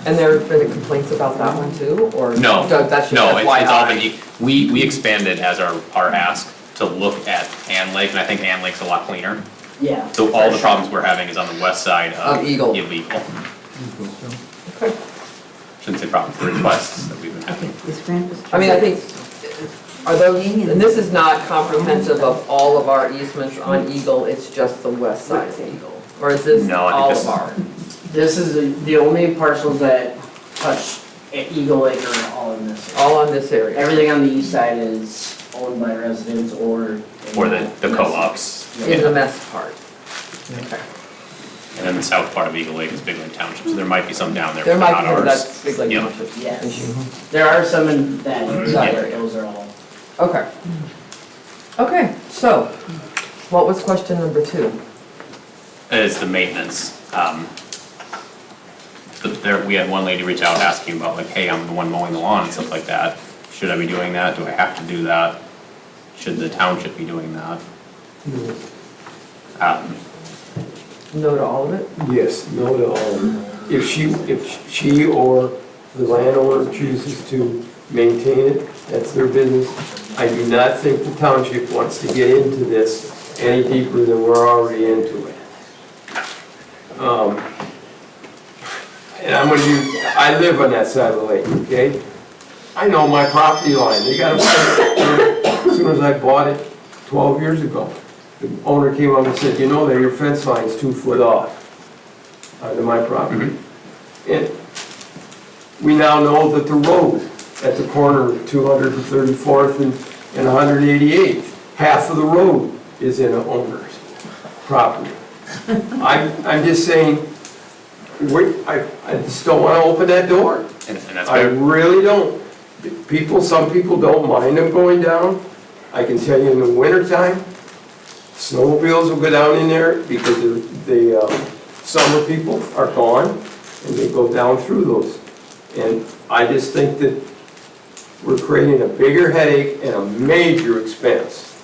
And there have been complaints about that one too, or? No, That's just no, it's all been, FYI. we expanded as our ask to look at Ann Lake, and I think Ann Lake's a lot cleaner. Yeah. So all the problems we're having is on the west side of Of Eagle. Illegal. Okay. Shouldn't say problems, the requests that we've been having. I mean, I think, are those, and this is not comprehensive of all of our easements on Eagle, it's just the west side of Eagle? Or is this No, I think all this of our? This is the only parcels that touch Eagle Lake are all in this. All on this area? Everything on the east side is owned by residents or. Or the co-ops. In the mess part? Okay. And then the south part of Eagle Lake is Big Lake Township, so there might be some down there, There but might not be, but ours. that's Big Lake Yep. Township issue. Yes. There are some in that area, those are all. Okay. Okay, so, what was question number 2? Is the maintenance. We had one lady reach out asking about like, hey, I'm the one mowing the lawn and stuff like that. Should I be doing that? Do I have to do that? Should the township be doing that? No to all of it? Yes, no to all. If she or the landowner chooses to maintain it, that's their business. I do not think the township wants to get into this any deeper than we're already into it. And I'm gonna use, I live on that side of the lake, okay? I know my property line, they got a, as soon as I bought it 12 years ago, the owner came up and said, you know that your fence line's 2 foot off onto my property. And we now know that the road at the corner of 234th and 188th, half of the road is in an owner's property. I'm just saying, I just don't want to open that door. And that's I fair. really don't. Some people don't mind them going down. I can tell you in the wintertime, snowmobiles will go down in there because the summer people are gone and they go down through those. And I just think that we're creating a bigger headache and a major expense.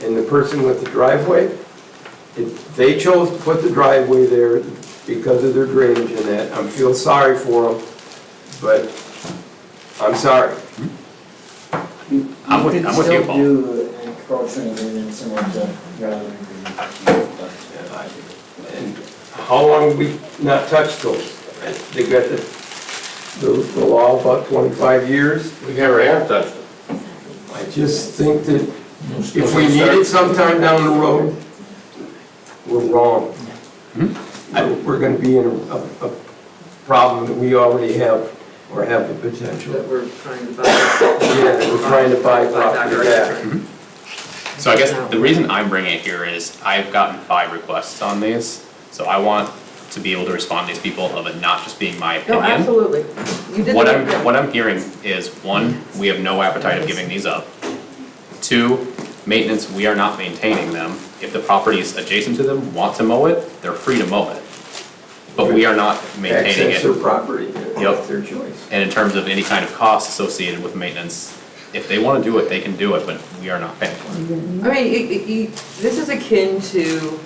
And the person with the driveway, they chose to put the driveway there because of their drainage and that. I feel sorry for them, but I'm sorry. I'm with you, Paul. You could still do an encroachment agreement similar to rather than agreement. And how long have we not touched those? They got the law about 25 years. We never have touched it. I just think that if we need it sometime down the road, we're wrong. We're gonna be in a problem that we already have, or have the potential. That we're trying to buy. Yeah, that we're trying to buy property back. So I guess the reason I'm bringing it here is I've gotten 5 requests on these, so I want to be able to respond to these people of it not just being my No, opinion. absolutely. You did What that, yeah. I'm hearing is, 1, we have no appetite of giving these up. 2, maintenance, we are not maintaining them. If the properties adjacent to them want to mow it, they're free to mow it. But we are not maintaining Access their it. property, Yep. that's their choice. And in terms of any kind of cost associated with maintenance, if they want to do it, they can do it, but we are not paying for it. I mean, this is akin to,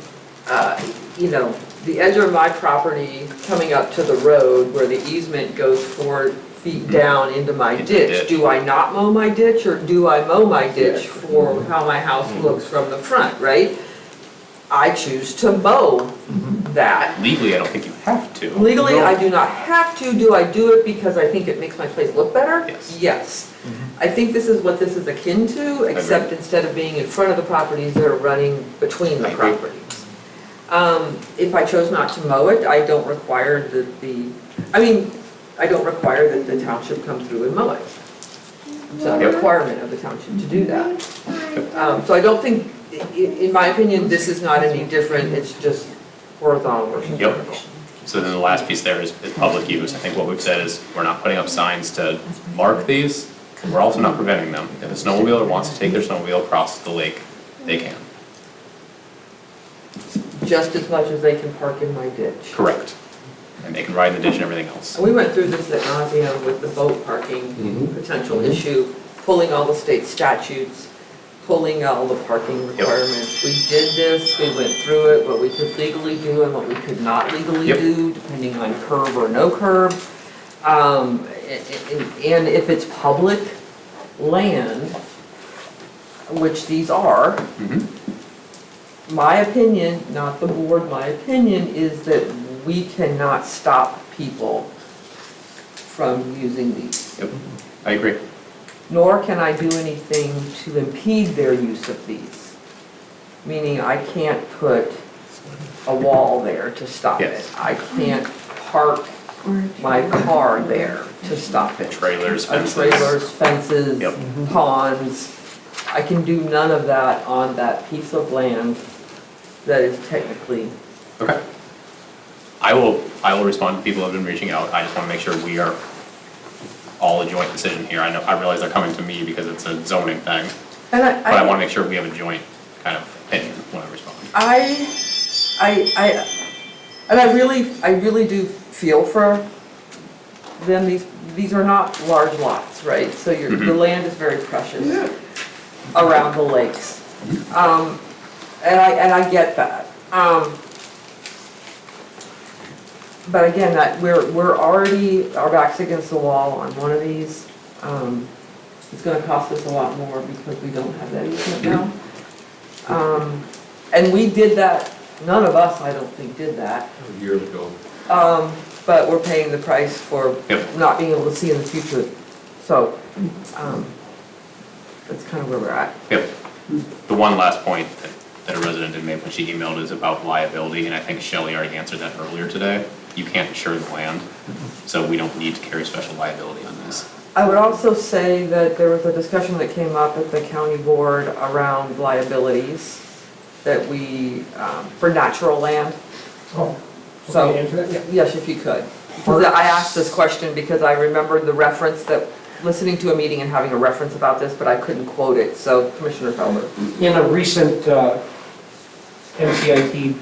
the edge of my property coming up to the road where the easement goes 4 feet down into my Into the ditch. ditch. Do I not mow my ditch, or do I mow my ditch for how my house looks from the front, right? I choose to mow that. Legally, I don't think you have to. Legally, I do not have to. Do I do it because I think it makes my place look better? Yes. Yes. I think this is what this is akin to, except instead of being in front of the properties, they're running between the I agree. properties. If I chose not to mow it, I don't require I don't require that the township come through and mow it. It's not a Yep. requirement of the township to do that. So I don't think, in my opinion, this is not any different, it's just horizontal versus Yep. vertical. So then the last piece there is public use. I think what we've said is we're not putting up signs to mark these. We're also not preventing them. If a snowmobiler wants to take their snowmobile across the lake, they can. Just as much as they can park in my ditch. Correct. And they can ride in the ditch and everything else. And we went through this at nauseam with the boat parking potential issue, pulling all the state statutes, pulling all the parking requirements. We did this, we went through it, what we could legally do and what we could not legally Yep. do, depending on curb or no curb. And if it's public land, which these are, my opinion, not the board, my opinion is that we cannot stop people from using these. Yep, I agree. Nor can I do anything to impede their use of these. Meaning I can't put a wall there to stop it. Yes. I can't park my car there to stop it. Trailers, fences. Trailers, fences, Yep. ponds. I can do none of that on that piece of land that is technically. Okay. I will respond to people who have been reaching out. I just want to make sure we are all a joint decision here. I realize they're coming to me because it's a zoning thing, And but I want to make sure we have a joint kind of opinion when I respond. I really do feel for them. These are not large lots, right? So the land is very precious around the lakes. And I get that. But again, that we're already, our back's against the wall on one of these. It's gonna cost us a lot more because we don't have that easement now. And we did that, none of us, I don't think, did that. Years ago. But we're paying the price for Yep. not being able to see in the future. So, that's kind of where we're at. Yep. The one last point that a resident had made when she emailed is about liability, and I think Shelley already answered that earlier today. You can't insure the land, so we don't need to carry special liability on this. I would also say that there was a discussion that came up at the county board around liabilities that we, for natural land. Oh, So, okay, answer that? Yeah. yes, if you could. Because I asked this question because I remembered the reference that, listening to a meeting and having a reference about this, but I couldn't quote it, so Commissioner Felder. In a recent MCIT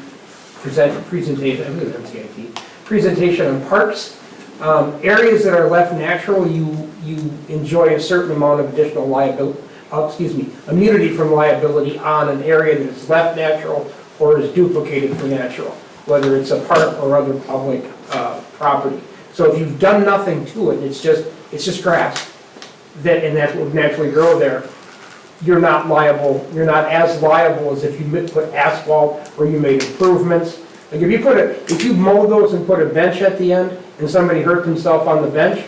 presentation, I believe it was MCIT, presentation on parks, areas that are left natural, you enjoy a certain amount of additional liability, immunity from liability on an area that is left natural or is duplicated for natural, whether it's a park or other public property. So if you've done nothing to it, it's just grass, and that will naturally grow there, you're not liable, you're not as liable as if you put asphalt or you made improvements. Like if you mowed those and put a bench at the end and somebody hurt themselves on the bench,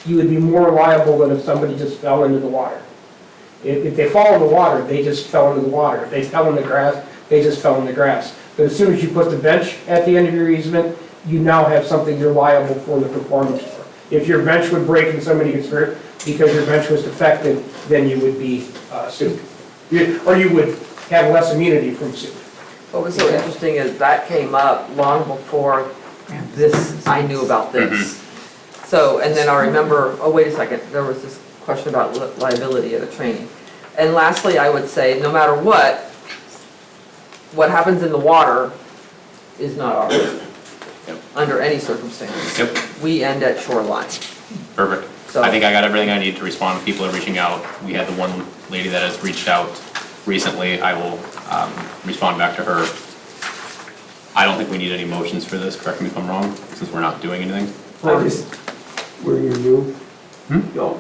you would be more liable than if somebody just fell into the water. If they fall in the water, they just fell into the water. If they fell in the grass, they just fell in the grass. But as soon as you put the bench at the end of your easement, you now have something you're liable for the performance for. If your bench would break and somebody gets hurt because your bench was defective, then you would be sued. Or you would have less immunity from suit. What was so interesting is that came up long before this, I knew about this. So, and then I remember, oh, wait a second, there was this question about liability at a training. And lastly, I would say, no matter what happens in the water is not ours, under any circumstance. Yep. We end at shoreline. Perfect. So- I think I got everything I need to respond to people that are reaching out. We had the one lady that has reached out recently. I will respond back to her. I don't think we need any motions for this, correct me if I'm wrong, since we're not doing anything. Were you new? No.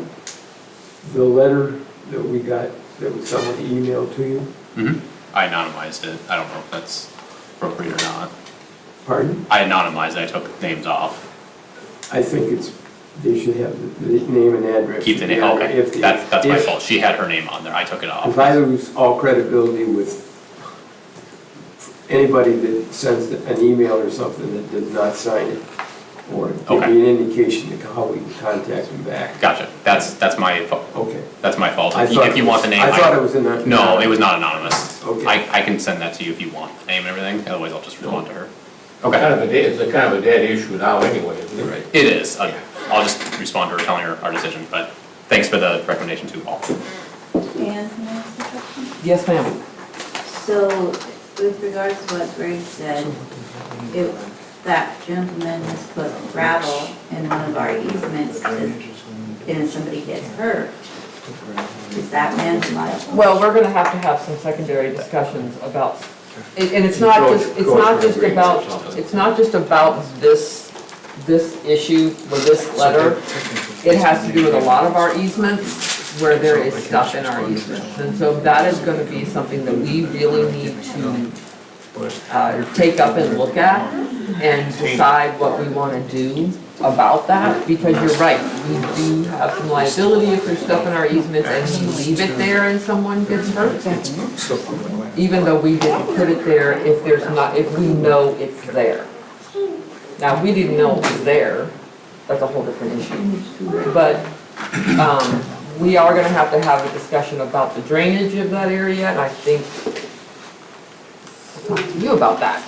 The letter that we got, that was someone emailed to you? I anonymized it. I don't know if that's appropriate or not. Pardon? I anonymized it. I took names off. I think they should have the name and address. Keep the name, okay. That's my fault. She had her name on there. I took it off. If I lose all credibility with anybody that sends an email or something that does not sign it, or give me an indication of how we can contact them back. Gotcha. That's my fault. Okay. That's my fault. If you want the name. I thought it was in the. No, it was not anonymous. Okay. I can send that to you if you want the name and everything. Otherwise, I'll just respond to her. It's a kind of a dead issue now anyway, isn't it? Right. It is. I'll just respond to her telling her our decision, but thanks for the recommendation too, Paul. And can I ask a question? Yes, ma'am. So with regards to what Greg said, if that gentleman has put gravel in one of our easements and somebody gets hurt, is that man liable? Well, we're gonna have some secondary discussions about, and it's not just about this this issue with this letter, it has to do with a lot of our easements where there is stuff in our easements. And so that is gonna be something that we really need to take up and look at and decide what we wanna do about that, because you're right, we do have some liability if there's stuff in our easements and we leave it there and someone gets hurt. Even though we didn't put it there, if there's not, if we know it's there. Now, if we didn't know it was there, that's a whole different issue. But, we are gonna have a discussion about the drainage of that area, and I think I'll talk to you about that.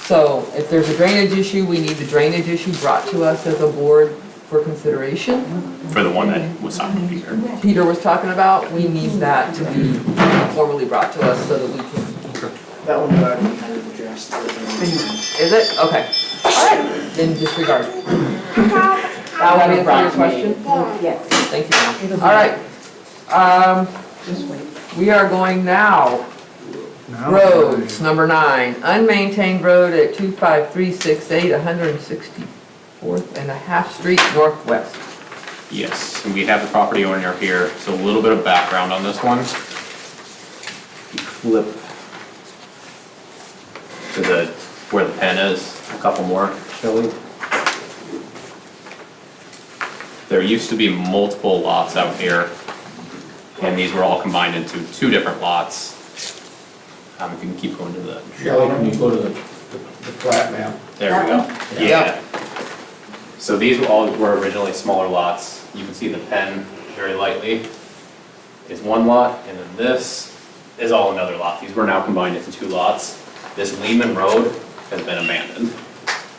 So, if there's a drainage issue, we need the drainage issue brought to us as a board for consideration. For the one that was signed, Peter. Peter was talking about, we need that to be formally brought to us so that we can. That one already kind of addressed. Is it? Okay. All right, then disregard. That would answer your question? Yes. Thank you. All right. We are going now. Roads, number 9, unmaintained road at 25368, 164th and a half Street Northwest. Yes, and we have the property owner here, so a little bit of background on this one. Flip to where the pen is, a couple more, Shelley. There used to be multiple lots out here, and these were all combined into 2 different lots. If you can keep going to the. Shelley, can you go to the plat map? There we go. Yeah. So these all were originally smaller lots. You can see the pen very lightly is one lot, and then this is all another lot. These were now combined into 2 lots. This Lehman Road has been abandoned.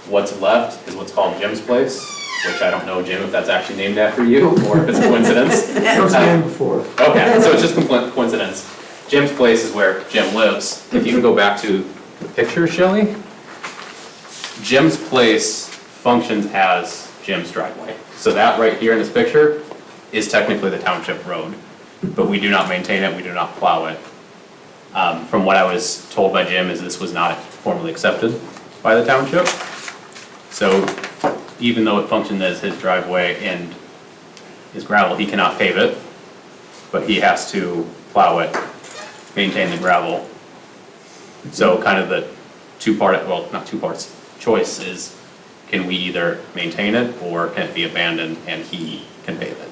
What's left is what's called Jim's Place, which I don't know, Jim, if that's actually named after you or if it's a coincidence. It was named before. Okay, so it's just coincidence. Jim's Place is where Jim lives. If you can go back to the picture, Shelley. Jim's Place functions as Jim's driveway. So that right here in this picture is technically the township road, but we do not maintain it, we do not plow it. From what I was told by Jim is this was not formally accepted by the township. So even though it functioned as his driveway and his gravel, he cannot pave it, but he has to plow it, maintain the gravel. So kind of the well, not two parts, choice is, can we either maintain it or can it be abandoned and he can pave it?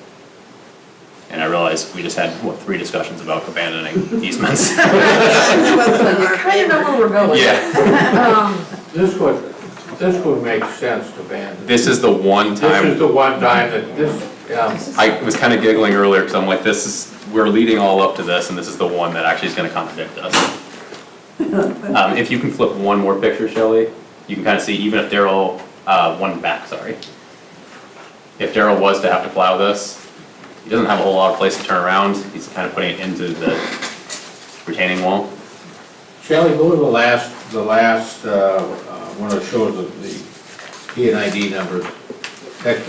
And I realized we just had, 3 discussions about abandoning easements. You kind of know where we're going. Yeah. This would make sense to abandon. This is the one time. This is the one time that this, yeah. I was kind of giggling earlier because I'm like, we're leading all up to this, and this is the one that actually is going to contradict us. If you can flip one more picture, Shelley, you can kind of see, even if Daryl, one back, sorry. If Daryl was to have to plow this, he doesn't have a whole lot of place to turn around. He's kind of putting it into the retaining wall. Shelley, go to the last one that shows the P&ID numbers. Next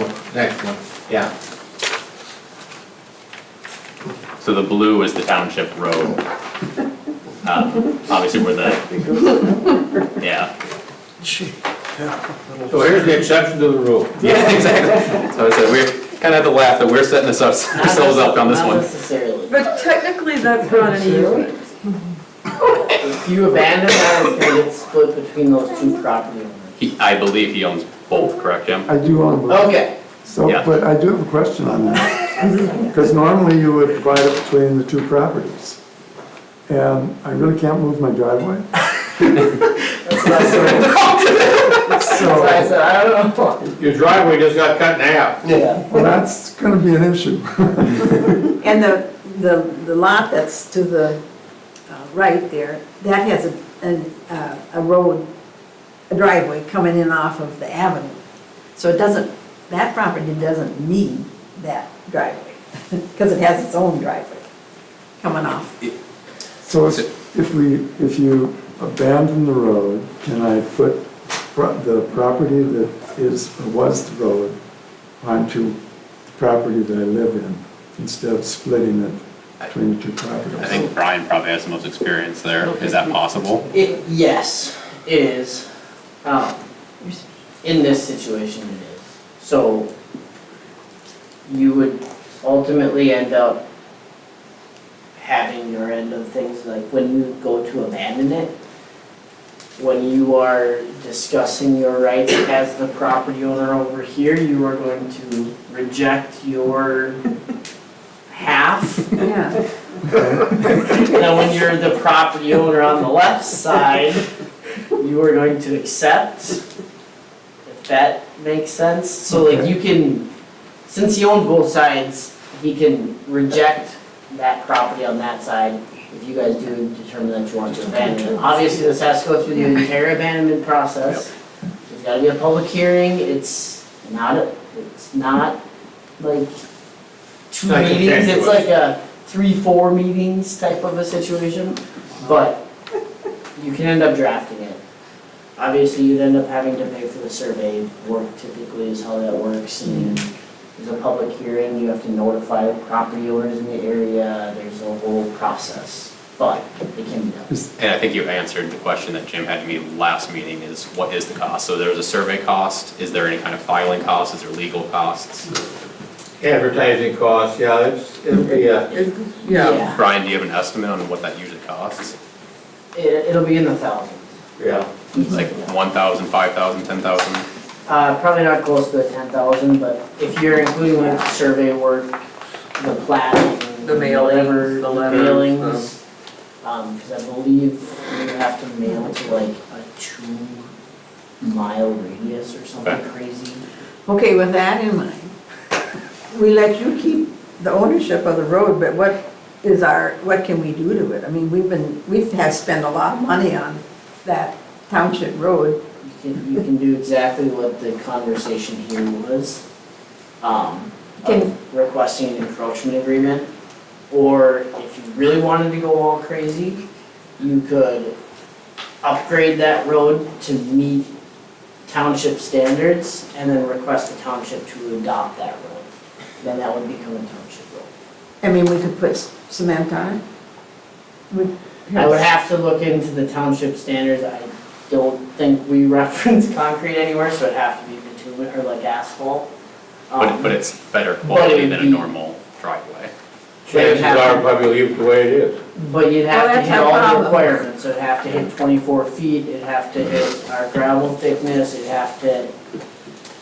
one, yeah. So the blue is the township road. Obviously where yeah. So here's the exception to the rule. Yeah, exactly. So I said, we're kind of had to laugh that we're setting ourselves up on this Not one. necessarily. But technically, that's not an easement. If you abandon that, it's gonna get split between those 2 property owners. I believe he owns both, correct, Jim? I do own both. Okay. So, Yeah. but I do have a question on that. Because normally you would divide it between the 2 properties. And I really can't move my driveway. That's what I said. That's what I said, I don't know. Your driveway just got cut in half. Yeah. Well, that's gonna be an issue. And the lot that's to the right there, that has a road, a driveway coming in off of the avenue. So it doesn't, that property doesn't need that driveway, because it has its own driveway coming off. So if you abandon the road, can I put the property that was the road onto the property that I live in, instead of splitting it between the 2 properties? I think Brian probably has the most experience there. Is that possible? Yes, it is. in this situation it is. So you would ultimately end up having your end of things, like when you go to abandon it, when you are discussing your rights as the property owner over here, you are going to reject your half. Yeah. Now, when you're the property owner on the left side, you are going to accept, if that makes sense. So like you can, since he owns both sides, he can reject that property on that side if you guys do determine that you want to abandon it. Obviously, this has to go through the entire abandonment process. There's gotta be a public hearing. It's not like two Like meetings, it's contentious. like a 3-4 meetings type of a situation, but you can end up drafting it. Obviously, you'd end up having to pay for the survey work typically is how that works, and there's a public hearing, you have to notify the property owners in the area, there's a whole process, but it can be done. And I think you answered the question that Jim had to me last meeting is what is the cost? So there's a survey cost, is there any kind of filing cost, is there legal costs? Advertising costs, yeah, it'll be a, Yeah. Brian, do you have an estimate on what that usually costs? It'll be in the thousands. yeah. Like 1,000, 5,000, 10,000? Probably not close to the 10,000, but if you're including like survey work, the plating, The mailings, whatever, the letters, mailings, because I believe you have to mail to like a 2-mile radius or something crazy. Okay, with that in mind, we let you keep the ownership of the road, but what can we do to it? I mean, we've had spent a lot of money on that Township road. You can do exactly what the conversation here was, of requesting an encroachment agreement. Or if you really wanted to go all crazy, you could upgrade that road to meet township standards and then request the township to adopt that road. Then that would become a township road. I mean, we could put cement on it. I would have to look into the township standards. I don't think we reference concrete anywhere, so it'd have to be bitumen or like asphalt. But it's better quality than a normal driveway. Chances are probably leave it the way it is. But you'd have Well, to that's hit our all the problem. requirements, so it'd have to hit 24 feet, it'd have to hit our gravel thickness, it'd have to,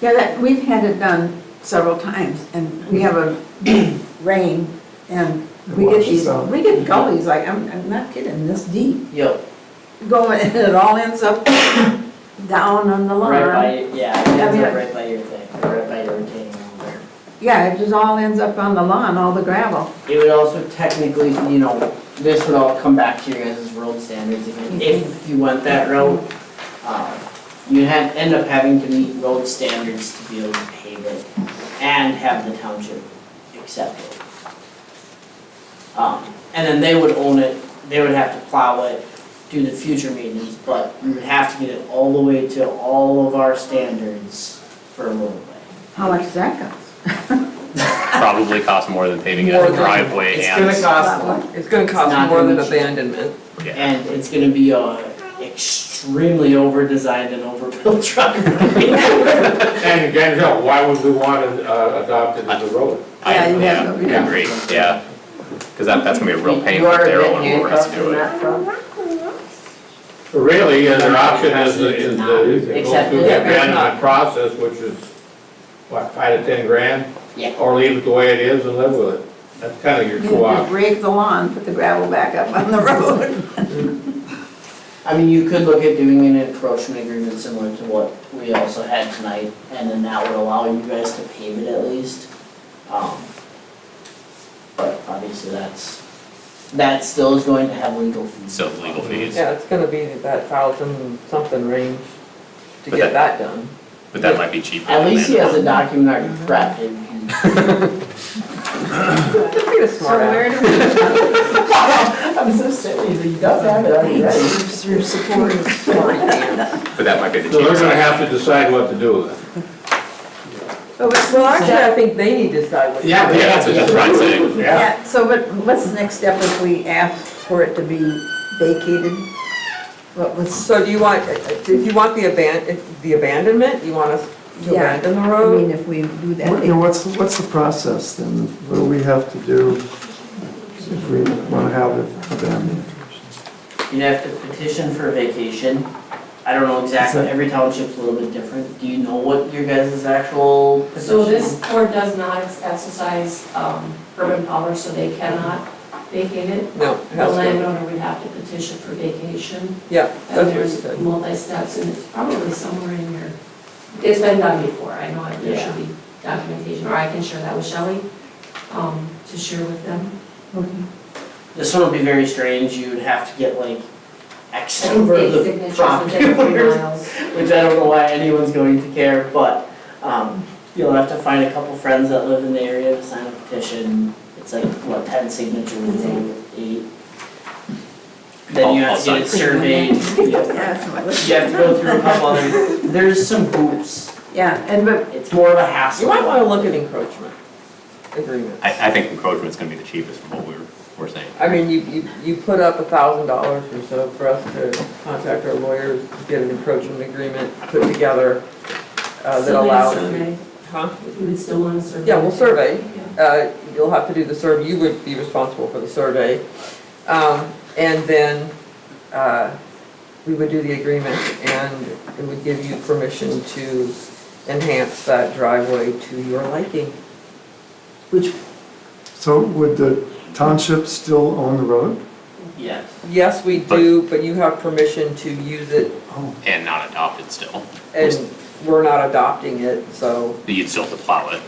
Yeah, we've had it done several times, and we have a big rain, and we get gullies, like, I'm not kidding, this deep, yo, going, and it all ends up down on the lawn. right by, yeah, it I ends mean, up right by your thing, right by your retaining wall there. Yeah, it just all ends up on the lawn, all the gravel. It would also technically, this would all come back to your guys' road standards if you went that route. You'd end up having to meet road standards to be able to pave it and have the township accept it. And then they would own it, they would have to plow it, do the future maintenance, but you would have to get it all the way to all of our standards for a roadway. How much does that cost? Probably cost more than paving it More as a than- driveway It's and. gonna cost, It's gonna It's cost not more gonna than be cheap. abandonment. Yeah. and it's gonna be a extremely over-designed and overbuilt driveway. And Denzel, why would we want to adopt it as a road? Yeah, you have to- I agree, yeah. Because that's gonna be a real pain You for are a Daryl bit and whoever has to handcuffed do in it. that front. Really, their option is to go Except through that the it's abandonment not. process, which is, what, 5 to 10 grand? Yeah. Or leave it the way it is and live with it. That's kind of your You two just options. rake the lawn, put the gravel back up on the road. I mean, you could look at doing an encroachment agreement similar to what we also had tonight, and then that would allow you guys to pave it at least. But obviously that still is going to have legal fees. Still legal fees. Yeah, it's gonna be that 1,000-something range to But get that done. But that might be cheaper. At than least he has a abandonment. document already prepped. Be a smart ass. I'm so silly, he does have it already ready. Your support is fine. But that might be the So they're cheapest. gonna have to decide what to do with it. Well, actually, I think they need to decide what. Yeah, Yeah, that's what Brian's saying. Yeah. So, but what's the next step if we ask for it to be vacated? What was, So do you want, if you want the abandonment, you want us to Yeah. abandon the I road? mean, if we do that. You know, what's the process then? What do we have to do if we want to have it abandoned? You'd have to petition for a vacation. I don't know exactly, every township's a little bit different. Do you know what your guys' actual petition? So this board does not exercise urban power, so they cannot vacate it. No, it The has to. landowner would have to petition for vacation. Yeah, And that's what you there's said. multi-steps, and it's probably somewhere in your, it's been done before, I know there Yeah. should be documentation, or I can share that with Shelley, to share with them. This one would be very strange. You would have to get like X And number of date the signatures property within 3 owners, miles. which I don't know why anyone's going to care, but you'll have to find a couple friends that live in the area to sign a petition. It's like, what, 10 signatures, instead of 8. Then you I'll have to get it sign. surveyed. You have to go through a couple other, there's some hoops. Yeah, and but It's more of a hassle. You might want to look at encroachment agreements. I think encroachment's gonna be the cheapest from what we're saying. I mean, you put up $1,000 or so for us to contact our lawyers to get an encroachment agreement put together that So allows. they survey. Huh? We would still want to survey. Yeah, we'll survey. You'll have to do the survey, you would be responsible for the survey. And then we would do the agreement and it would give you permission to enhance that driveway to your liking. which, So would the township still own the road? Yes. Yes, we do, but you have permission to use it And not adopted still. and we're not adopting it, so You'd still have to plow it.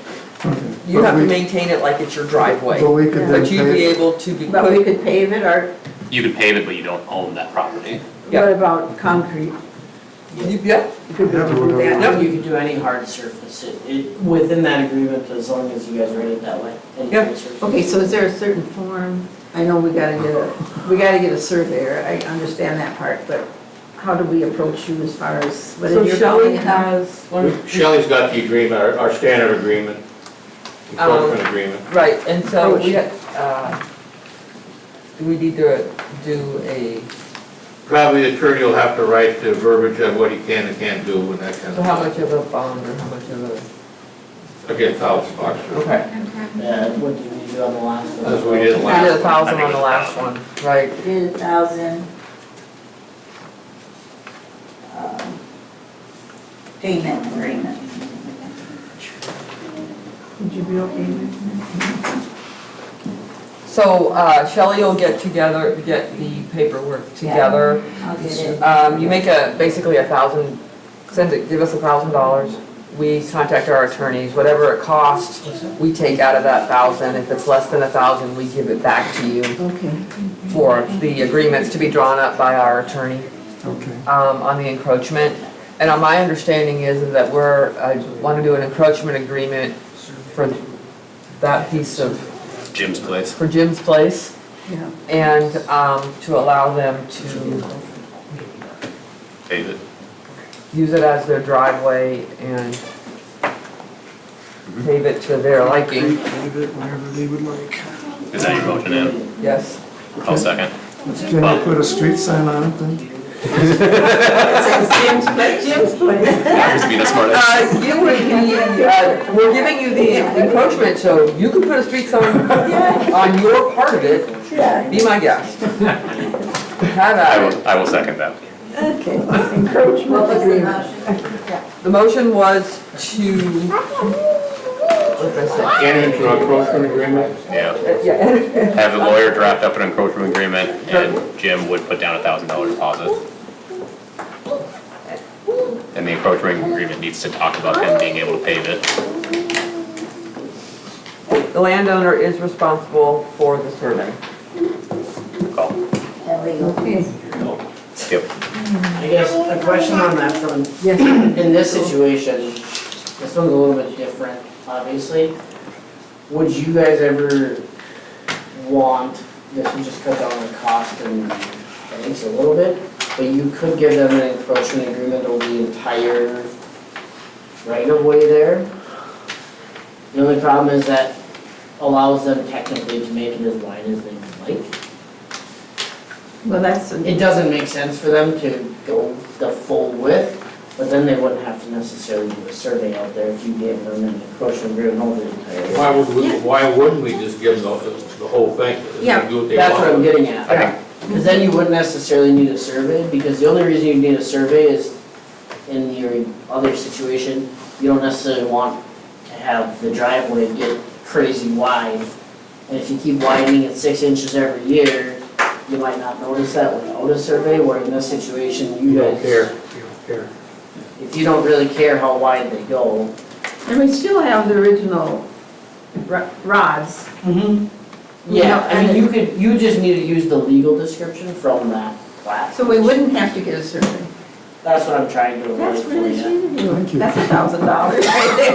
you But have to we- maintain it like it's your driveway. But we could then But you'd be pay, able to be but we put, could pave it, or You can pave it, but you don't own that property. Yeah. what about concrete? yeah, You could Yeah, do but that. Yep. You could do any hard surface, within that agreement, as long as you guys write it that way. Any Yeah. hard surface. Okay, so is there a certain form? I know we gotta get a surveyor, I understand that part, but how do we approach you as far as, what so is your Shelley calling? has one. Shelley's got the agreement, our standard agreement, encroachment agreement. Right, and so we, do we need to do a, Probably the attorney will have to write the verbiage on what he can and can't do and that kind so of how stuff. much of a bond or how much of a, Again, $1,000. okay. What did we do on the last one? That's what we did We last. did 1,000 I think on it the was last 1,000. one, right. 1,000 payment agreement. Would you be okay with So Shelley will get the paperwork together. I'll get it. You make basically 1,000, give us $1,000. We contact our attorneys, whatever it costs, we take out of that 1,000. If it's less than 1,000, we give it back to you that? Okay. for the agreements to be drawn up by our attorney okay. on the encroachment. And my understanding is that I want to do an encroachment agreement for that piece of, Jim's place. for Jim's place. Yeah. And to allow them to Pave it. use it as their driveway and pave it to their liking. Pave it whenever they would like. Is that your motion, Ann? Yes. I'll second. Can you put a street sign on it then? It says Jim's place. That was being the smartest. You would be, we're giving you the encroachment, so you can put a street sign on your part of it. Yeah. Be my guest. Have at it. I will second that. Okay, What encroachment was the agreement. motion? The motion was to, what did I say? Enter into an encroachment agreement. Yeah. Yeah. Have the lawyer draft up an encroachment agreement and Jim would put down $1,000 deposit. And the encroachment agreement needs to talk about him being able to pave it. The landowner is responsible for the survey. Call. And legal. Okay. Yep. I guess a question on that front. Yes. In this situation, this one's a little bit different, obviously. Would you guys ever want, this would just cut down on cost and things a little bit, but you could give them an encroachment agreement over the entire right of way there? The only problem is that allows them technically to make it as wide as they would like. Well, that's, It doesn't make sense for them to go the full width, but then they wouldn't have to necessarily do a survey out there if you gave them an encroachment agreement over the entire. Why wouldn't we just give them the whole thing? Yeah. Do what they That's what I'm want. getting at. Because then you wouldn't necessarily need a survey, because the only reason you need a survey is in your other situation, you don't necessarily want to have the driveway get crazy wide. And if you keep widening it 6 inches every year, you might not notice that without a survey, where in this situation, you don't guys. care, you don't care. If you don't really care how wide they go. and we still have the original rods. Yeah, I mean, you just need to use the legal description from that plat. So we wouldn't have to get a survey. That's what I'm trying to avoid That's for really you. sweet of you. That's $1,000 right there.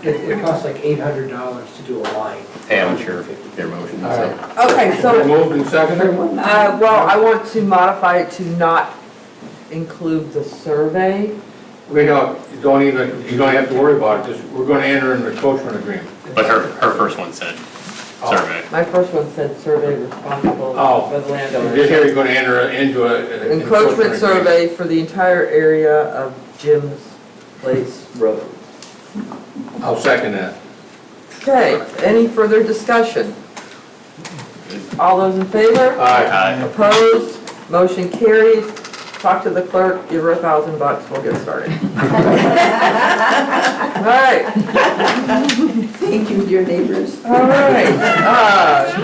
It costs like $800 to do a line. Hey, I'm sure your motion. All right. Okay, so, Moved and seconded? well, I want to modify it to not include the survey. We don't, you don't have to worry about it, just, we're gonna enter an encroachment agreement. But her first one said survey. My first one said survey responsible Oh. for the landowner. This here, you're gonna enter into an Encroachment agreement. survey for the entire area of Jim's Place Road. I'll second that. Okay, any further discussion? All those in favor? Aye. Opposed? Motion carries. Talk to the clerk, give her $1,000, we'll get started. All right, Thank you, dear neighbors. all right.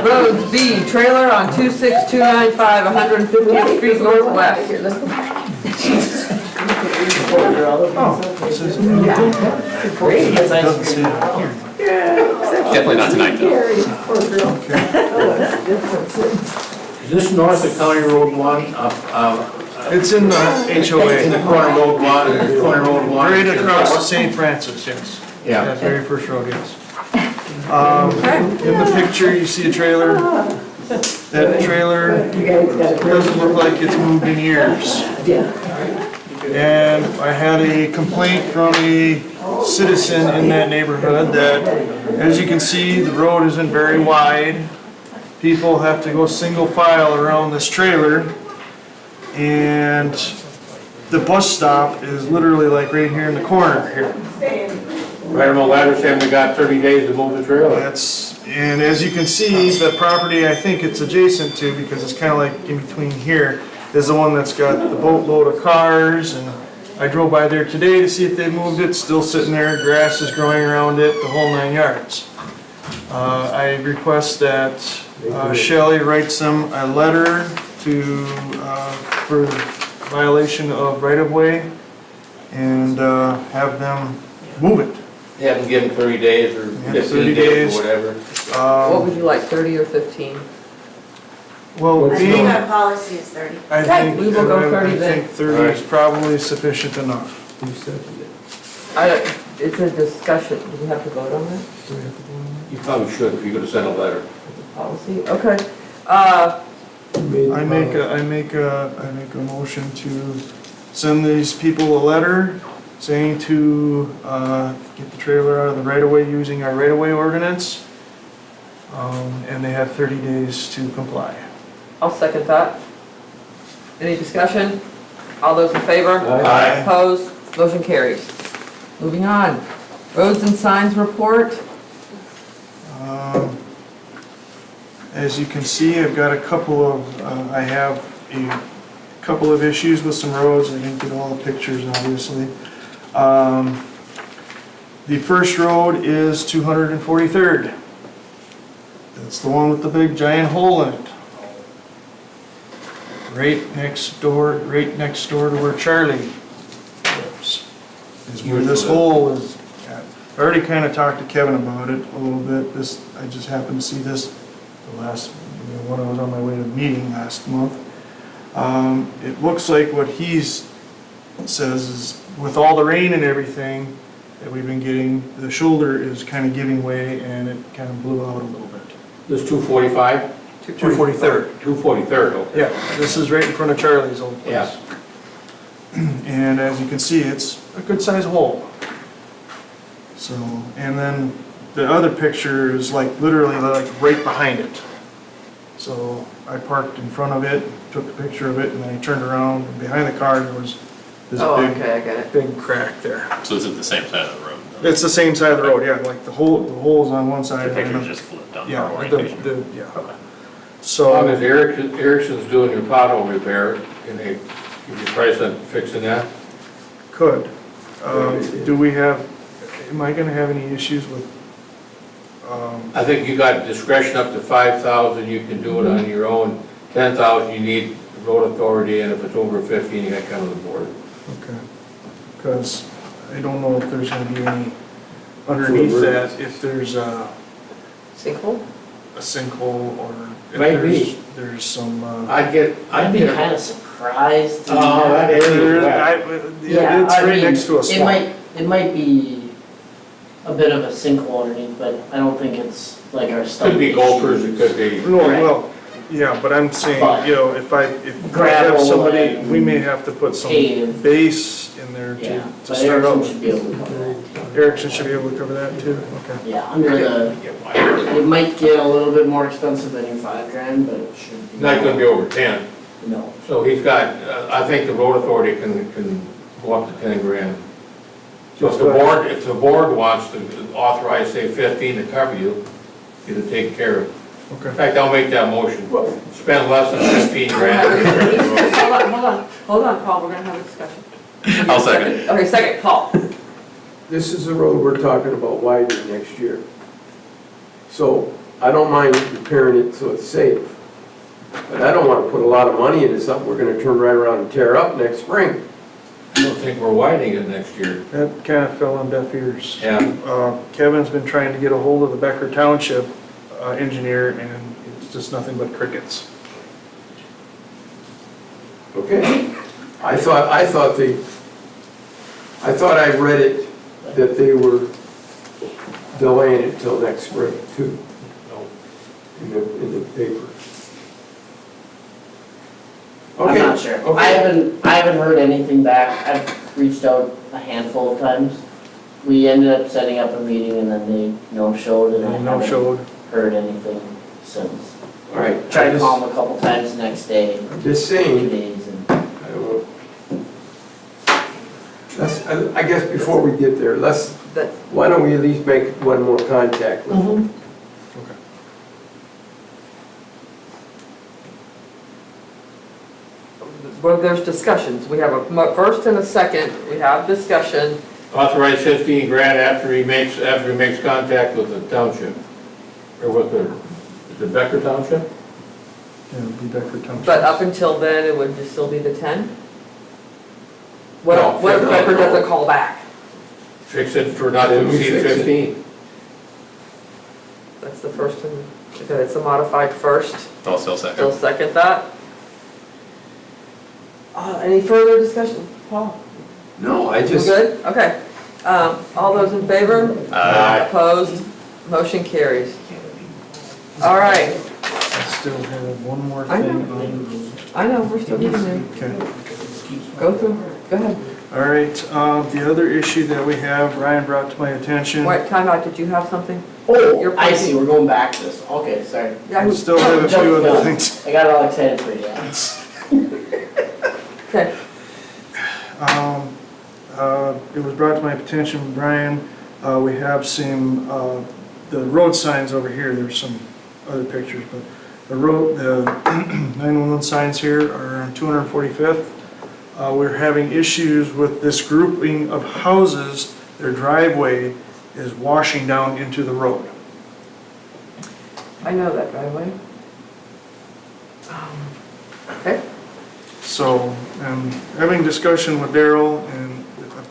Roads B, trailer on 26295, 150th Street Northwest. Here, let's go. Great. Doesn't say it here. Definitely not tonight, though. Gary, poor girl. Is this north of County Road 1? It's in the HOA. In the corner road 1, corner road 1? Right across the St. Francis, yes. Yeah. That very first road, yes. In the picture, you see a trailer. That trailer doesn't look like it's moved in years. And I had a complaint from a citizen in that neighborhood that, as you can see, the road isn't very wide. People have to go single file around this trailer. And the bus stop is literally like right here in the corner here. Right on the ladder saying they got 30 days to move the trailer. And as you can see, the property I think it's adjacent to, because it's kind of like in between here, is the one that's got the boatload of cars. And I drove by there today to see if they moved it, still sitting there, grass is growing around it, the whole 9 yards. I request that Shelley writes them a letter for violation of right-of-way and have them move it. You haven't given 30 days or Yeah, 15 30 days days. or whatever. What would you like, 30 or 15? Well, I think being, our policy is 30. I think, we will go 30 I then. think 30 is probably sufficient enough. It's a discussion, do we have to vote on that? You probably should if you're gonna send a letter. Policy, okay. I make a motion to send these people a letter saying to get the trailer out of the right-of-way using our right-of-way ordinance. And they have 30 days to comply. I'll second that. Any discussion? All those in favor? Aye. Opposed? Motion carries. Moving on. Roads and signs report. As you can see, I've got a couple of, I have a couple of issues with some roads. I didn't get all the pictures, obviously. The first road is 243rd. That's the one with the big giant hole in it. Right next door to where Charlie lives. Is where this hole is at. I already kind of talked to Kevin about it a little bit. I just happened to see this when I was on my way to the meeting last month. It looks like what he says is with all the rain and everything that we've been getting, the shoulder is kind of giving way and it kind of blew out a little bit. This 245? 243rd. 243rd, okay. Yeah, this is right in front of Charlie's old place. Yeah. And as you can see, it's a good sized hole. So, and then the other picture is like literally like right behind it. So I parked in front of it, took a picture of it, and then I turned around, and behind the car, there was this Oh, big, okay, I get it. big crack there. So is it the same side of the road? though? It's the same side of the road, yeah, like the hole's on one side. The and then picture's just flipped on the Yeah, orientation? yeah. As long So, as Erickson's doing your pothole repair, can they give you a price on fixing that? could. Do we have, am I gonna have any issues with, I think you got discretion up to 5,000, you can do it on your own. 10,000, you need road authority, and if it's over 15, you got to come to the board. okay, because I don't know if there's gonna be any, underneath that, if there's a Sinkhole? sinkhole or if Might be. there's some, I'd get. I'd be kind of surprised. to- Oh, that area is wet. yeah, it's I right mean, next to a swamp. It might be a bit of a sinkhole underneath, but I don't think it's like our stuff. Could be golfers, it could be. No, well, yeah, but I'm saying, you know, if I have Gravel somebody, and we may have to put some paved. base in there Yeah, to but start Erickson out. should be able to cover that. Erickson should be able to cover that too, okay. Yeah, under the, it might get a little bit more expensive than your $5,000, but it should be. Not gonna be over 10. No. So he's got, I think the road authority can go up to 10 grand. So if the board wants to authorize, say 15 to cover you, it'll take care of. Okay. In fact, I'll make that motion. Spend less than 15 grand. Hold on, Paul, we're gonna have a discussion. I'll second. Okay, second, Paul. This is a road we're talking about widening next year. So I don't mind repairing it so it's safe. But I don't want to put a lot of money into something we're going to turn right around and tear up next spring. I don't think we're widening it next year. That kind of fell on deaf ears. Yeah. Kevin's been trying to get a hold of the Becker Township engineer, and it's just nothing but crickets. Okay? I thought I read it that they were delaying it till next spring too. In the paper. I'm Okay, not sure. okay. I haven't heard anything back. I've reached out a handful of times. We ended up setting up a meeting and then they no-showed and I haven't No-showed. heard anything since. All right. Tried to call them a couple times the next day, I'm just 2 saying, days, and I guess before we get there, why don't we at least make one more contact with them? Okay. Well, there's discussions. We have a first and a second. We have discussion. Authorize 15 grand after he makes contact with the township. Or with the Becker Township? Yeah, it'll be Becker Township. But up until then, it would just still be the 10? No, What if Becker doesn't call back? Fix it for not to exceed 15. That's the first and, okay, it's a modified first. I'll still second. Still second that. Any further discussion? Paul? No, I You just, good? Okay. All those in favor? Aye. Opposed? Motion carries. All right. I still have one more I thing know. on. I know, we're still getting there. Okay. Go through, go ahead. All right, the other issue that we have, Ryan brought to my attention. Wait, time out, did you have something? oh, You're I pointing- see, we're going back to this. Okay, sorry. Yeah, We still have a few other things. I got all excited for you. Okay. It was brought to my attention, Brian, we have some, the road signs over here, there's some other pictures, but the 911 signs here are on 245th. We're having issues with this grouping of houses, their driveway is washing down into the road. I know that driveway. Okay. So, having discussion with Daryl, and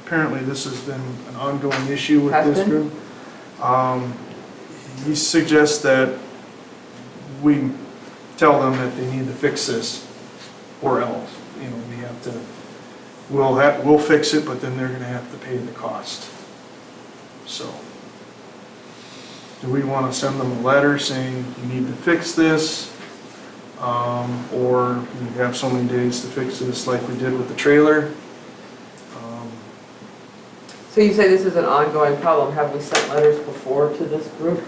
apparently this has been an ongoing issue with Has this been? group. He suggests that we tell them that they need to fix this, or else, we have to, we'll fix it, but then they're gonna have to pay the cost. So, do we wanna send them a letter saying you need to fix this? Or you have so many days to fix this like we did with the trailer. So you say this is an ongoing problem. Have we sent letters before to this group?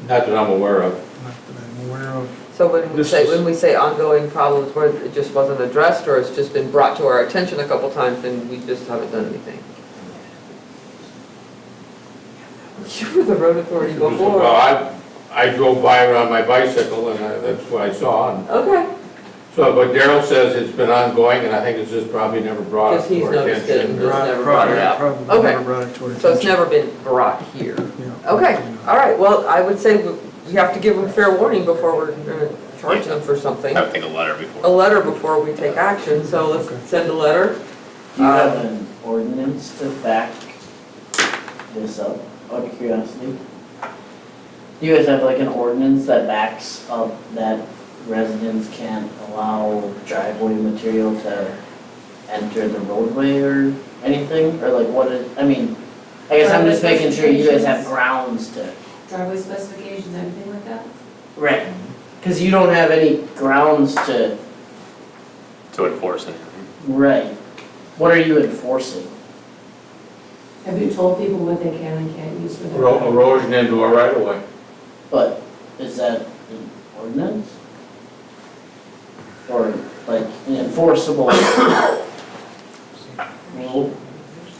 Not that I'm aware of. Not that I'm aware of. So when we say ongoing problems, where it just wasn't addressed, or it's just been brought to our attention a couple times and we just haven't done anything? You were the road authority before. Well, I drove by it on my bicycle and that's what I saw. Okay. So, but Daryl says it's been ongoing and I think it's just probably never brought Because to he's our noticed it and attention. just never brought it up. Probably Okay. never brought it to our So it's attention. never been brought here. Yeah. Okay, all right, well, I would say we have to give them fair warning before we're gonna charge them for something. I would think a letter before. A letter before we take action, so let's send a letter. Do you have an ordinance to back this up, out of curiosity? Do you guys have like an ordinance that backs up that residents can't allow driveway material to enter the roadway or anything? Or like what is, I mean, I guess I'm just making sure you guys have grounds to. Driveway specifications, anything like that? Right. Because you don't have any grounds to, To enforce it. right. What are you enforcing? Have you told people what they can and can't use for their? Erosion into a right of way. But is that an ordinance? Or like an enforceable rule?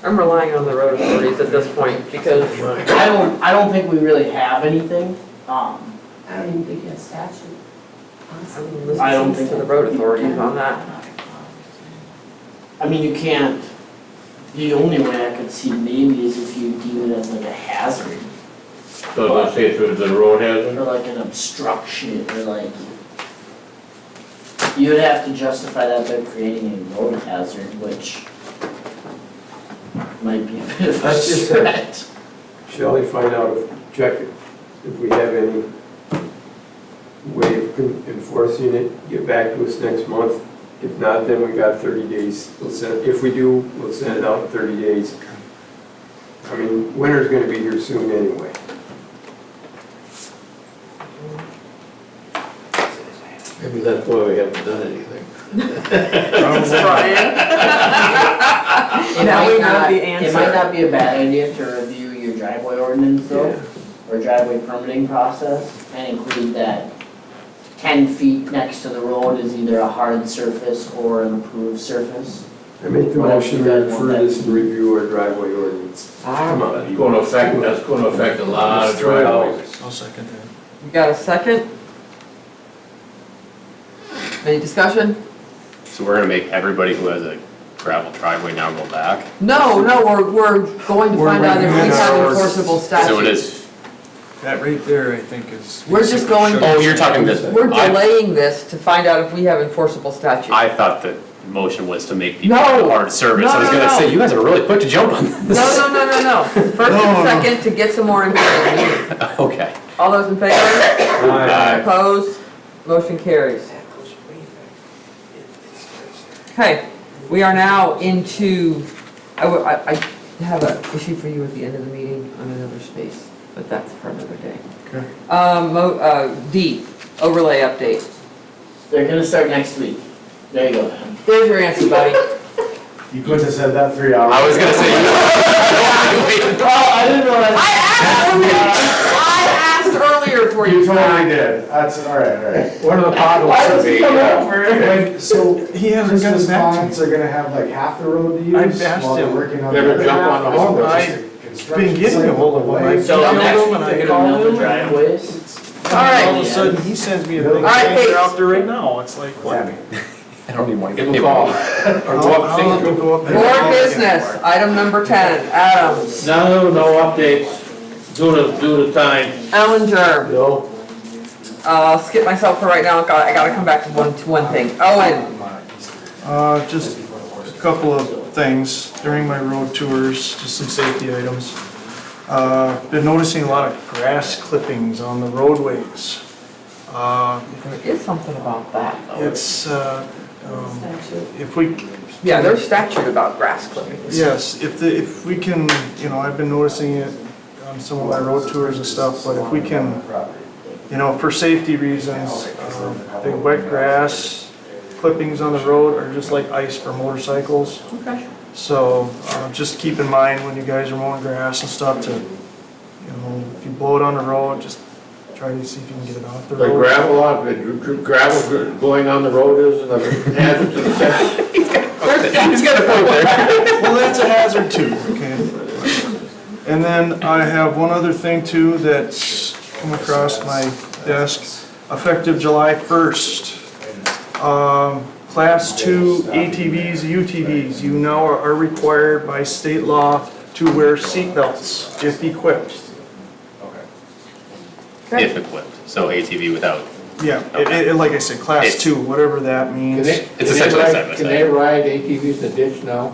I'm relying on the road authorities at this point because I don't think we really have anything. I don't even think it's statute, honestly. I don't I'm listening think- to the road authorities on that. I mean, you can't, the only way I could see maybe is if you deem it as like a hazard. So let's say it's the road hazard? Or like an obstruction, or like, you would have to justify that by creating a road hazard, which might be a bit of a That's just stretch. Shall I find out, check if we have any way of enforcing it, get back to us next month. If not, then we got 30 days. We'll send, if we do, we'll send it out in 30 days. I mean, winter's gonna be here soon anyway. Maybe that's why we haven't done anything. Thanks, Brian. Now we know the answer. It might not be a bad idea to review your driveway ordinance though, or driveway permitting process, and include that 10 feet next to the road is either a hard surface or an approved surface. I make the Whatever motion you to guys refer want this to review our driveway ordinance. Come on. That's going to affect a lot of It's 3 driveways. hours. I'll second that. You got a second? Any discussion? So we're gonna make everybody who has a gravel driveway now go back? No, we're going to We're find out if we reviewing have our- enforceable statutes. So it is, That right there, I think is. We're just going- oh, you're talking this. We're delaying this to find out if we have enforceable statutes. I thought the motion was to make people No. have hard service. I was No, gonna no. say, you guys are really quick to jump on this. No. First and second to get some more information. Okay. All those in favor? Aye. Opposed? Motion carries. Okay, we are now into, I have an issue for you at the end of the meeting on another space, but that's for another day. Okay. D, overlay update. They're gonna start next week. There you go, man. There's your answer, buddy. You couldn't have said that 3 hours. I was gonna say, Oh, I didn't realize. I asked earlier for you. You totally did. That's, all right. One of the Why potholes does would he be, come over? So He hasn't gotten Christmas back to me. clients are gonna have like half the road to use I've asked while they're him. working on. Never the jump other on the half. hole. It's just a I've construction been getting site a hold of him. away. So Tell next him week and I they're call gonna build him. the driveways. All right. All of a sudden, he sends me a thing All right, saying hey. they're out there right now. It's like, what? I don't even want to give get them a call. people. Or I'll go up, have to go up there. Board business, item number 10, Adams. No updates, due to time. Ellinger. No. I'll skip myself for right now, I gotta come back to one thing. Owen. Just a couple of things during my road tours, just some safety items. Been noticing a lot of grass clippings on the roadways. There is something about that, though. It's, Statute. if we, Yeah, there's statute about grass clippings. yes, if we can, I've been noticing it on some of my road tours and stuff, but if we can, for safety reasons, the wet grass clippings on the road are just like ice for motorcycles. Okay. So, just keep in mind when you guys are mowing grass and stuff to, if you blow it on the road, just try to see if you can get it off the The road. gravel going on the road isn't a hazard to the center. He's got a point there. Well, that's a hazard too, okay? And then I have one other thing too that's come across my desk, effective July 1st. Class 2 ATVs, UTVs, you now are required by state law to wear seat belts if equipped. If equipped, so ATV without. Yeah, like I said, class It's- 2, whatever that means. It's essentially side by Can they side. ride ATVs in the ditch now?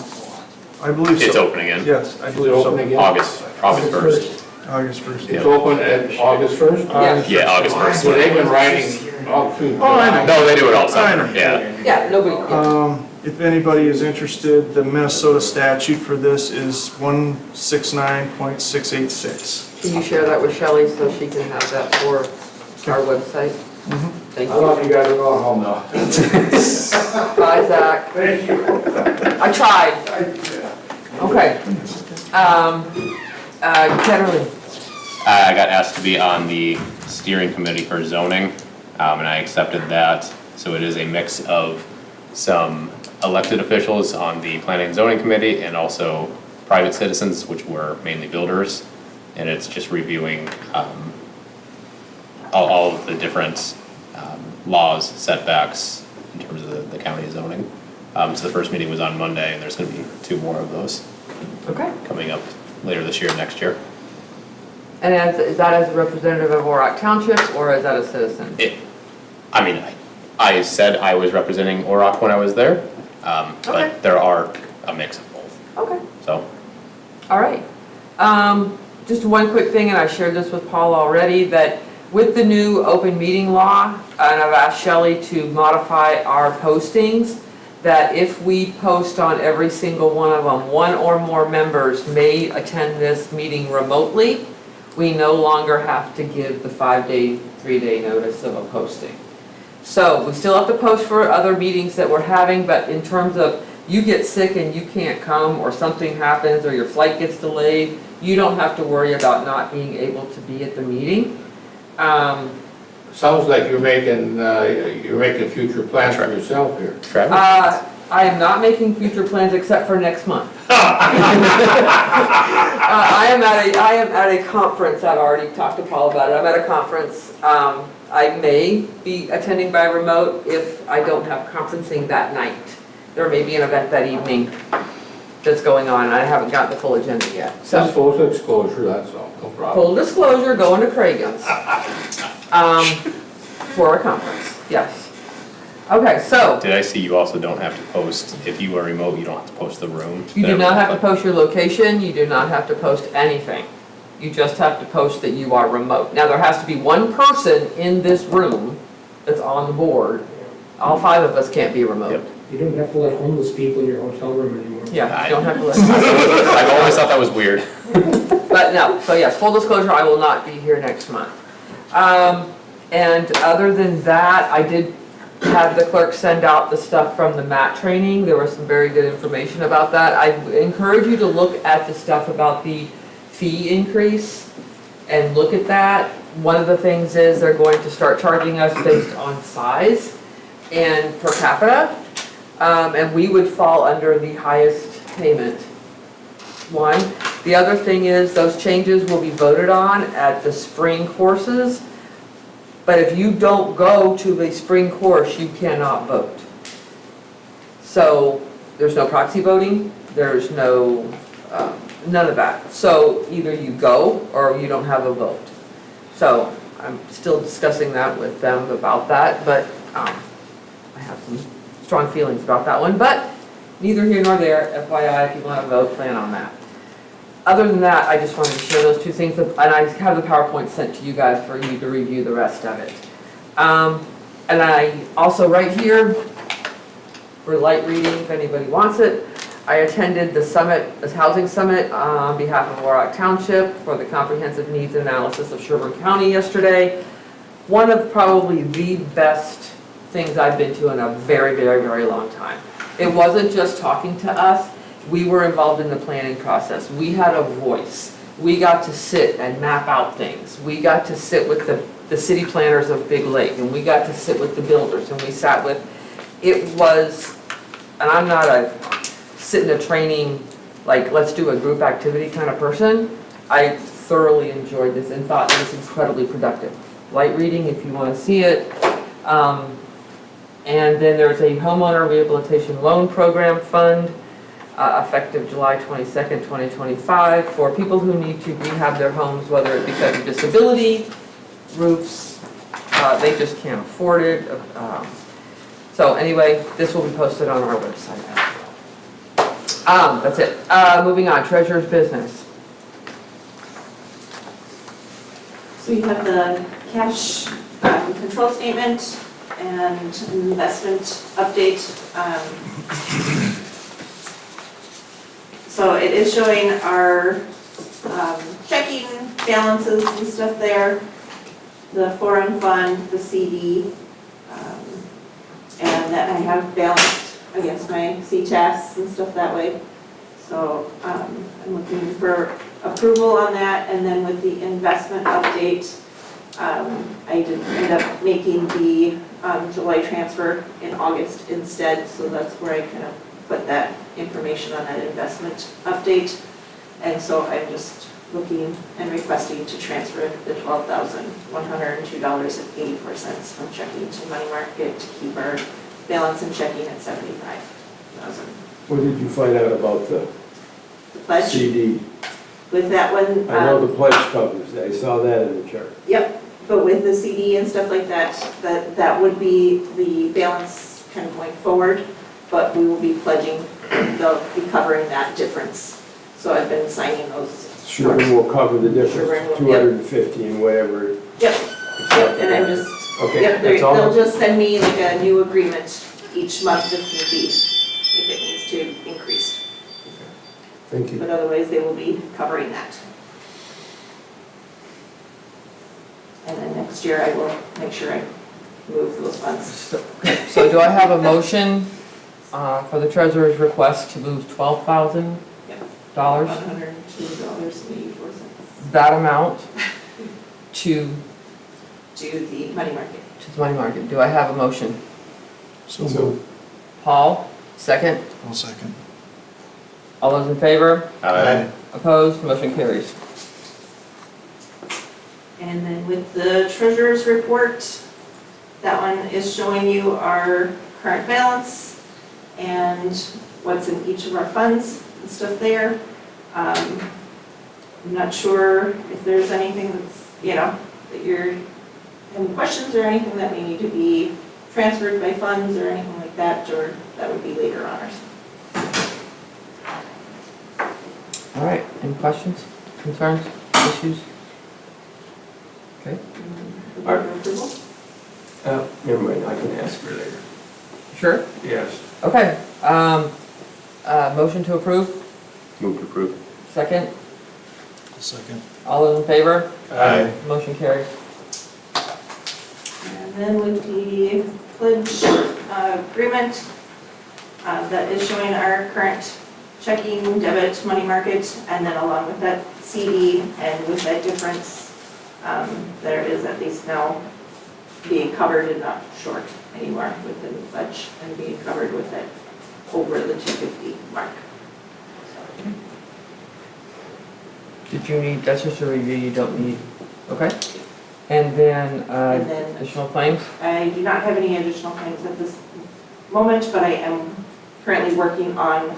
I believe so. It's open again, Yes, I believe Open so. again? August 1st. August 1st. It's open at August 1st? Yeah, August 1st. So they've been riding all through. Oh, I know. No, they do it all I summer, know. yeah. Yeah, nobody, If anybody is interested, the Minnesota statute for this is 169.686. can you share that with Shelley so she can have that for our website? Thank I you. don't know if you guys are going home now. Bye, Zach. Thank you. I tried. Okay. Kennerly. I got asked to be on the steering committee for zoning, and I accepted that. So it is a mix of some elected officials on the planning and zoning committee and also private citizens, which were mainly builders. And it's just reviewing all of the different laws, setbacks in terms of the county zoning. So the first meeting was on Monday, and there's going to be 2 more of those Okay. coming up later this year, next year. And is that as a representative of Orrock Township, or is that a citizen? I said I was representing Orrock when I was there, Okay. but there are a mix of both, Okay, so. all right. Just one quick thing, and I shared this with Paul already, that with the new open meeting law, and I've asked Shelley to modify our postings, that if we post on every single one of them, 1 or more members may attend this meeting remotely, we no longer have to give the 5-day, 3-day notice of a posting. So we still have to post for other meetings that we're having, but in terms of you get sick and you can't come, or something happens, or your flight gets delayed, you don't have to worry about not being able to be at the meeting. Sounds like you're making future plans for yourself here. I am not making future plans except for next month. I am at a conference, I've already talked to Paul about it, I'm at a conference. I may be attending by remote if I don't have conferencing that night. There may be an event that evening that's going on, and I haven't got the full agenda yet. Just full disclosure, that's all, no problem. Full disclosure, going to Cragun's. For a conference, yes. Okay, so, Did I see you also don't have to post, if you are remote, you don't have to post the room? you do not have to post your location, you do not have to post anything. You just have to post that you are remote. Now, there has to be one person in this room that's on the board. All 5 of us can't be remote. Yep. You don't have to let homeless people in your hotel room anymore. Yeah, you don't have to let. I've always thought that was weird. But no, so yes, full disclosure, I will not be here next month. And other than that, I did have the clerk send out the stuff from the MAT training. There was some very good information about that. I encourage you to look at the stuff about the fee increase and look at that. One of the things is they're going to start charging us based on size and per capita. And we would fall under the highest payment one. The other thing is those changes will be voted on at the spring courses. But if you don't go to the spring course, you cannot vote. So there's no proxy voting, there's no, none of that. So either you go or you don't have a vote. So I'm still discussing that with them about that, but I have some strong feelings about that one. But neither here nor there, FYI, if you want to vote, plan on that. Other than that, I just wanted to share those 2 things, and I have the PowerPoint sent to you guys for you to review the rest of it. And I also, right here, for light reading, if anybody wants it, I attended the summit, this housing summit on behalf of Orrock Township for the comprehensive needs analysis of Sherburne County yesterday. One of probably the best things I've been to in a very, very, very long time. It wasn't just talking to us. We were involved in the planning process. We had a voice. We got to sit and map out things. We got to sit with the the city planners of Big Lake, and we got to sit with the builders, and we sat with, it was, and I'm not a sit in a training, like, let's do a group activity kind of person. I thoroughly enjoyed this and thought it was incredibly productive. Light reading, if you want to see it. And then there's a homeowner rehabilitation loan program fund, effective July 22nd, 2025, for people who need to rehab their homes, whether it because of disability, roofs, they just can't afford it. So anyway, this will be posted on our website. That's it. Moving on, treasurer's business. So you have the cash control statement and investment update. So it is showing our checking balances and stuff there, the foreign fund, the CD, and that I have balanced against my CTAS and stuff that way. So I'm looking for approval on that, and then with the investment update, I did end up making the July transfer in August instead, so that's where I kind of put that information on that investment update. And so I'm just looking and requesting to transfer the $12,102.84 from checking to money market to keep our balance in checking at $75,000. What did you find out about the Pledge? CD? With that one. I know the pledge covers that, I saw that in the chart. Yep, but with the CD and stuff like that, that would be the balance kind of going forward, but we will be pledging, they'll be covering that difference. So I've been signing those. Sure, will cover the difference, Sure, will, 250 and whatever. Yep, yep, and I'm just, Okay, yep, that's all. they'll just send me like a new agreement each month if need be, if it needs to increase. Thank you. But otherwise, they will be covering that. And then next year, I will make sure I move those funds. So do I have a motion for the treasurer's request to move $12,000? $102.84. That amount to the money market. To the money market. Do I have a motion? So moved. Paul, second. I'll second. All those in favor? Aye. Opposed? Motion carries. And then with the treasurer's report, that one is showing you our current balance and what's in each of our funds and stuff there. I'm not sure if there's anything that's, that you're having questions or anything that may need to be transferred by funds or anything like that, or that would be later on or something. All right, any questions, concerns, issues? Okay. All right. Approval? Never mind, I can ask her later. Sure? Yes. Okay. Motion to approve? Move to approve. Second? Second. All those in favor? Aye. Motion carries. And then with the pledge agreement, that is showing our current checking, debit, money market, and then along with that CD, and with that difference, there is at least now being covered and not short anymore within the pledge, and being covered with it over the 250 mark. Did you need, that's just a review, you don't need, okay? And then additional claims? I do not have any additional claims at this moment, but I am currently working on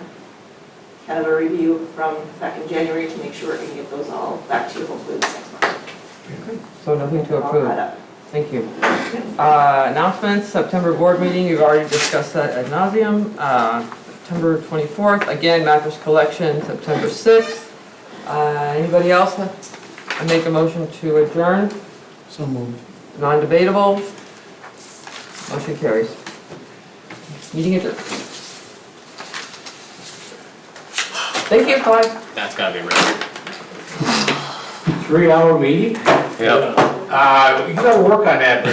kind of a review from back in January to make sure I can get those all back to you hopefully this next month. So nothing to All approve? caught up. Thank you. Announcements, September board meeting, you've already discussed that ad nauseum. September 24th, again, mattress collection, September 6th. Anybody else? I make a motion to adjourn. So moved. Non-debatable. Motion carries. Meeting adjourned. Thank you, bye. That's gotta be right. 3-hour meeting? Yep. You gotta work on that, but